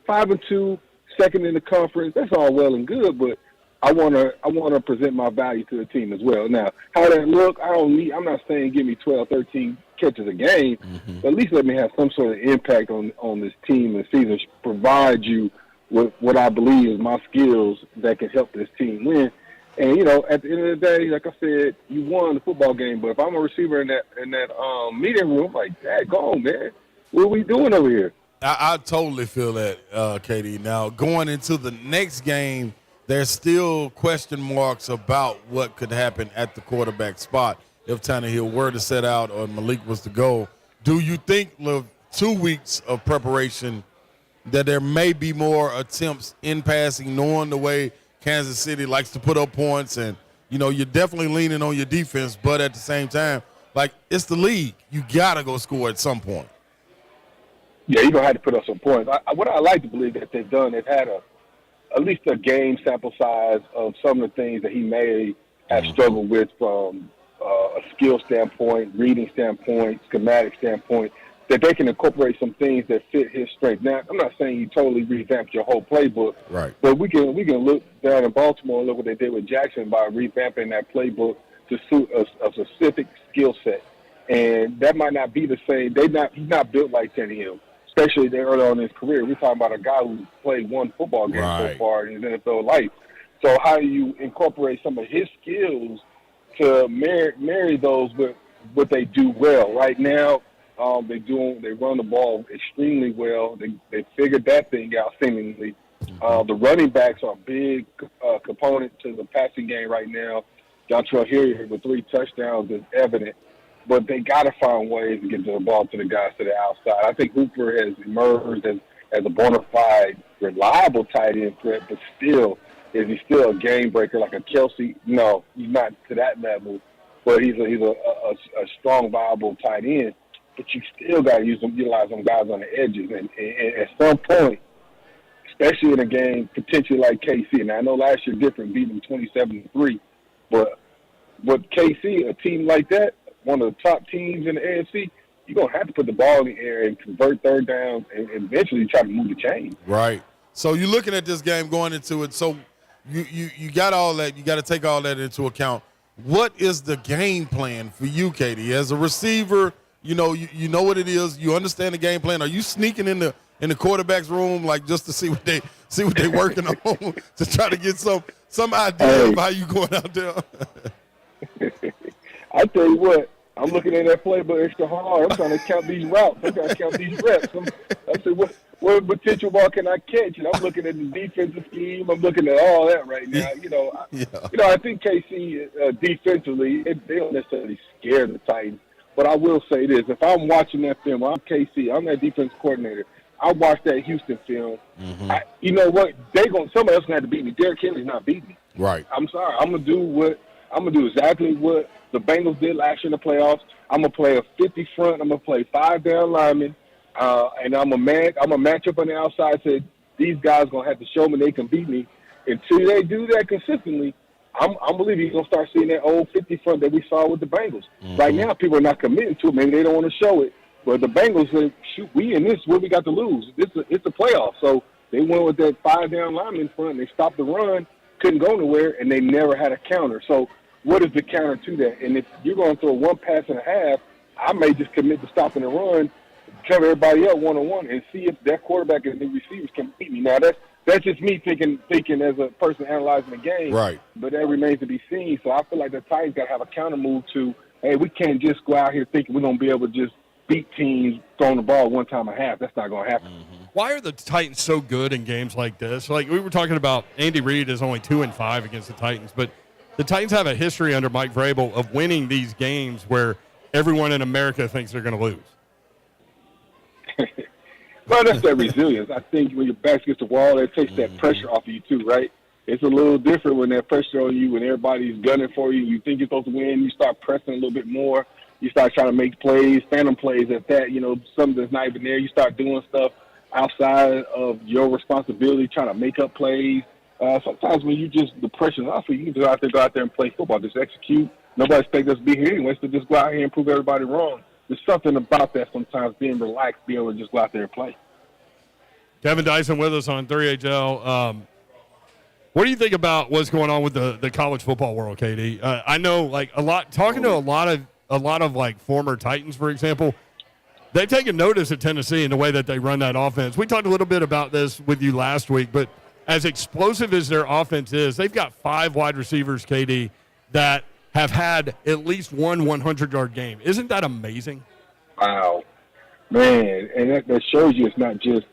5-2, second in the conference, that's all well and good, but I want to present my value to the team as well. Now, how that look, I'm not saying give me 12, 13 catches a game, but at least let me have some sort of impact on this team and season, provide you with what I believe is my skills that can help this team win. And, at the end of the day, like I said, you won the football game, but if I'm a receiver in that meeting room, I'm like, dad, go on, man. What are we doing over here? I totally feel that, Katie. Now, going into the next game, there's still question marks about what could happen at the quarterback spot if Tannehill were to set out or Malik was to go. Do you think 2 weeks of preparation that there may be more attempts in passing, knowing the way Kansas City likes to put up points and, you're definitely leaning on your defense, but at the same time, it's the league. You got to go score at some point. Yeah, you're going to have to put up some points. What I like to believe that they've done, they've had at least a game sample size of some of the things that he may have struggled with from a skill standpoint, reading standpoint, schematic standpoint, that they can incorporate some things that fit his strength. Now, I'm not saying you totally revamped your whole playbook, right? But we can look down in Baltimore and look what they did with Jackson by revamping that playbook to suit a specific skill set. And that might not be the same. He's not built like Tannehill, especially early on in his career. We're talking about a guy who played one football game so far in his NFL life. So how do you incorporate some of his skills to marry those with what they do well? Right now, they run the ball extremely well. They figured that thing out seemingly. The running backs are a big component to the passing game right now. Dontrell Hilliard with 3 touchdowns is evident. But they got to find ways to get the ball to the guys to the outside. I think Hooper has emerged as a bona fide, reliable tight end threat, but still, is he still a game breaker like a Kelsey? No, he's not to that level. But he's a strong, viable tight end. But you still got to utilize them guys on the edges. And at some point, especially in a game potentially like KC, and I know last year different, beating them 27-3, but with KC, a team like that, one of the top teams in the AFC, you're going to have to put the ball in the air and convert third down and eventually try to move the chain. Right. So you're looking at this game going into it. So you got all that. You got to take all that into account. What is the game plan for you, Katie? As a receiver, you know what it is. You understand the game plan. Are you sneaking in the quarterback's room like just to see what they working on to try to get some idea of how you going out there? I tell you what, I'm looking at that playbook extra hard. I'm trying to count these routes. I'm trying to count these reps. I said, what potential ball can I catch? And I'm looking at the defensive scheme. I'm looking at all that right now. I think KC defensively, they don't necessarily scare the Titans. But I will say this: if I'm watching that film, I'm KC. I'm that defense coordinator. I watched that Houston film. Mm-hmm. You know what? Somebody else gonna have to beat me. Derrick Henry's not beating me. Right. I'm sorry. I'm gonna do exactly what the Bengals did last year in the playoffs. I'm gonna play a 50 front. I'm gonna play 5 down linemen, and I'm a match up on the outside. Say these guys gonna have to show me they can beat me. Until they do that consistently, I'm believing you're gonna start seeing that old 50 front that we saw with the Bengals. Mm-hmm. Right now, people are not committing to it. Maybe they don't want to show it. But the Bengals say, shoot, we in this. What we got to lose? It's a playoff. So they went with that 5 down lineman front. And they stopped the run, couldn't go nowhere, and they never had a counter. So what is the counter to that? And if you're going to throw one pass and a half, I may just commit to stopping the run, cover everybody up one-on-one, and see if that quarterback and the receivers can beat me. Now, that's just me thinking as a person analyzing the game. Right. But that remains to be seen. So I feel like the Titans got to have a counter move to, hey, we can't just go out here thinking we're going to be able to just beat teams throwing the ball one time a half. That's not going to happen. Mm-hmm. Why are the Titans so good in games like this? Like we were talking about, Andy Reid is only 2-5 against the Titans, but the Titans have a history under Mike Vrabel of winning these games where everyone in America thinks they're going to lose. Well, that's that resilience. I think when your back against the wall, it takes that pressure off of you too, right? It's a little different when that pressure on you, when everybody's gunning for you. You think you're supposed to win. You start pressing a little bit more. You start trying to make plays, phantom plays at that. Something that's not even there. You start doing stuff outside of your responsibility, trying to make up plays. Sometimes when the pressure's off you, can just go out there and play football, just execute. Nobody expects us to be here anyway, so just go out here and prove everybody wrong. There's something about that sometimes, being relaxed, being able to just go out there and play. Kevin Dyson with us on 3HL. What do you think about what's going on with the college football world, KD? I know, talking to a lot of former Titans, for example, they've taken notice of Tennessee in the way that they run that offense. We talked a little bit about this with you last week, but as explosive as their offense is, they've got 5 wide receivers, KD, that have had at least one 100-yard game. Isn't that amazing? Wow. Man, and that shows you it's not just,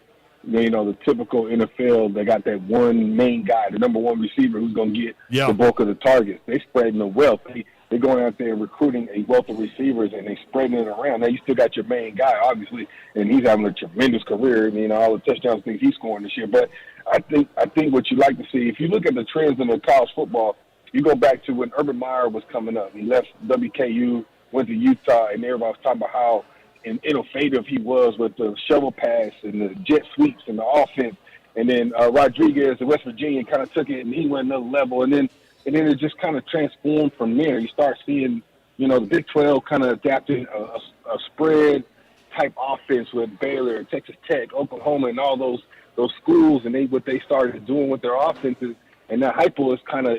the typical NFL. They got that one main guy, the number one receiver who's going to get the bulk of the targets. They spreading the wealth. They're going out there recruiting a wealth of receivers, and they spreading it around. Now, you still got your main guy, obviously, and he's having a tremendous career. All the touchdowns things he's scoring this year. But I think what you like to see, if you look at the trends in the college football, you go back to when Urban Meyer was coming up. He left WKU, went to Utah, and everybody was talking about how innovative he was with the shovel pass and the jet sweeps and the offense. And then Rodriguez, the West Virginia, kind of took it, and he went another level. And then it just kind of transformed from there. You start seeing, the Big 12 kind of adapting a spread-type offense with Baylor, Texas Tech, Oklahoma, and all those schools, and what they started doing with their offenses. And now Heupel is kind of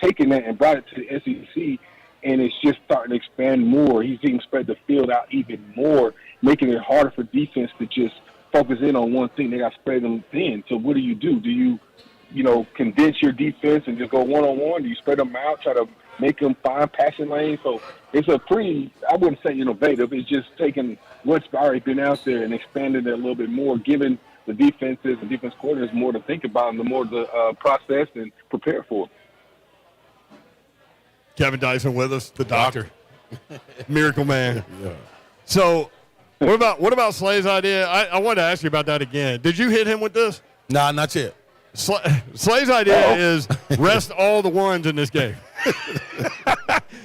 taking that and brought it to the SEC, and it's just starting to expand more. He's even spread the field out even more, making it harder for defense to just focus in on one thing. They got to spread them thin. So what do? Do you condense your defense and just go one-on-one? Do you spread them out, try to make them find passing lanes? So it's a pretty, I wouldn't say innovative. It's just taking what's already been out there and expanding it a little bit more, giving the defenses and defense coordinators more to think about and the more to process and prepare for. Kevin Dyson with us, the doctor. Miracle Man. Yeah. So what about Slay's idea? I wanted to ask you about that again. Did you hit him with this? Nah, not yet. Slay's idea is rest all the ones in this game.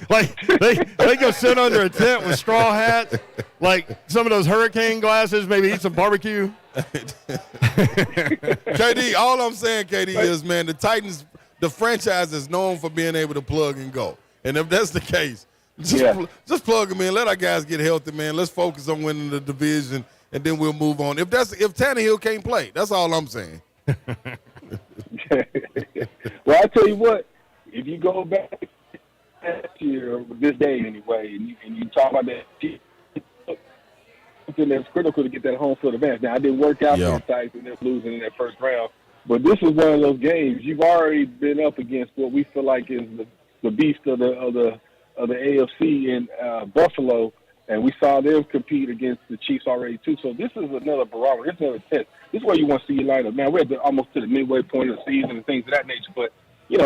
Like they go sit under a tent with straw hats, like some of those hurricane glasses, maybe eat some barbecue. KD, all I'm saying, KD, is, man, the Titans, the franchise is known for being able to plug and go. And if that's the case, just plug them in. Let our guys get healthy, man. Let's focus on winning the division, and then we'll move on. If Tannehill can't play, that's all I'm saying. Well, I tell you what, if you go back last year, or this day anyway, and you talk about that, something that's critical to get that home field advantage. Now, I didn't work out for the Titans and they're losing in that first round, but this is one of those games you've already been up against what we feel like is the beast of the AFC in Buffalo, and we saw them compete against the Chiefs already too. So this is another barometer. This is another test. This is where you want to see your lineup. Now, we're almost to the midway point of the season and things of that nature, but,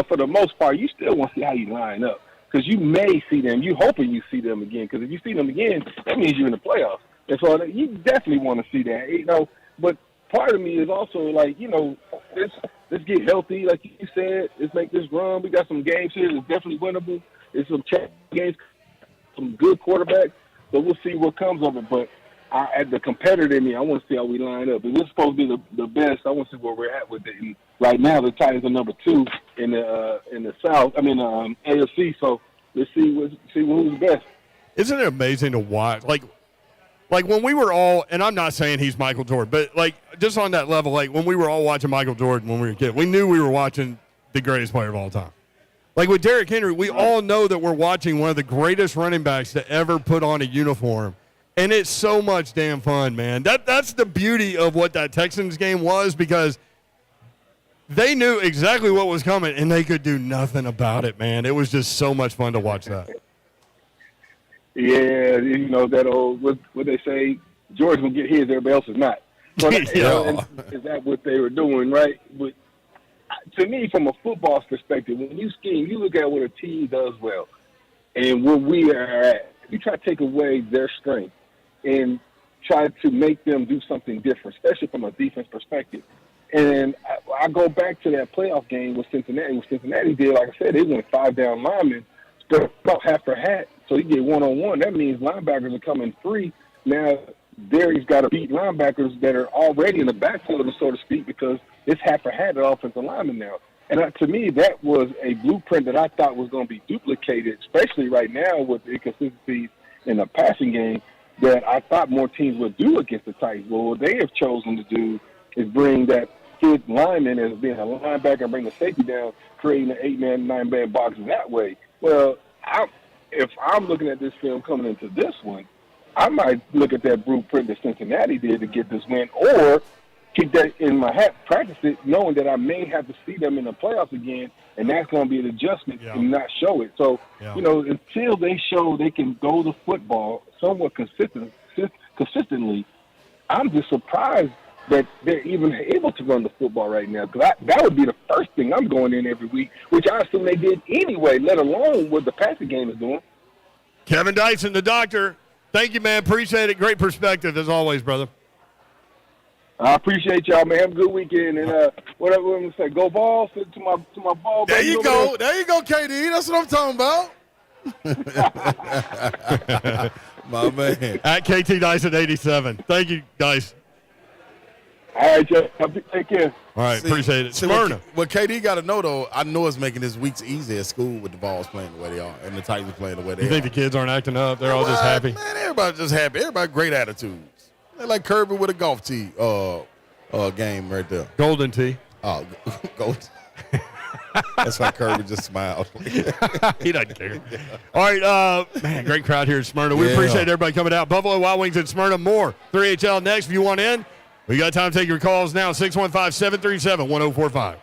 for the most part, you still want to see how you line up, because you may see them. You're hoping you see them again, because if you see them again, that means you're in the playoffs. And so you definitely want to see that, But part of me is also like, let's get healthy, like you said. Let's make this run. We got some games here that's definitely winnable. There's some games, some good quarterbacks. So we'll see what comes of it. But at the competitor in me, I want to see how we line up. If this is supposed to be the best, I want to see where we're at with it. And right now, the Titans are number 2 in the South. AFC. So let's see who's the best. Isn't it amazing to watch? Like when we were all, and I'm not saying he's Michael Jordan, but just on that level, when we were all watching Michael Jordan when we were kids, we knew we were watching the greatest player of all time. Like with Derrick Henry, we all know that we're watching one of the greatest running backs to ever put on a uniform. And it's so much damn fun, man. That's the beauty of what that Texans game was, because they knew exactly what was coming, and they could do nothing about it, man. It was just so much fun to watch that. Yeah, that old, what they say, George will get his, everybody else is not. But, is that what they were doing, right? But to me, from a football perspective, when you scheme, you look at what a team does well and where we are at. You try to take away their strength and try to make them do something different, especially from a defense perspective. And I go back to that playoff game with Cincinnati. What Cincinnati did, like I said, they went 5 down linemen, spread about half their hat, so you get one-on-one. That means linebackers are coming free. Now, Derrick's got to beat linebackers that are already in the backfield, so to speak, because it's half a hat at offensive linemen now. And to me, that was a blueprint that I thought was going to be duplicated, especially right now with the inconsistencies in the passing game, that I thought more teams would do against the Titans. Well, what they have chosen to do is bring that kid lineman as being a linebacker and bring the safety down, creating an 8-man, 9-man box that way. Well, if I'm looking at this film coming into this one, I might look at that blueprint that Cincinnati did to get this win, or keep that in my hat, practice it, knowing that I may have to see them in the playoffs again, and that's going to be an adjustment and not show it. So, until they show they can go to football somewhat consistently, I'm just surprised that they're even able to run the football right now. Because that would be the first thing I'm going in every week, which I assume they did anyway, let alone what the passing game is doing. Kevin Dyson, the doctor. Thank you, man. Appreciate it. Great perspective, as always, brother. I appreciate y'all, man. Have a good weekend. And whatever I'm going to say, go Vols to my ball. There you go. There you go, KD. That's what I'm talking about. My man. At KT Dyson 87. Thank you, guys. All right, Jeff. Take care. All right, appreciate it. Symrna. What KD got to know, though, I know it's making his weeks easy at school with the Vols playing the way they are and the Titans playing the way they are. You think the kids aren't acting up? They're all just happy? Man, everybody's just happy. Everybody great attitudes. They're like Kirby with a golf tee game right there. Golden tee. Oh, gold. That's why Kirby just smiled. He doesn't care. All right, man, great crowd here at Symrna. We appreciate everybody coming out. Buffalo Wild Wings at Symrna. More 3HL next if you want in. We got time to take your calls now, 615-737-1045.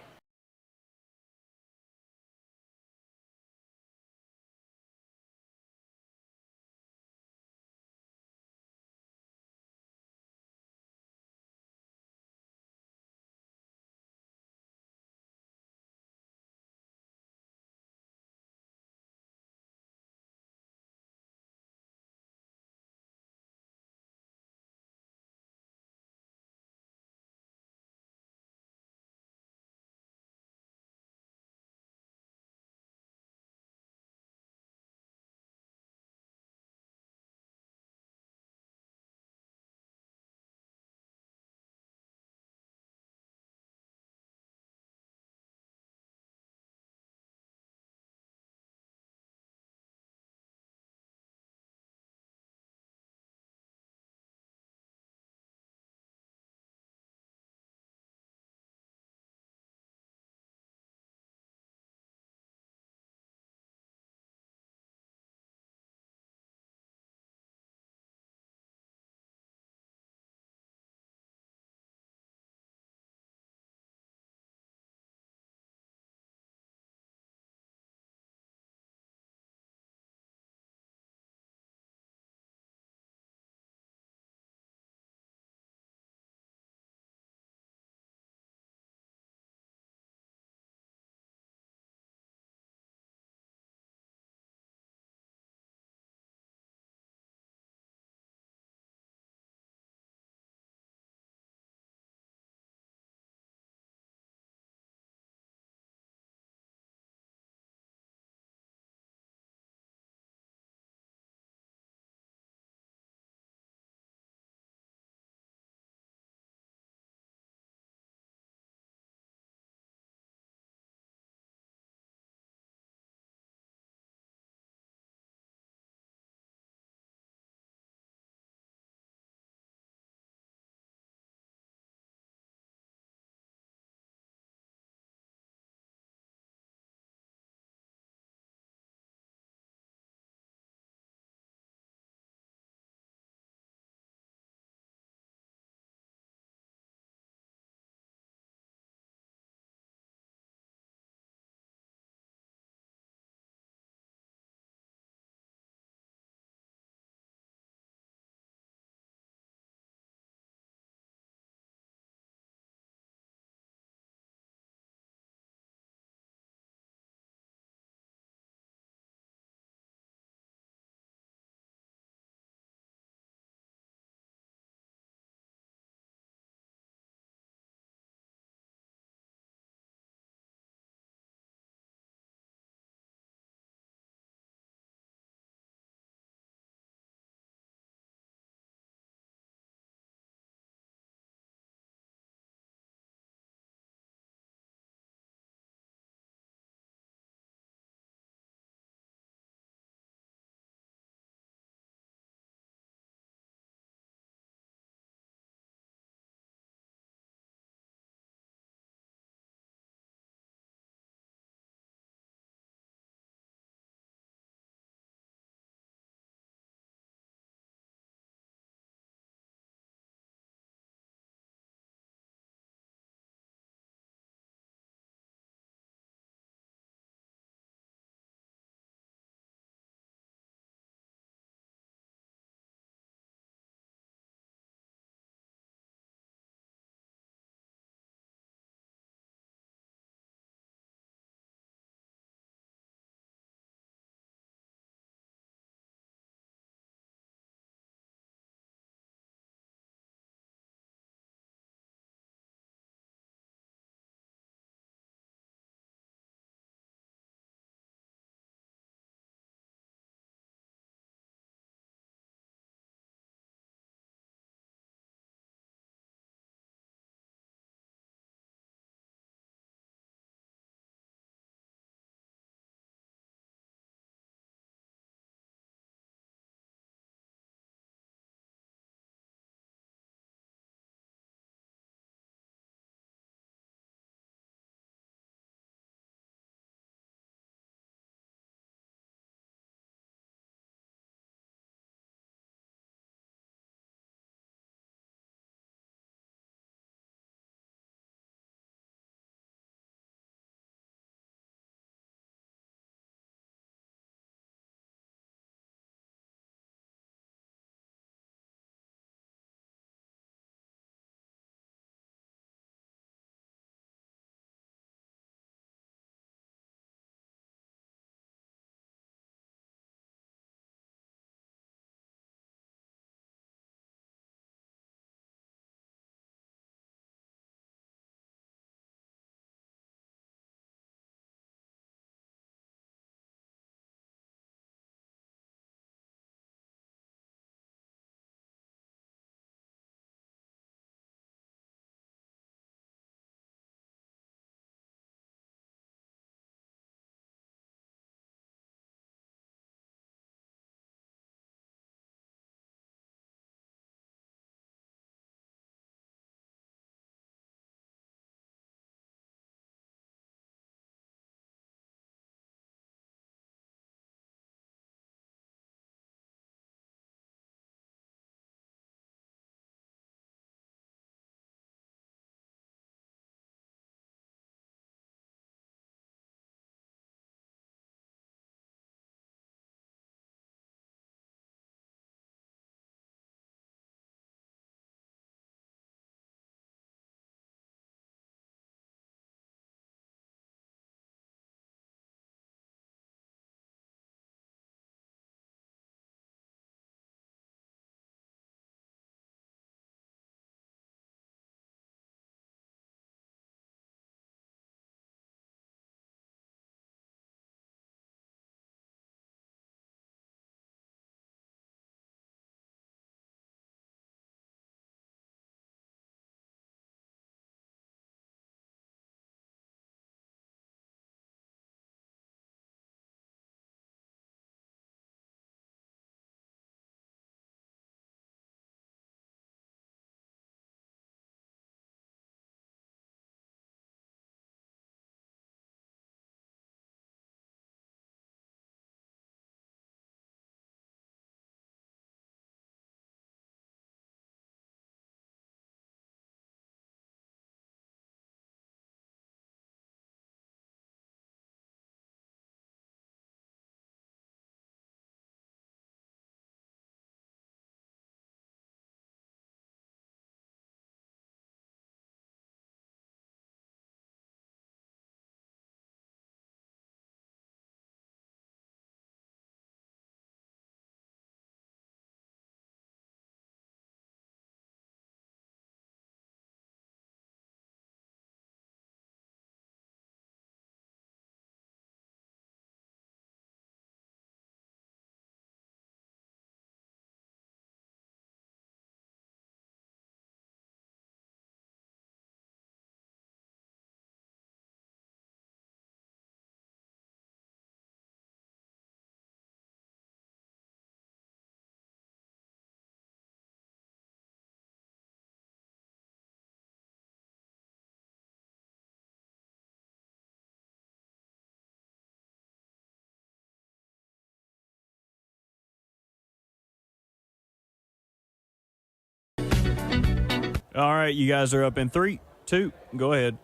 All right, you guys are up in 3, 2. Go ahead.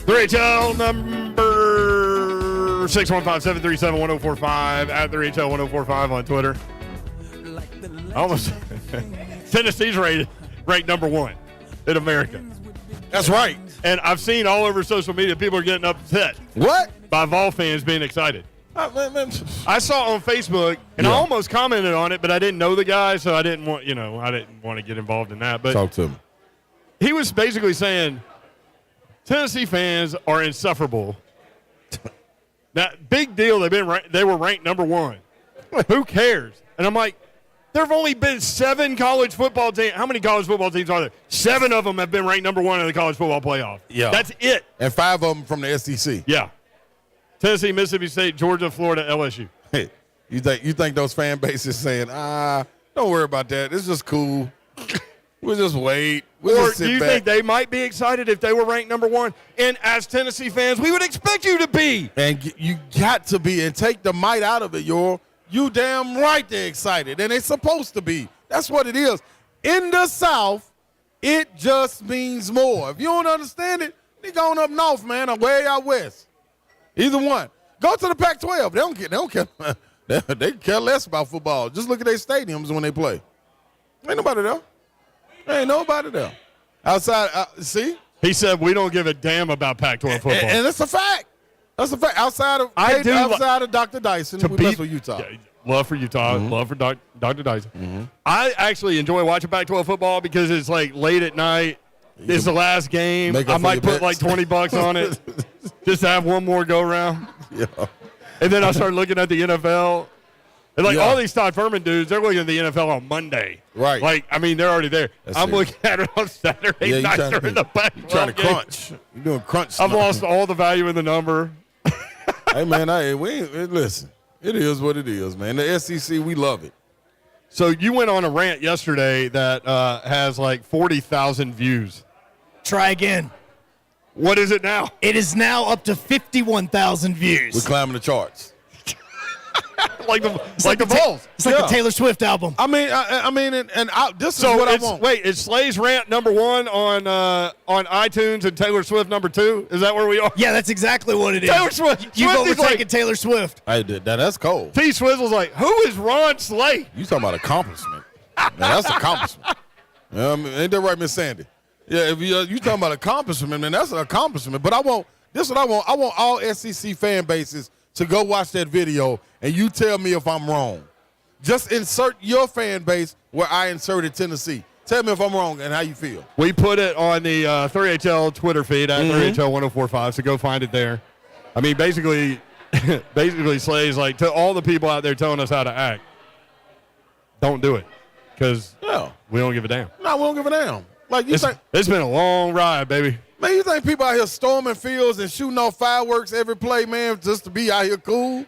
3HL number 615-737-1045 at 3HL1045 on Twitter. Almost. Tennessee's ranked number 1 in America. That's right. And I've seen all over social media people are getting upset. What? By Vol fans being excited. I saw on Facebook, and I almost commented on it, but I didn't know the guy, so I didn't want to get involved in that. But talk to him. He was basically saying Tennessee fans are insufferable. That big deal. They were ranked number 1. Who cares? And I'm like, there have only been 7 college football teams. How many college football teams are there? 7 of them have been ranked number 1 in the college football playoff. Yeah, that's it. And 5 of them from the SEC. Yeah. Tennessee, Mississippi State, Georgia, Florida, LSU. Hey, you think those fan bases saying, don't worry about that. It's just cool. We'll just wait. We'll just sit do you back. think they might be excited if they were ranked number 1? And as Tennessee fans, we would expect you to be. And you got to be. And take the might out of it, You damn right they're excited. And they're supposed to be. That's what it is. In the South, it just means more. If you don't understand it, they going up north, man, or way out west. Either one. Go to the Pac-12. They don't care. They care less about football. Just look at their stadiums when they play. Ain't nobody there. Ain't nobody there. Outside, see? He said we don't give a damn about Pac-12 football. And it's a fact. That's a fact. Outside of Dr. Dyson, we mess with Utah. Yeah, love for Utah. Mm-hmm. Love for Dr. Dyson. Mm-hmm. I actually enjoy watching Pac-12 football because it's like late at night. It's the last game. I might put like $20 on it just to have one more go around. Yeah. And then I start looking at the NFL. And all these Todd Furman dudes, they're looking at the NFL on Monday. Right. They're already there. I'm looking at it on Saturday night during the Pac-12 trying to crunch. You're doing crunch. I've lost all the value in the number. Hey, man, listen. It is what it is, man. The SEC, we love it. So you went on a rant yesterday that has like 40,000 views. Try again. What is it now? It is now up to 51,000 views. We're climbing the charts. like the Vols. It's like the Taylor Swift album. This is what I want. Wait, is Slay's rant number 1 on iTunes and Taylor Swift number 2? Is that where we are? Yeah, that's exactly what it is. Taylor Swift. You've overtaken Taylor Swift. That's cold. T. Swizzle's like, who is Ron Slay? You talking about accomplishment? Man, that's accomplishment. Ain't that right, Miss Sandy? Yeah, if you talking about accomplishment, then that's an accomplishment. But I want all SEC fan bases to go watch that video, and you tell me if I'm wrong. Just insert your fan base where I inserted Tennessee. Tell me if I'm wrong and how you feel. We put it on the 3HL Twitter feed at 3HL1045, so go find it there. I mean, basically Slay's like, to all the people out there telling us how to act, don't do it because we don't give a damn. No, we don't give a damn. Like it's been a long ride, baby. Man, you think people out here storming fields and shooting off fireworks every play, man, just to be out here cool?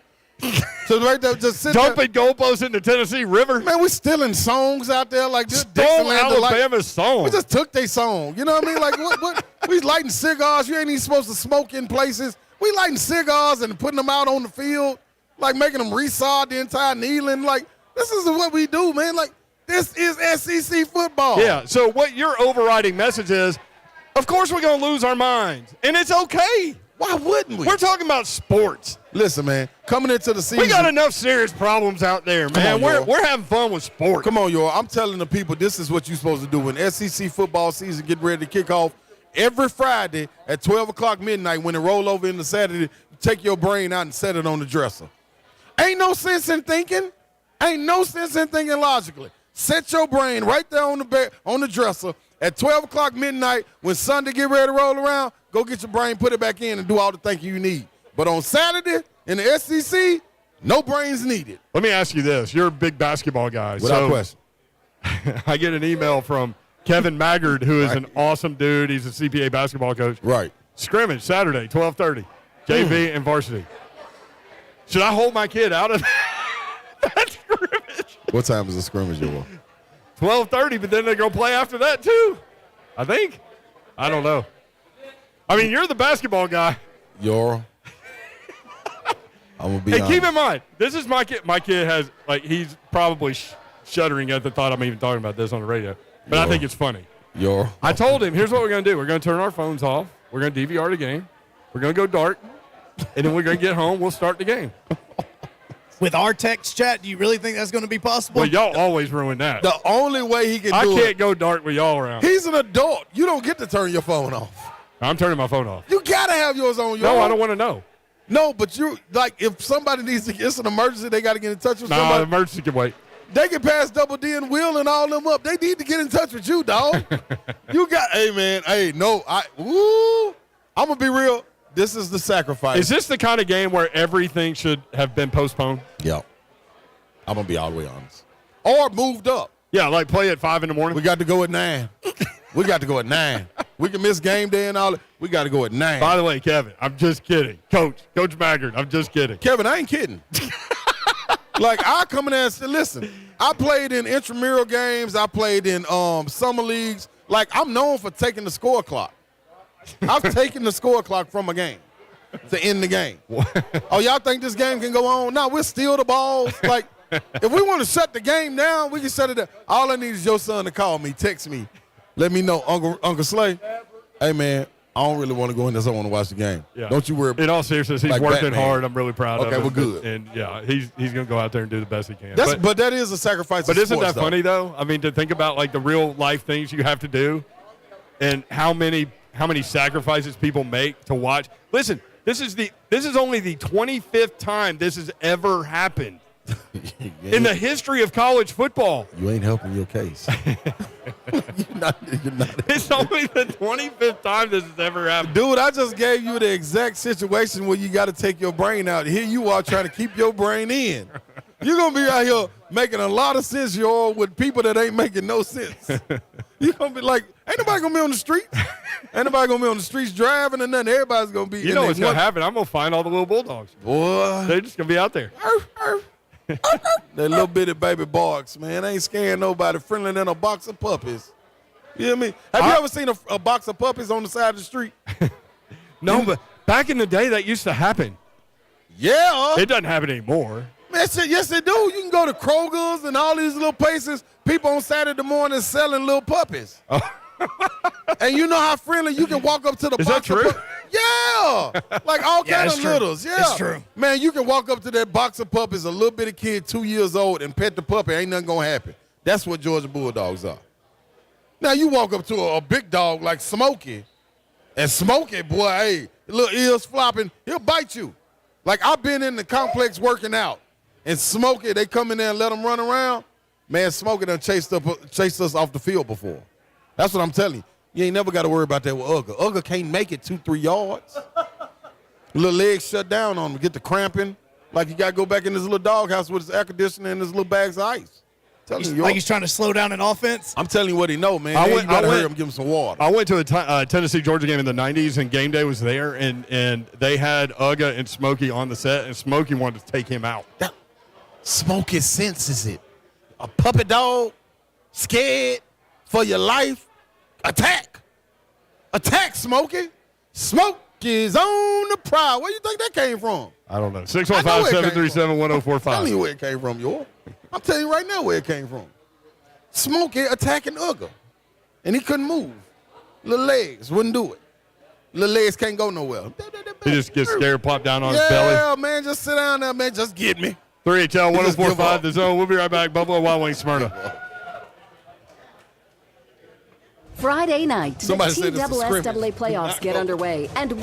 So right there, just sit dumping goalposts in the Tennessee River. Man, we stealing songs out there like this. Stole Alabama's song. We just took their song. You know what I mean? Like what? We lighting cigars. You ain't even supposed to smoke in places. We lighting cigars and putting them out on the field, like making them resod the entire kneeling. Like this is what we do, man. Like this is SEC football. Yeah. So what your overriding message is? Of course we're going to lose our minds, and it's okay. Why wouldn't we? We're talking about sports. Listen, man, coming into the season. We got enough serious problems out there, man. We're having fun with sports. Come on, y'all. I'm telling the people this is what you're supposed to do. When SEC football season get ready to kick off, every Friday at 12 o'clock midnight when it roll over into Saturday, take your brain out and set it on the dresser. Ain't no sense in thinking. Ain't no sense in thinking logically. Set your brain right there on the bed, on the dresser. At 12 o'clock midnight, when Sunday get ready to roll around, go get your brain, put it back in, and do all the thinking you need. But on Saturday in the SEC, no brains needed. Let me ask you this. You're a big basketball guy. Without question. I get an email from Kevin Maggard, who is an awesome dude. He's a CPA basketball coach. Right. Scrimmage, Saturday, 12:30, JV and varsity. Should I hold my kid out of that scrimmage? What time is the scrimmage, y'all? 12:30, but then they're going to play after that, too. I think. I don't know. I mean, you're the basketball guy. I'm going to be honest. Keep in mind, this is my kid. My kid has, he's probably shuddering at the thought I'm even talking about this on the radio. But I think it's funny. I told him, here's what we're going to do. We're going to turn our phones off. We're going to DVR the game. We're going to go dark. And then we're going to get home. We'll start the game. With our text chat, do you really think that's going to be possible? Well, y'all always ruin that. The only way he can do it. I can't go dark with y'all around. He's an adult. You don't get to turn your phone off. I'm turning my phone off. You got to have yours on your No, own. I don't want to know. No, but if somebody needs to, it's an emergency, they got to get in touch with No, somebody. emergency can wait. They can pass Double D and Will and all them up. They need to get in touch with you, dog. Hey, man. Hey, no. I'm going to be real. This is the sacrifice. Is this the kind of game where everything should have been postponed? Yeah. I'm going to be all the way honest. Or moved up. Yeah, like play at 5 in the morning. We got to go at 9. We got to go at 9. We can miss game day and all that. We got to go at 9. By the way, Kevin, I'm just kidding. Coach Maggard, I'm just kidding. Kevin, I ain't kidding. Like, I come in there and say, listen, I played in intramural games. I played in summer leagues. Like, I'm known for taking the score clock. I've taken the score clock from a game to end the game. Oh, y'all think this game can go on? No, we'll steal the balls. Like, if we want to shut the game down, we can shut it down. All I need is your son to call me, text me, let me know, Uncle Slay, hey, man, I don't really want to go in there, so I want to watch the game. Yeah. Don't you worry. In all seriousness, he's like working Batman. hard. I'm really proud of him. Okay, well, good. And yeah, he's going to go out there and do the best he can. But that is a sacrifice. But of isn't sports, that funny, though? I mean, to think about, like, the real-life things you have to do and how many sacrifices people make to watch. Listen, this is only the 25th time this has ever happened in the history of college football. You ain't helping your case. you're not. It's only the 25th time this has ever happened. Dude, I just gave you the exact situation where you got to take your brain out. Here you are trying to keep your brain in. You're going to be out here making a lot of sense, y'all, with people that ain't making no sense. You're going to be like, ain't nobody going to be on the street. Ain't nobody going to be on the streets driving or nothing. Everybody's going to be. You know what's going to happen. I'm going to find all the little Bulldogs. Boy. They're just going to be out there. That little bitty baby barks, man. Ain't scaring nobody. Friendly than a box of puppies. You hear me? Have you ever seen a box of puppies on the side of the street? No, but back in the day, that used to happen. Yeah. It doesn't happen anymore. Man, yes, they do. You can go to Kroger's and all these little places. People on Saturday morning selling little puppies. Oh. And you know how friendly you can walk up to the box. Is that true? Yeah. Like all kind of true. littles. Yeah. It's true. Man, you can walk up to that box of puppies, a little bitty kid, 2 years old, and pet the puppy. Ain't nothing going to happen. That's what Georgia Bulldogs are. Now, you walk up to a big dog like Smokey, and Smokey, boy, hey, little ears flopping, he'll bite you. Like, I've been in the complex working out, and Smokey, they come in there and let them run around. Man, Smokey done chased us off the field before. That's what I'm telling you. You ain't never got to worry about that with Ugga. Ugga can't make it 2-3 yards. Little legs shut down on him, get the cramping. Like you got to go back in his little doghouse with his air conditioner and his little bags of ice. Like he's trying to slow down an offense? I'm telling you what he know, man. You got to hurry him, give him some water. I went to a Tennessee-Georgia game in the 90s, and game day was there, and they had Ugga and Smokey on the set, and Smokey wanted to take him out. Smokey senses it. A puppy dog, scared for your life. Attack. Attack, Smokey. Smokey's on the prowl. Where you think that came from? I don't know. 615-737-1045. Tell me where it came from, y'all. I'm telling you right now where it came from. Smokey attacking Ugga. And he couldn't move. Little legs wouldn't do it. Little legs can't go nowhere. He just gets scared, plop down on his belly. Yeah, man, just sit down there, man. Just get me. 3HL 104.5 The Zone. We'll be right back. Buffalo Wild Wings, Symrna. Friday night, the Somebody said it's a TSSAA playoffs get underway. And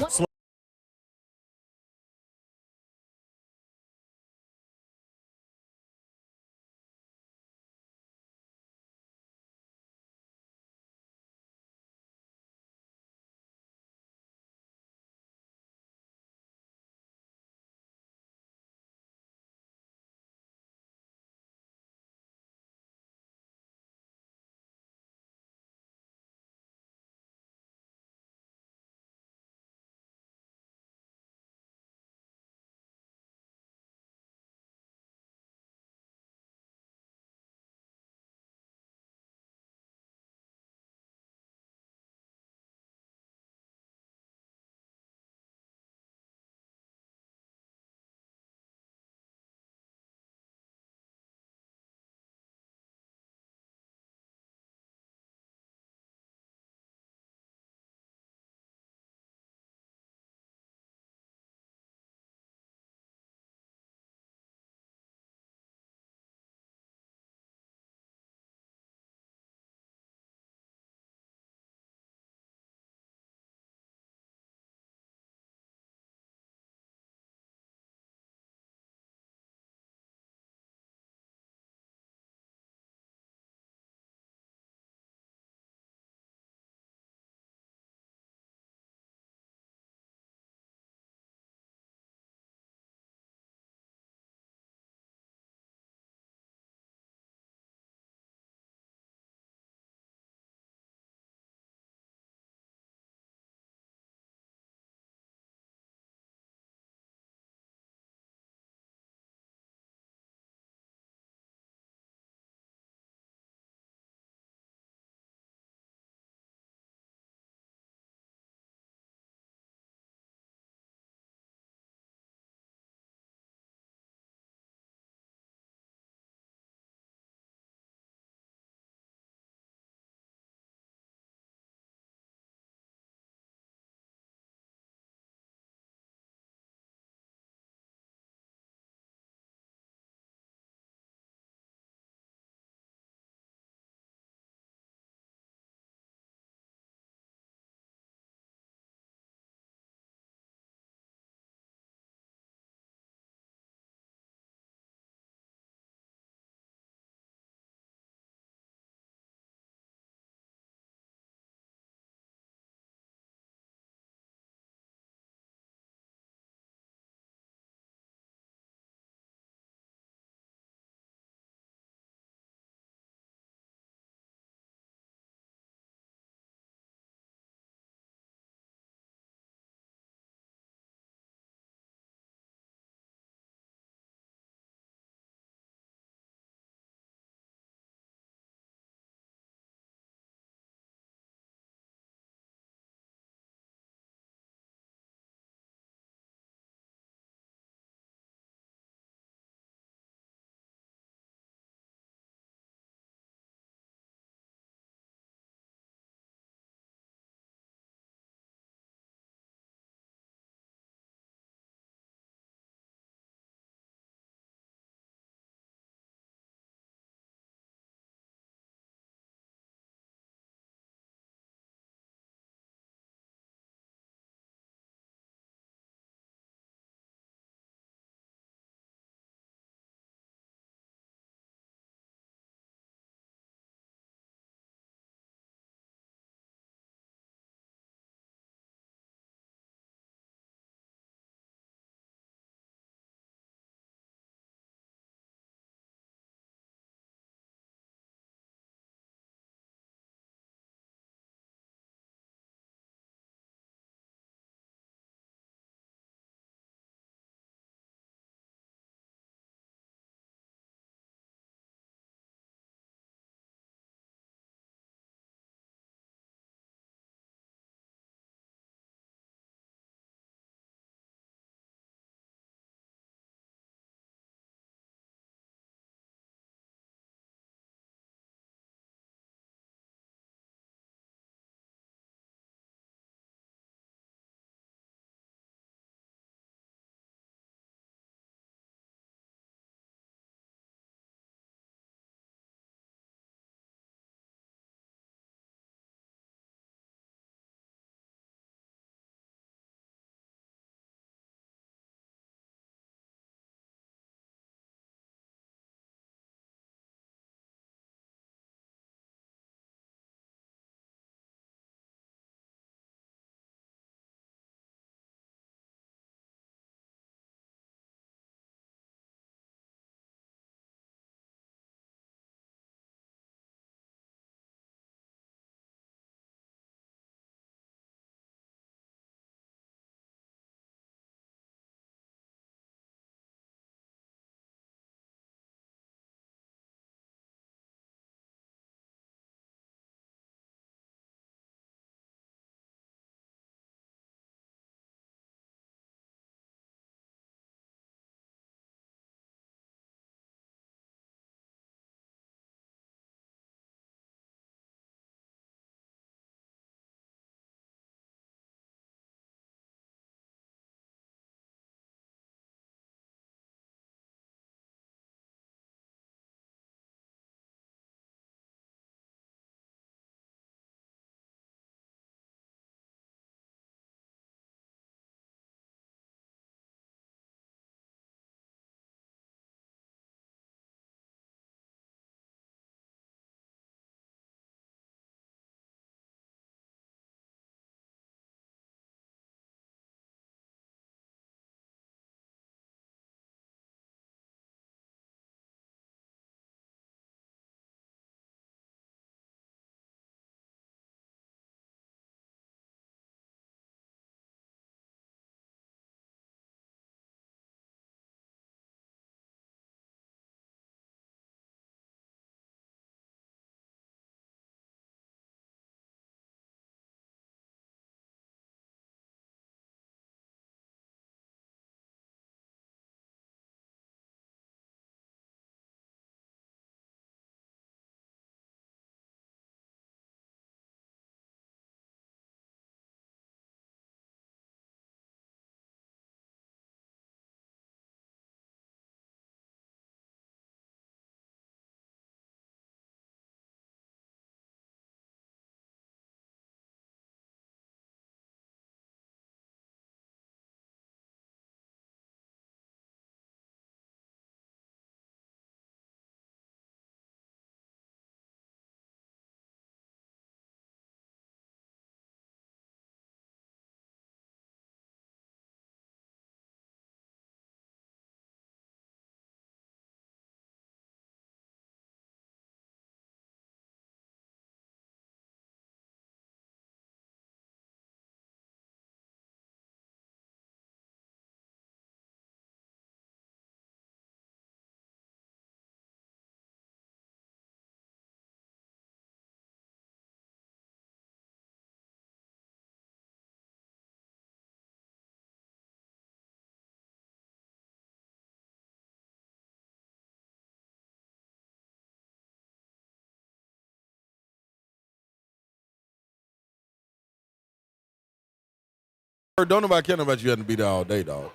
Don't nobody care about you having to be there all day, dog.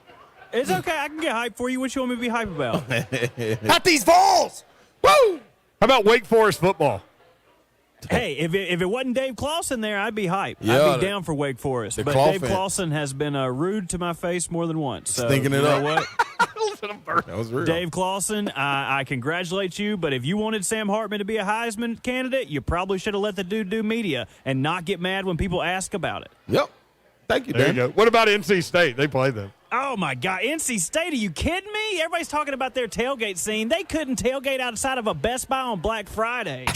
It's okay. I can get hyped for you. What you want me to be hype about? Not these Vols! Woo! How about Wake Forest football? Hey, if it wasn't Dave Clawson there, I'd be hyped. Yeah, I'd be down for Wake Forest. But Claw Dave fans. Clawson has been rude to my face more than once. So, Stinking it you know up. What? That was real. Dave Clawson, I congratulate you, but if you wanted Sam Hartman to be a Heisman candidate, you probably should have let the dude do media and not get mad when people ask about it. Yep. Thank you, There Dan. you go. What about NC State? They play them. Oh, my God. NC State, are you kidding me? Everybody's talking about their tailgate scene. They couldn't tailgate outside of a Best Buy on Black Friday.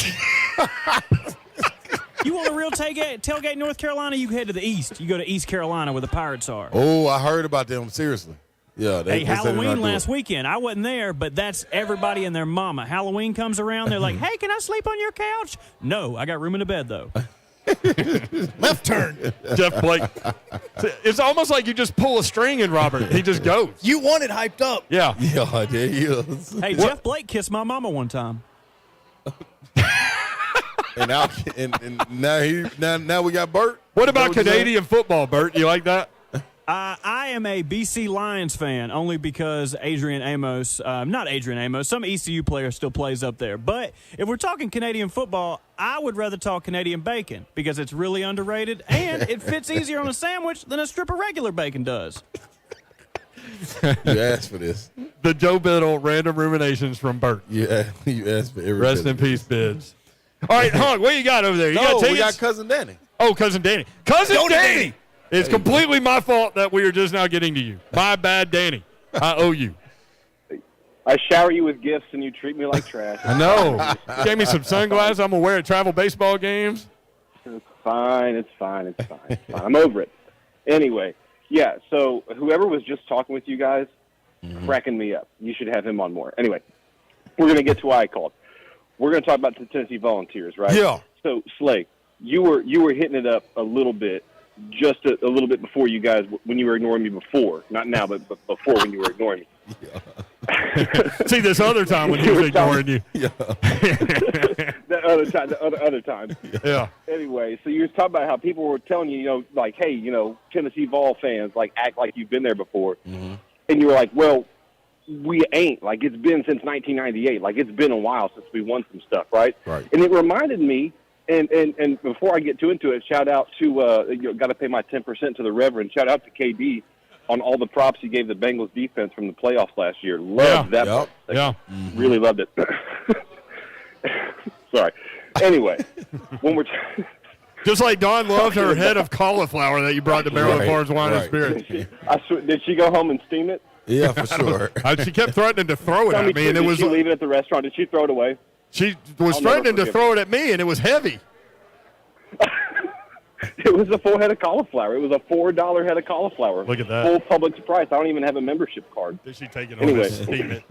You want a real tailgate in North Carolina, you head to the east. You go to East Carolina where the Pirates are. Oh, I heard about them. Seriously. Yeah. Hey, Halloween last weekend. I wasn't there, but that's everybody and their mama. Halloween comes around, they're like, hey, can I sleep on your couch? No, I got room in the bed, though. Left turn. Jeff Blake. It's almost like you just pull a string in Robert. He just goes. You want it hyped up. Yeah. Yeah, there he is. Hey, Jeff Blake kissed my mama one time. And now we got Bert. What about Canadian football, Bert? You like that? I am a BC Lions fan only because Adrian Amos, not Adrian Amos, some ECU player still plays up there. But if we're talking Canadian football, I would rather talk Canadian bacon because it's really underrated and it fits easier on a sandwich than a strip of regular bacon does. You asked for this. The Joe Biddle random ruminations from Bert. Yeah, you asked for every Rest in peace, Bids. All right, Hunk, what you got over there? You got tickets? We got Cousin Danny. Oh, Cousin Danny. Cousin Danny! It's completely my fault that we are just now getting to you. My bad, Danny. I owe you. I shower you with gifts and you treat me like trash. I know. Gave me some sunglasses I'm going to wear at travel baseball games. It's fine. I'm over it. Anyway, yeah, so whoever was just talking with you guys, cracking me up. You should have him on more. Anyway, we're going to get to why I called. We're going to talk about the Tennessee Volunteers, right? Yeah. So, Slay, you were hitting it up a little bit, just a little bit before you guys, when you were ignoring me before. Not now, but before when you were ignoring me. Yeah. See, this other time when he was ignoring you. Yeah. the other time. Yeah. Anyway, so you were talking about how people were telling you, like, hey, Tennessee Vol fans, like, act like you've been there before. Mm-hmm. And you were like, well, we ain't. Like, it's been since 1998. Like, it's been a while since we won some stuff, right? Right. And it reminded me, and before I get too into it, shout out to, got to pay my 10% to the Reverend. Shout out to KB on all the props he gave the Bengals defense from the playoffs last year. Loved that. Yep. Part. Really loved it. Sorry. Anyway, when we're just like Dawn loved her head of cauliflower that you brought to Maryland Farms Wine and Spirit. Did she go home and steam it? Yeah, for sure. She kept threatening to throw it at me, and it was. Did she leave it at the restaurant? Did she throw it away? She was threatening to throw it at me, and it was heavy. It was a full head of cauliflower. It was a $4 head of cauliflower. Look at that. Full Publix price. I don't even have a membership card. Did she take it home and steam it?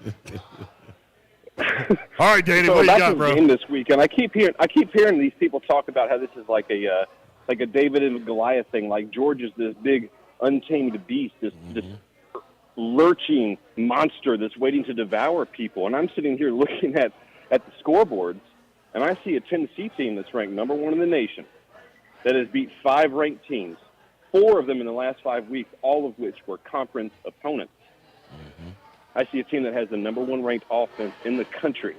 All right, Danny, So what you that's got, the bro? game this weekend. I keep hearing these people talk about how this is like a David and Goliath thing. Like Georgia's this big untamed beast, this lurching monster that's waiting to devour people. And I'm sitting here looking at the scoreboards, and I see a Tennessee team that's ranked number 1 in the nation that has beat 5 ranked teams, 4 of them in the last 5 weeks, all of which were conference opponents. I see a team that has the number 1 ranked offense in the country.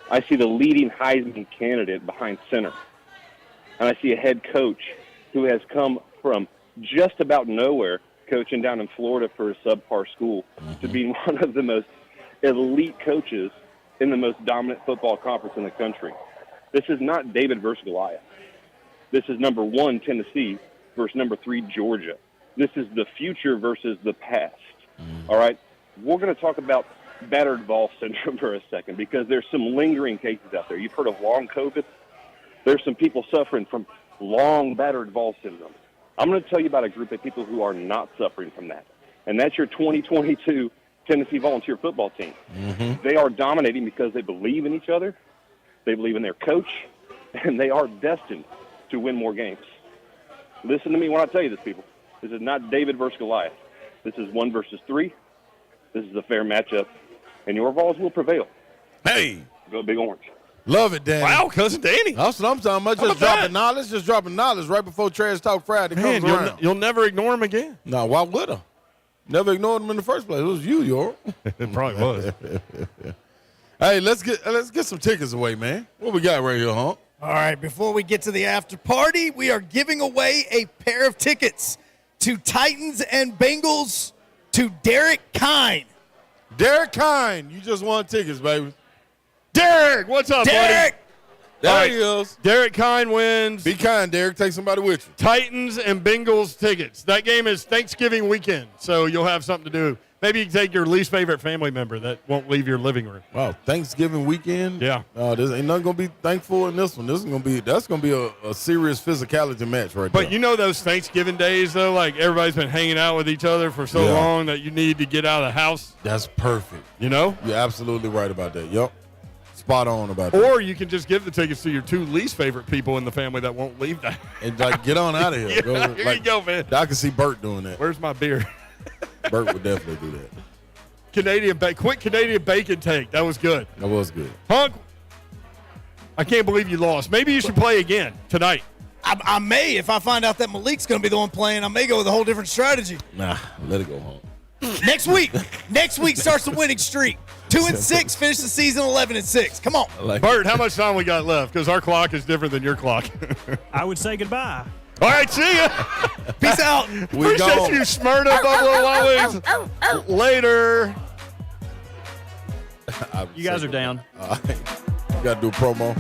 I see the leading Heisman candidate behind center. And I see a head coach who has come from just about nowhere, coaching down in Florida for a subpar school, to being one of the most elite coaches in the most dominant football conference in the country. This is not David versus Goliath. This is number 1 Tennessee versus number 3 Georgia. This is the future versus the past. All right? We're going to talk about battered Vol syndrome for a second because there's some lingering cases out there. You've heard of long COVID. There's some people suffering from long battered Vol syndrome. I'm going to tell you about a group of people who are not suffering from that, and that's your 2022 Tennessee Volunteer football team. They are dominating because they believe in each other, they believe in their coach, and they are destined to win more games. Listen to me when I tell you this, people. This is not David versus Goliath. This is 1 versus 3. This is a fair matchup, and your Vols will prevail. Hey! Go Big Orange. Love it, Danny. Wow, Cousin Danny. That's what I'm talking about. Just dropping knowledge right before Trash Talk Friday comes around. You'll never ignore him again. No, why would I? Never ignored him in the first place. It was you, Yor. It probably was. Hey, let's get some tickets away, man. What we got right here, huh? All right, before we get to the after party, we are giving away a pair of tickets to Titans and Bengals to Derek Kine. Derek Kine, you just won tickets, baby. Derek, what's up, Derek? There he is. Derek Kine wins. Be kind, Derek. Take somebody with you. Titans and Bengals tickets. That game is Thanksgiving weekend, so you'll have something to do. Maybe you can take your least favorite family member that won't leave your living room. Wow, Thanksgiving weekend? Yeah. There's ain't nothing going to be thankful in this one. That's going to be a serious physicality match right there. But you know those Thanksgiving days, though, like everybody's been hanging out with each other for so long that you need to get out of the house? That's perfect. You know? You're absolutely right about that. Yep. Spot on about that. Or you can just give the tickets to your two least favorite people in the family that won't leave that. And get on out of here. Here you go, man. I can see Bert doing that. Where's my beer? Bert would definitely do that. Quick Canadian bacon take. That was good. That was good. Hunk, I can't believe you lost. Maybe you should play again tonight. I may, if I find out that Malik's going to be the one playing, I may go with a whole different strategy. Nah, let it go home. Next week starts the winning streak. 2-6, finish the season 11-6. Come on. Bert, how much time we got left? Because our clock is different than your clock. I would say goodbye. All right, see ya. Peace out. Appreciate you, Symrna, Buffalo Wild Wings. Later. You guys are down. All right. You got to do a promo.